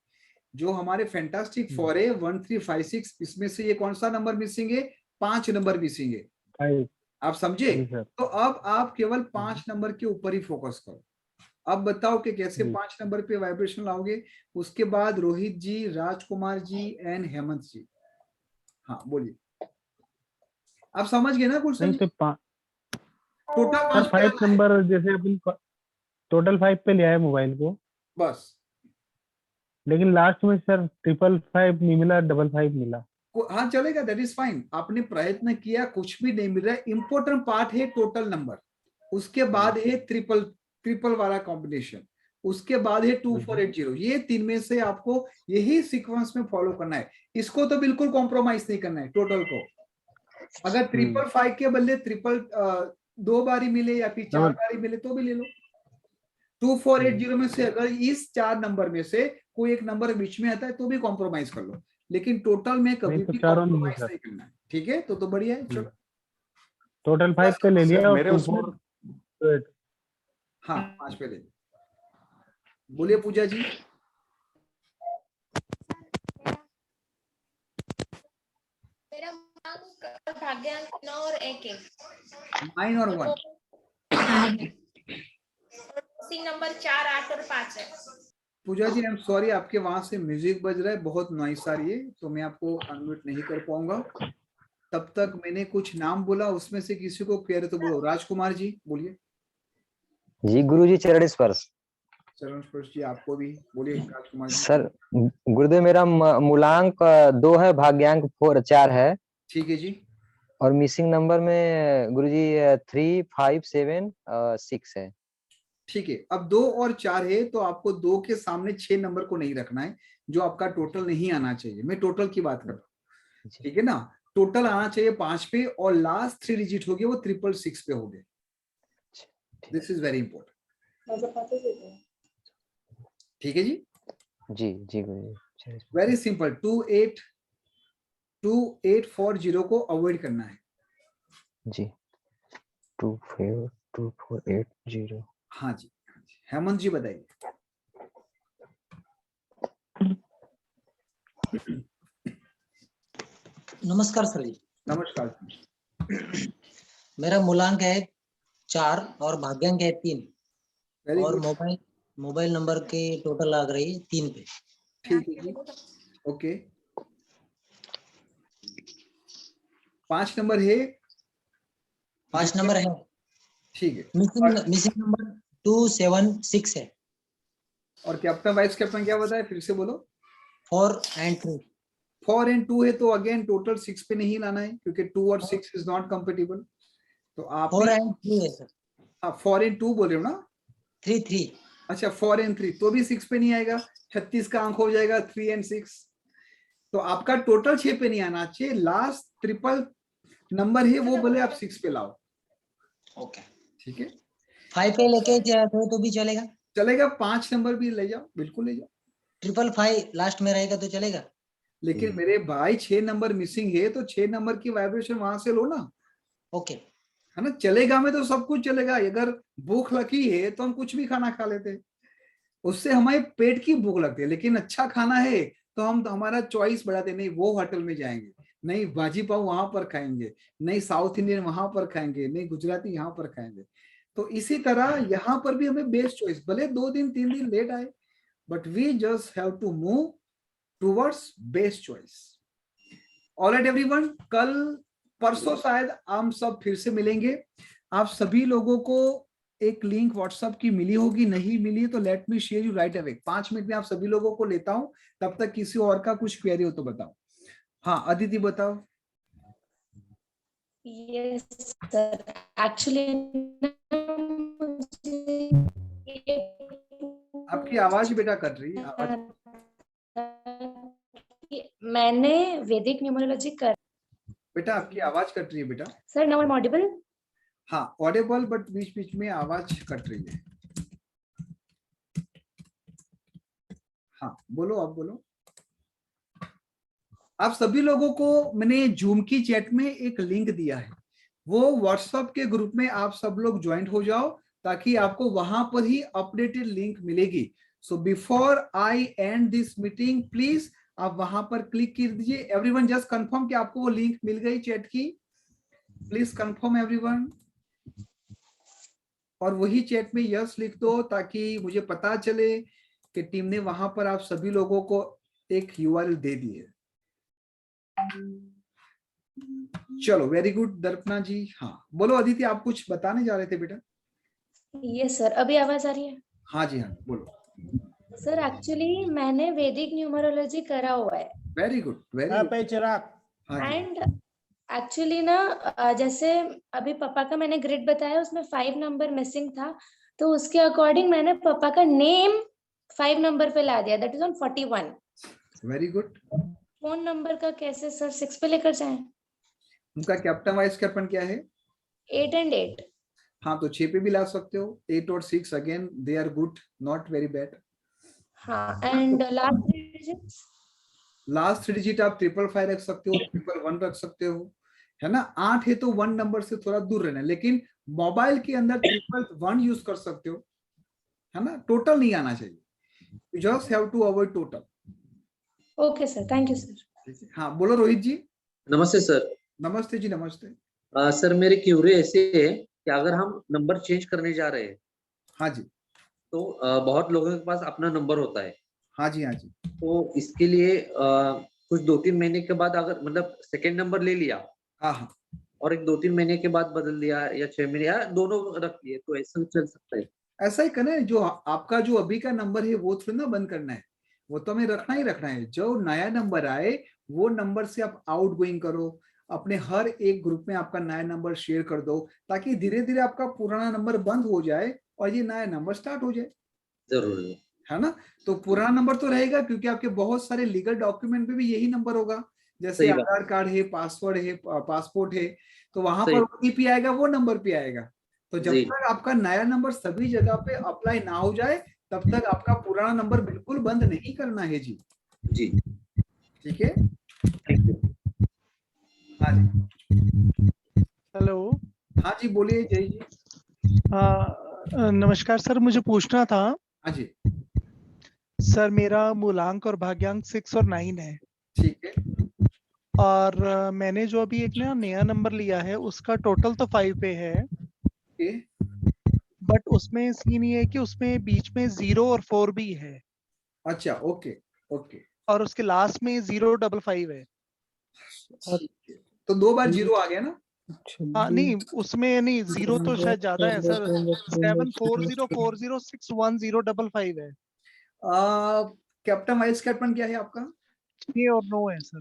जो हमारे फैंटास्टिक 4 है 1 3 5 6, इसमें से ये कौन सा नंबर मिसिंग है? 5 नंबर मिसिंग है। 5। आप समझे? जी सर। तो अब आप केवल 5 नंबर के ऊपर ही फोकस करो। अब बताओ कि कैसे जी। 5 नंबर पे वाइब्रेशन लाओगे। उसके बाद रोहित जी, राजकुमार जी एंड हेमंत जी। हाँ बोलिए, आप समझ गए ना गुलशन नहीं जी? तो टोटल सर 5 पे 5 लाना है नंबर जैसे अपन टोटल 5 पे लिया है मोबाइल को, बस। लेकिन लास्ट में सर 555 नहीं मिला, 55 मिला। हाँ चलेगा, दैट इज फाइन। आपने प्रयत्न किया, कुछ भी नहीं मिल रहा है। इंपॉर्टेंट पार्ट है टोटल नंबर, उसके बाद है ट्रिपल वाला कॉम्बिनेशन, उसके बाद है 2480। ये 3 में से आपको यही सीक्वेंस में फॉलो करना है। इसको तो बिल्कुल कॉम्प्रोमाइज नहीं करना है टोटल को। अगर 555 के बदले ट्रिपल 2 बारी मिले या फिर 4 बारी मिले तो भी ले लो। 2480 में से अगर इस 4 नंबर में से कोई एक नंबर बीच में आता है तो भी कॉम्प्रोमाइज कर लो, लेकिन टोटल में कभी नहीं तो भी चारों नहीं कॉम्प्रोमाइज सर। नहीं करना है। ठीक है, तो बढ़िया है। चलो, टोटल 5 पे ले लिया और मेरे 2 उसमें 4 8। हाँ 5 पे ले। बोलिए पूजा जी। मेरा भाग्यांक 9 और 1 है। 9 और 1। नंबर 4 8 और 5 है। पूजा जी आई एम सॉरी, आपके वहां से म्यूजिक बज रहा है, बहुत नॉइस आ रही है, तो मैं आपको अनम्यूट नहीं कर पाऊंगा। तब तक मैंने कुछ नाम बोला, उसमें से किसी को कह रहे तो बोलो। राजकुमार जी बोलिए। जी गुरुजी चरण स्पर्श। चरण स्पर्श जी आपको भी बोलिए। राजकुमार जी। सर गुरुदेव मेरा मूलांक 2 है, भाग्यांक 4 है। ठीक है जी। और मिसिंग नंबर में गुरुजी 3 5 7 6 है। ठीक है, अब 2 और 4 है तो आपको 2 के सामने 6 नंबर को नहीं रखना है, जो आपका टोटल नहीं आना चाहिए। मैं टोटल की बात कर रहा हूँ, ठीक है ना? टोटल आना चाहिए 5 पे और लास्ट 3 डिजिट हो गए वो 666 पे हो गए। This is very important. ठीक है जी। जी जी गुरुजी। Very simple. 2840 को अवॉइड करना है। जी 2480। हाँ जी। हेमंत जी बताइए। नमस्कार सर जी। नमस्कार। मेरा मूलांक है 4 और भाग्यांक है 3 और मोबाइल नंबर के टोटल आ रही है 3 पे। ठीक है जी, ओके। 5 नंबर है। 5 नंबर है। ठीक है। मिसिंग नंबर 276 है। और कैप्टन वाइस कैप्टन क्या बताया, फिर से बोलो। 4 and 3। 4 and 2 है तो अगेन टोटल 6 पे नहीं लाना है, क्योंकि 2 और 6 इज नॉट कंपेटिबल। तो आप 4 and 3 है सर। हाँ 4 and 2 बोल रहे हो ना? 3। अच्छा 4 and 3 तो भी 6 पे नहीं आएगा, 36 का अंक हो जाएगा 3 and 6। तो आपका टोटल 6 पे नहीं आना चाहिए, लास्ट ट्रिपल नंबर है वो बोले आप 6 पे लाओ। ओके ठीक है। 5 पे लेके जाए तो भी चलेगा? चलेगा, 5 नंबर भी ले जाओ, बिल्कुल ले जाओ। 555 लास्ट में रहेगा तो चलेगा? लेकिन मेरे भाई 6 नंबर मिसिंग है तो 6 नंबर की वाइब्रेशन वहां से लो ना। ओके है ना? चलेगा में तो सब कुछ चलेगा। अगर भूख लगी है तो हम कुछ भी खाना खा लेते हैं, उससे हमारे पेट की भूख लगती है। लेकिन अच्छा खाना है तो हम हमारा चॉइस बढ़ाते, नहीं वो होटल में जाएंगे, नहीं भाजी पाव वहां पर खाएंगे, नहीं साउथ इंडियन वहां पर खाएंगे, नहीं गुजराती यहाँ पर खाएंगे। तो इसी तरह यहाँ पर भी हमें बेस्ट चॉइस, भले 2 दिन 3 दिन लेट आए, but we just have to move towards best choice. Alright everyone, कल परसों शायद हम सब फिर से मिलेंगे। आप सभी लोगों को एक लिंक व्हाट्सएप की मिली होगी, नहीं मिली तो late me share you right away. 5 minute में आप सभी लोगों को लेता हूं, तब तक किसी और का कुछ क्वेरी हो तो बताओ। हाँ अदिति बताओ। यस सर, एक्चुअली आपकी आवाज बेटा कट रही है। मैंने वैदिक न्यूमरोलॉजी कर। बेटा आपकी आवाज कट रही है बेटा। Sir now I am audible? हाँ ऑडिबल, बट बीच बीच में आवाज कट रही है। हाँ बोलो, आप बोलो। आप सभी लोगों को मैंने जूम की चैट में एक लिंक दिया है, वो व्हाट्सएप के ग्रुप में आप सब लोग ज्वाइन हो जाओ ताकि आपको वहां पर ही अपडेटेड लिंक मिलेगी। So before I and this meeting please आप वहां पर क्लिक कर दीजिए। एवरीवन जस्ट कंफर्म कि आपको वो लिंक मिल गई चैट की। प्लीज कंफर्म एवरीवन, और वही चैट में यस लिख दो ताकि मुझे पता चले कि टीम ने वहां पर आप सभी लोगों को एक यूआरएल दे दी है। चलो वेरी गुड दर्पणा जी। हाँ बोलो अदिति, आप कुछ बताने जा रहे थे बेटा। यस सर, अभी आवाज आ रही है? हाँ जी हाँ बोलो। सर एक्चुअली मैंने वैदिक न्यूमरोलॉजी करा हुआ है। Very good very good Chirag. And actually ना जैसे अभी पापा का मैंने ग्रिड बताया, उसमें 5 नंबर मिसिंग था, तो उसके अकॉर्डिंग मैंने पापा का नेम 5 नंबर पे ला दिया, that is on 41। Very good. Phone number का कैसे सर 6 पे लेकर जाएं? उनका कैप्टन वाइस कैप्टन क्या है? 8 and 8। हाँ तो 6 पे भी ला सकते हो। 8 और 6 again they are good, not very bad. हाँ and last 3 digits? Last 3 digit आप 555 रख सकते हो, 111 रख सकते हो, है ना। 8 है तो 1 नंबर से थोड़ा दूर रहना, लेकिन मोबाइल के अंदर 111 यूज कर सकते हो, है ना। टोटल नहीं आना चाहिए, you just have to avoid total. Okay sir, thank you sir. हाँ बोलो रोहित जी। नमस्ते सर। नमस्ते जी नमस्ते। सर मेरी क्यूरी ऐसी है कि अगर हम नंबर चेंज करने जा रहे हैं, हाँ जी, तो बहुत लोगों के पास अपना नंबर होता है। हाँ जी हाँ जी। तो इसके लिए कुछ 2-3 महीने के बाद अगर मतलब सेकेंड नंबर ले लिया, हाँ हाँ, और एक 2-3 महीने के बाद बदल दिया या 6 महीने या दोनों रख लिए, तो ऐसा चल सकता है? ऐसा ही करना है, जो आपका जो अभी का नंबर है वो थोड़ी ना बंद करना है, वो तो हमें रखना ही रखना है। जो नया नंबर आए वो नंबर से आप आउट गोइंग करो, अपने हर एक ग्रुप में आपका नया नंबर शेयर कर दो, ताकि धीरे धीरे आपका पुराना नंबर बंद हो जाए और ये नया नंबर स्टार्ट हो जाए। जरूर है ना। तो पुराना नंबर तो रहेगा क्योंकि आपके बहुत सारे लीगल डॉक्यूमेंट पे भी यही नंबर होगा, जैसे आधार कार्ड है, पासवर्ड है, पासपोर्ट है, तो वहां पर ओटीपी आएगा, वो नंबर पे आएगा। तो जब तक आपका नया नंबर सभी जगह पे अप्लाई ना हो जाए तब तक आपका पुराना नंबर बिल्कुल बंद नहीं करना है जी। जी ठीक है। Thank you. हाँ जी, हेलो। हाँ जी बोलिए जय जी। नमस्कार सर, मुझे पूछना था। हाँ जी सर मेरा मूलांक और भाग्यांक 6 और 9 है। ठीक है। और मैंने जो अभी एक नया नंबर लिया है उसका टोटल तो 5 पे है, बट उसमें सीन ये है कि उसमें बीच में 0 और 4 भी है। अच्छा ओके ओके। और उसके लास्ट में 055 है। तो 2 बार 0 आ गया ना। हाँ नहीं, उसमें नहीं, 0 तो शायद ज्यादा है सर। 7404061055 है। कैप्टन वाइस कैप्टन क्या है आपका? 6 और 9 है सर।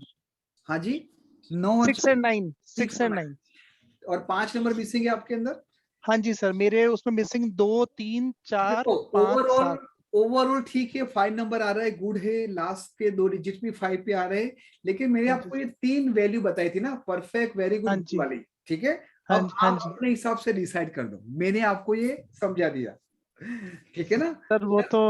हाँ जी 9 और 6 and 9, 6 and 9। और 5 नंबर मिसिंग है आपके अंदर। हाँ जी सर, मेरे उसमें मिसिंग 2, 3, 4, 5, 7। ओवरऑल ठीक है, 5 नंबर आ रहा है, गुड है। लास्ट के 2 डिजिट भी 5 पे आ रहे हैं, लेकिन मैंने आपको ये 3 वैल्यू बताई थी ना, परफेक्ट, वेरी गुड वाली। ठीक है, अब आप अपने हिसाब से डिसाइड कर दो, मैंने आपको ये समझा दिया। ठीक है ना सर। वो तो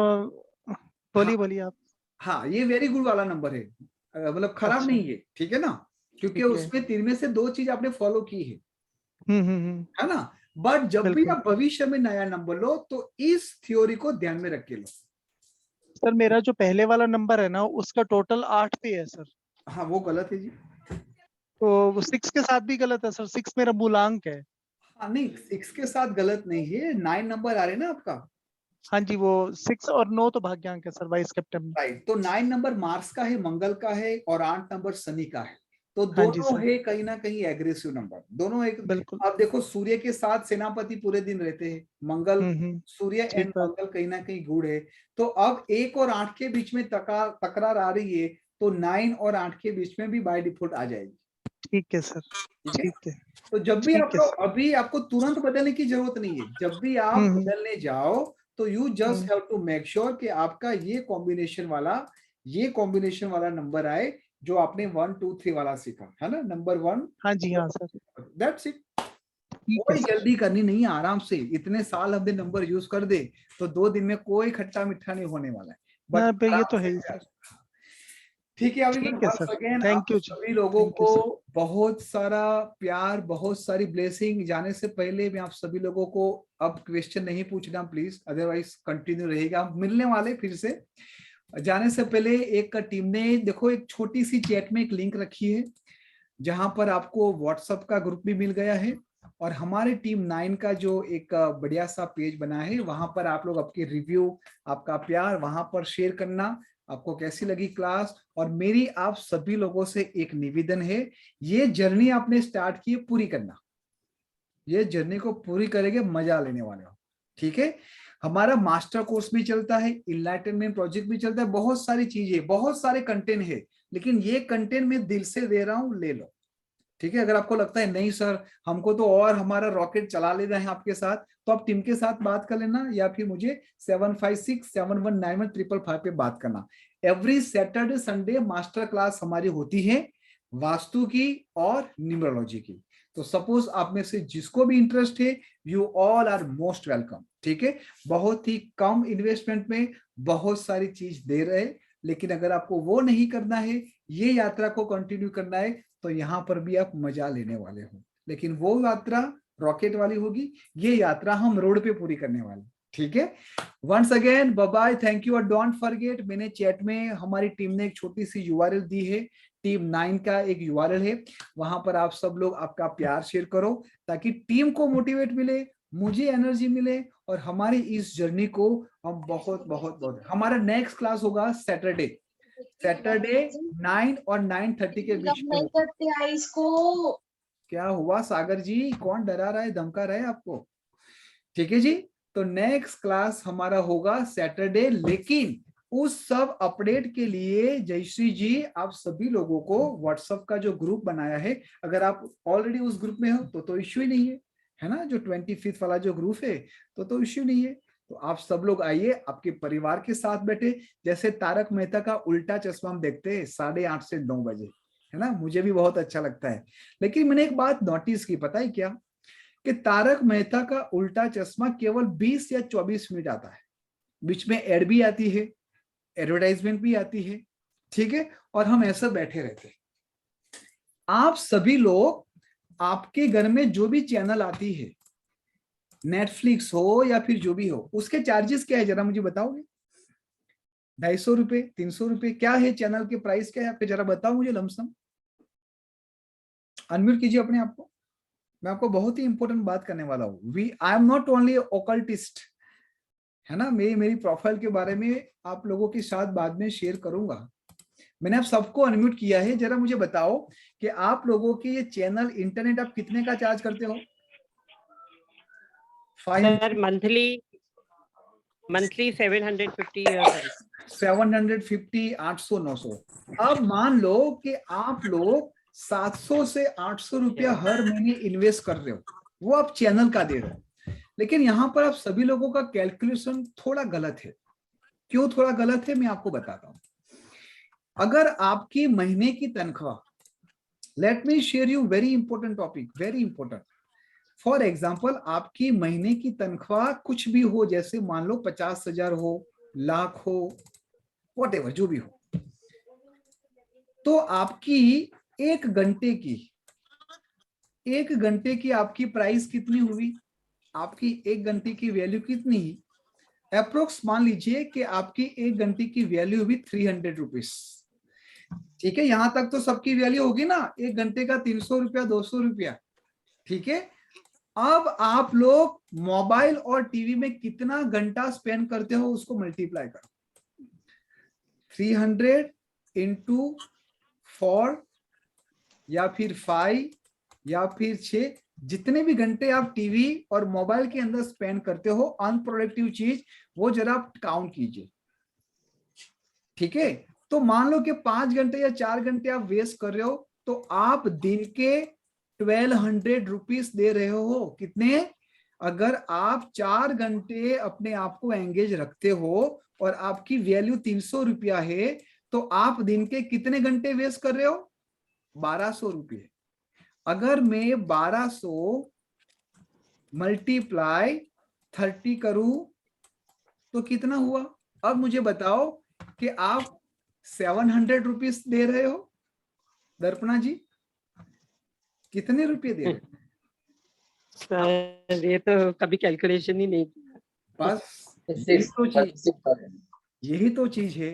बोलिए आप। हाँ ये वेरी गुड वाला नंबर है, मतलब खराब नहीं है। ठीक है ना, क्योंकि उसमें 3 में से 2 चीज आपने फॉलो की है, है ना। बट जब भी आप भविष्य में नया नंबर लो तो इस थ्योरी को ध्यान में रख के लो। सर मेरा जो पहले वाला नंबर है ना उसका टोटल 8 पे है सर। हाँ वो गलत है जी। तो वो 6 के साथ भी गलत है सर। 6 मेरा मूलांक है। हाँ नहीं 6 के साथ गलत नहीं है, 9 नंबर आ रहे ना आपका। हाँ जी, वो 6 और 9 तो भाग्यांक है सर, वाइस कैप्टन। राइट, तो 9 नंबर मार्स का है, मंगल का है, और 8 नंबर शनि का है। तो दोनों है कहीं ना कहीं एग्रेसिव नंबर, दोनों एक। अब देखो सूर्य के साथ सेनापति पूरे दिन रहते हैं, मंगल, सूर्य एंड मंगल कहीं ना कहीं गुड़ है। तो अब 1 और 8 के बीच में तकरार आ रही है, तो 9 और 8 के बीच में भी बाय डिफॉल्ट आ जाएगी। ठीक है सर, ठीक है। तो जब भी आप लोग, अभी आपको तुरंत बदलने की जरूरत नहीं है, जब भी आप बदलने जाओ तो you just have to make sure कि आपका ये कॉम्बिनेशन वाला नंबर आए, जो आपने 1 2 3 वाला सीखा है ना, नंबर 1। हाँ जी, हाँ सर। That's it. कोई जल्दी करनी नहीं है, आराम से इतने साल हमने नंबर यूज कर दे तो 2 दिन में कोई खट्टा मीठा नहीं होने वाला है। बट ये तो है ही सर। ठीक है, ठीक है सर, आप थैंक यू सभी लोगों को बहुत सारा प्यार, बहुत सारी ब्लेसिंग। जाने से पहले मैं आप सभी लोगों को अब क्वेश्चन नहीं पूछना प्लीज, अदरवाइज कंटिन्यू रहेगा। हम मिलने वाले फिर से। जाने से पहले एक टीम ने देखो एक छोटी सी चैट में एक लिंक रखी है जहां पर आपको व्हाट्सएप का ग्रुप भी मिल गया है, और हमारे टीम 9 का जो एक बढ़िया सा पेज बना है, वहां पर आप लोग आपके रिव्यू, आपका प्यार वहां पर शेयर करना, आपको कैसी लगी क्लास। और मेरी आप सभी लोगों से एक निवेदन है, ये जर्नी आपने स्टार्ट की पूरी करना, ये जर्नी को पूरी करेंगे, मजा लेने वाले हो। ठीक है, हमारा मास्टर कोर्स भी चलता है, इनलाइटनमेंट प्रोजेक्ट भी चलता है, बहुत सारी चीजें, बहुत सारे कंटेंट है, लेकिन ये कंटेंट मैं दिल से दे रहा हूं, ले लो। ठीक है, अगर आपको लगता है नहीं सर हमको तो और हमारा रॉकेट चला लेना है आपके साथ, तो आप टीम के साथ बात कर लेना, या फिर मुझे 7567191555 पे बात करना। Every Saturday Sunday master class हमारी होती है वास्तु की और न्यूमरोलॉजी की। तो सपोज आप में से जिसको भी इंटरेस्ट है, you all are most welcome. ठीक है, बहुत ही कम इन्वेस्टमेंट में बहुत सारी चीज दे रहे, लेकिन अगर आपको वो नहीं करना है, ये यात्रा को कंटिन्यू करना है, तो यहाँ पर भी आप मजा लेने वाले हो। लेकिन वो यात्रा रॉकेट वाली होगी, ये यात्रा हम रोड पे पूरी करने वाले। ठीक है, once again bye bye, thank you और डोंट फॉरगेट, मैंने चैट में हमारी टीम ने एक छोटी सी यूआरएल दी है, टीम 9 का एक यूआरएल है, वहां पर आप सब लोग आपका प्यार शेयर करो ताकि टीम को मोटिवेट मिले, मुझे एनर्जी मिले, और हमारी इस जर्नी को हम बहुत बहुत बहुत। हमारा नेक्स्ट क्लास होगा सैटरडे 9 और 9:30 के बीच में। इसको क्या हुआ सागर जी, कौन डरा रहा है, धमका रहा है आपको? ठीक है जी, तो नेक्स्ट क्लास हमारा होगा सैटरडे, लेकिन उस सब अपडेट के लिए जयश्री जी आप सभी लोगों को व्हाट्सएप का जो ग्रुप बनाया है, अगर आप ऑलरेडी उस ग्रुप में हो तो इश्यू ही नहीं है ना, जो 25 वाला जो ग्रुप है तो इश्यू नहीं है। तो आप सब लोग आइए, आपके परिवार के साथ बैठे, जैसे तारक मेहता का उल्टा चश्मा हम देखते हैं 8:30 से 9 बजे, है ना, मुझे भी बहुत अच्छा लगता है। लेकिन मैंने एक बात नोटिस की, पता है क्या, कि तारक मेहता का उल्टा चश्मा केवल 20 या 24 मिनट आता है, बीच में एड भी आती है, एडवर्टाइजमेंट भी आती है। ठीक है, और हम ऐसे बैठे रहते हैं। आप सभी लोग, आपके घर में जो भी चैनल आती है, नेटफ्लिक्स हो या फिर जो भी हो, उसके चार्जेस क्या है जरा मुझे बताओगे? 250 रुपए, 300 रुपए, क्या है चैनल के प्राइस, क्या है आपके, जरा बताओ मुझे लमसम। अनम्यूट कीजिए अपने आप को, मैं आपको बहुत ही इंपॉर्टेंट बात करने वाला हूँ। आई एम नॉट ओनली ऑकल्टिस्ट, है ना, मेरी प्रोफाइल के बारे में आप लोगों के साथ बाद में शेयर करूंगा। मैंने आप सबको अनम्यूट किया है, जरा मुझे बताओ कि आप लोगों के ये चैनल इंटरनेट आप कितने का चार्ज करते हो? Sir monthly 750 750, 800, 900। अब मान लो कि आप लोग 700 से 800 रुपया हर महीने इन्वेस्ट कर रहे हो, वो आप चैनल का दे रहे हो, लेकिन यहाँ पर आप सभी लोगों का कैलकुलेशन थोड़ा गलत है। क्यों थोड़ा गलत है, मैं आपको बताता हूँ। अगर आपकी महीने की तनख्वाह, late me share you very important topic, very important. For example, आपकी महीने की तनख्वाह कुछ भी हो, जैसे मान लो 50,000 हो, लाख हो, वॉटेवर जो भी हो, तो आपकी एक घंटे की आपकी प्राइस कितनी हुई, आपकी एक घंटे की वैल्यू कितनी? अप्रोक्स मान लीजिए कि आपकी एक घंटे की वैल्यू हुई 300 रुपीज। ठीक है, यहां तक तो सबकी वैल्यू होगी ना, एक घंटे का 300 रुपया, 200 रुपया। ठीक है, अब आप लोग मोबाइल और टीवी में कितना घंटा स्पेंड करते हो उसको मल्टीप्लाई करो, 300 इंटू 4 या फिर 5 या फिर 6, जितने भी घंटे आप टीवी और मोबाइल के अंदर स्पेंड करते हो अनप्रोडक्टिव चीज, वो जरा आप काउंट कीजिए। ठीक है, तो मान लो कि 5 घंटे या 4 घंटे आप वेस्ट कर रहे हो, तो आप दिन के 1200 रुपीस दे रहे हो। कितने? अगर आप 4 घंटे अपने आप को एंगेज रखते हो और आपकी वैल्यू 300 रुपया है, तो आप दिन के कितने घंटे वेस्ट कर रहे हो? 1200 रुपये। अगर मैं 1200 मल्टीप्लाई 30 करूं तो कितना हुआ? अब मुझे बताओ कि आप 700 रुपीज दे रहे हो। दर्पणा जी कितने रुपए दे रहे हो? सर ये तो कभी कैलकुलेशन ही नहीं किया। बस यही तो चीज है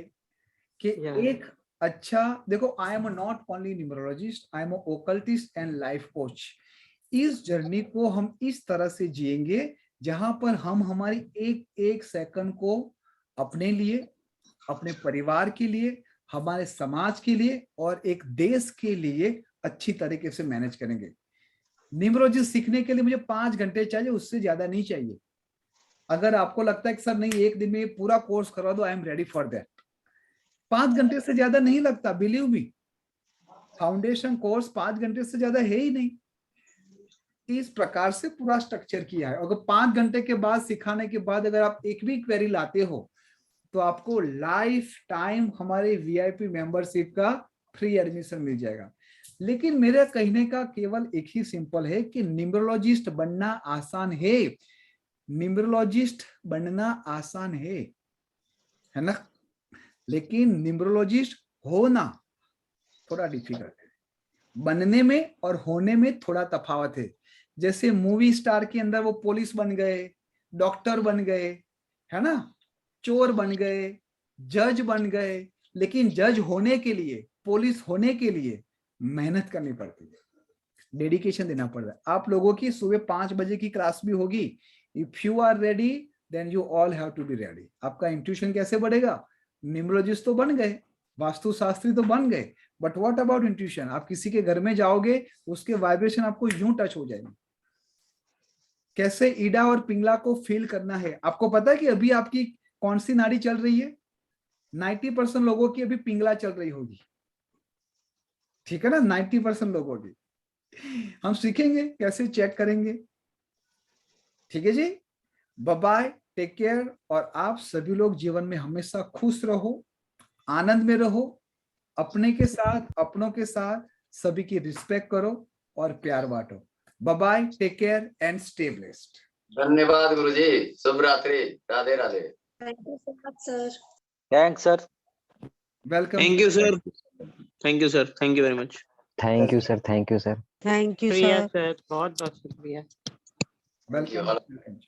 कि एक अच्छा, देखो, I am not only numerologist, I am occultist and life coach. इस जर्नी को हम इस तरह से जिएंगे जहां पर हम हमारी एक एक सेकंड को अपने लिए, अपने परिवार के लिए, हमारे समाज के लिए और एक देश के लिए अच्छी तरीके से मैनेज करेंगे। न्यूमरोलॉजी सीखने के लिए मुझे 5 घंटे चाहिए, उससे ज्यादा नहीं चाहिए। अगर आपको लगता है कि सर नहीं, एक दिन में पूरा कोर्स करवा दो, आई एम रेडी फॉर दैट। 5 घंटे से ज्यादा नहीं लगता, बिलीव मी। फाउंडेशन कोर्स 5 घंटे से ज्यादा है ही नहीं। इस प्रकार से पूरा स्ट्रक्चर किया है। अगर 5 घंटे के बाद सिखाने के बाद अगर आप एक भी क्वेरी लाते हो तो आपको लाइफ टाइम हमारे वीआईपी मेंबरशिप का फ्री एडमिशन मिल जाएगा। लेकिन मेरा कहने का केवल एक ही सिंपल है कि न्यूमरोलॉजिस्ट बनना आसान है। न्यूमरोलॉजिस्ट बनना आसान है ना? लेकिन न्यूमरोलॉजिस्ट होना थोड़ा डिफिकल्ट है। बनने में और होने में थोड़ा तफावत है। जैसे मूवी स्टार के अंदर वो पुलिस बन गए, डॉक्टर बन गए, है ना, चोर बन गए, जज बन गए, लेकिन जज होने के लिए, पुलिस होने के लिए मेहनत करनी पड़ती है, डेडिकेशन देना पड़ता है। आप लोगों की सुबह 5 बजे की क्लास भी होगी। If you are ready then you all have to be ready. आपका इंट्यूशन कैसे बढ़ेगा? न्यूमरोलॉजिस्ट तो बन गए, वास्तुशास्त्री तो बन गए, बट व्हाट अबाउट इंट्यूशन? आप किसी के घर में जाओगे, उसके वाइब्रेशन आपको यूं टच हो जाएगी। कैसे ईडा और पिंगला को फील करना है? आपको पता है कि अभी आपकी कौन सी नाड़ी चल रही है? 90% लोगों की अभी पिंगला चल रही होगी, ठीक है ना? 90% लोगों की। हम सीखेंगे कैसे चेक करेंगे, ठीक है जी। Bye bye, take care. और आप सभी लोग जीवन में हमेशा खुश रहो, आनंद में रहो, अपने के साथ, अपनों के साथ सभी की रिस्पेक्ट करो और प्यार बांटो। Bye bye, take care and stay blessed. धन्यवाद गुरुजी, शुभ रात्रि, Radhe Radhe. Thank you so much sir. Thanks sir. Welcome. Thank you sir, thank you sir, thank you very much. Thank you sir, thank you sir. Thank you शुक्रिया sir. Sir, बहुत बहुत शुक्रिया। Welcome.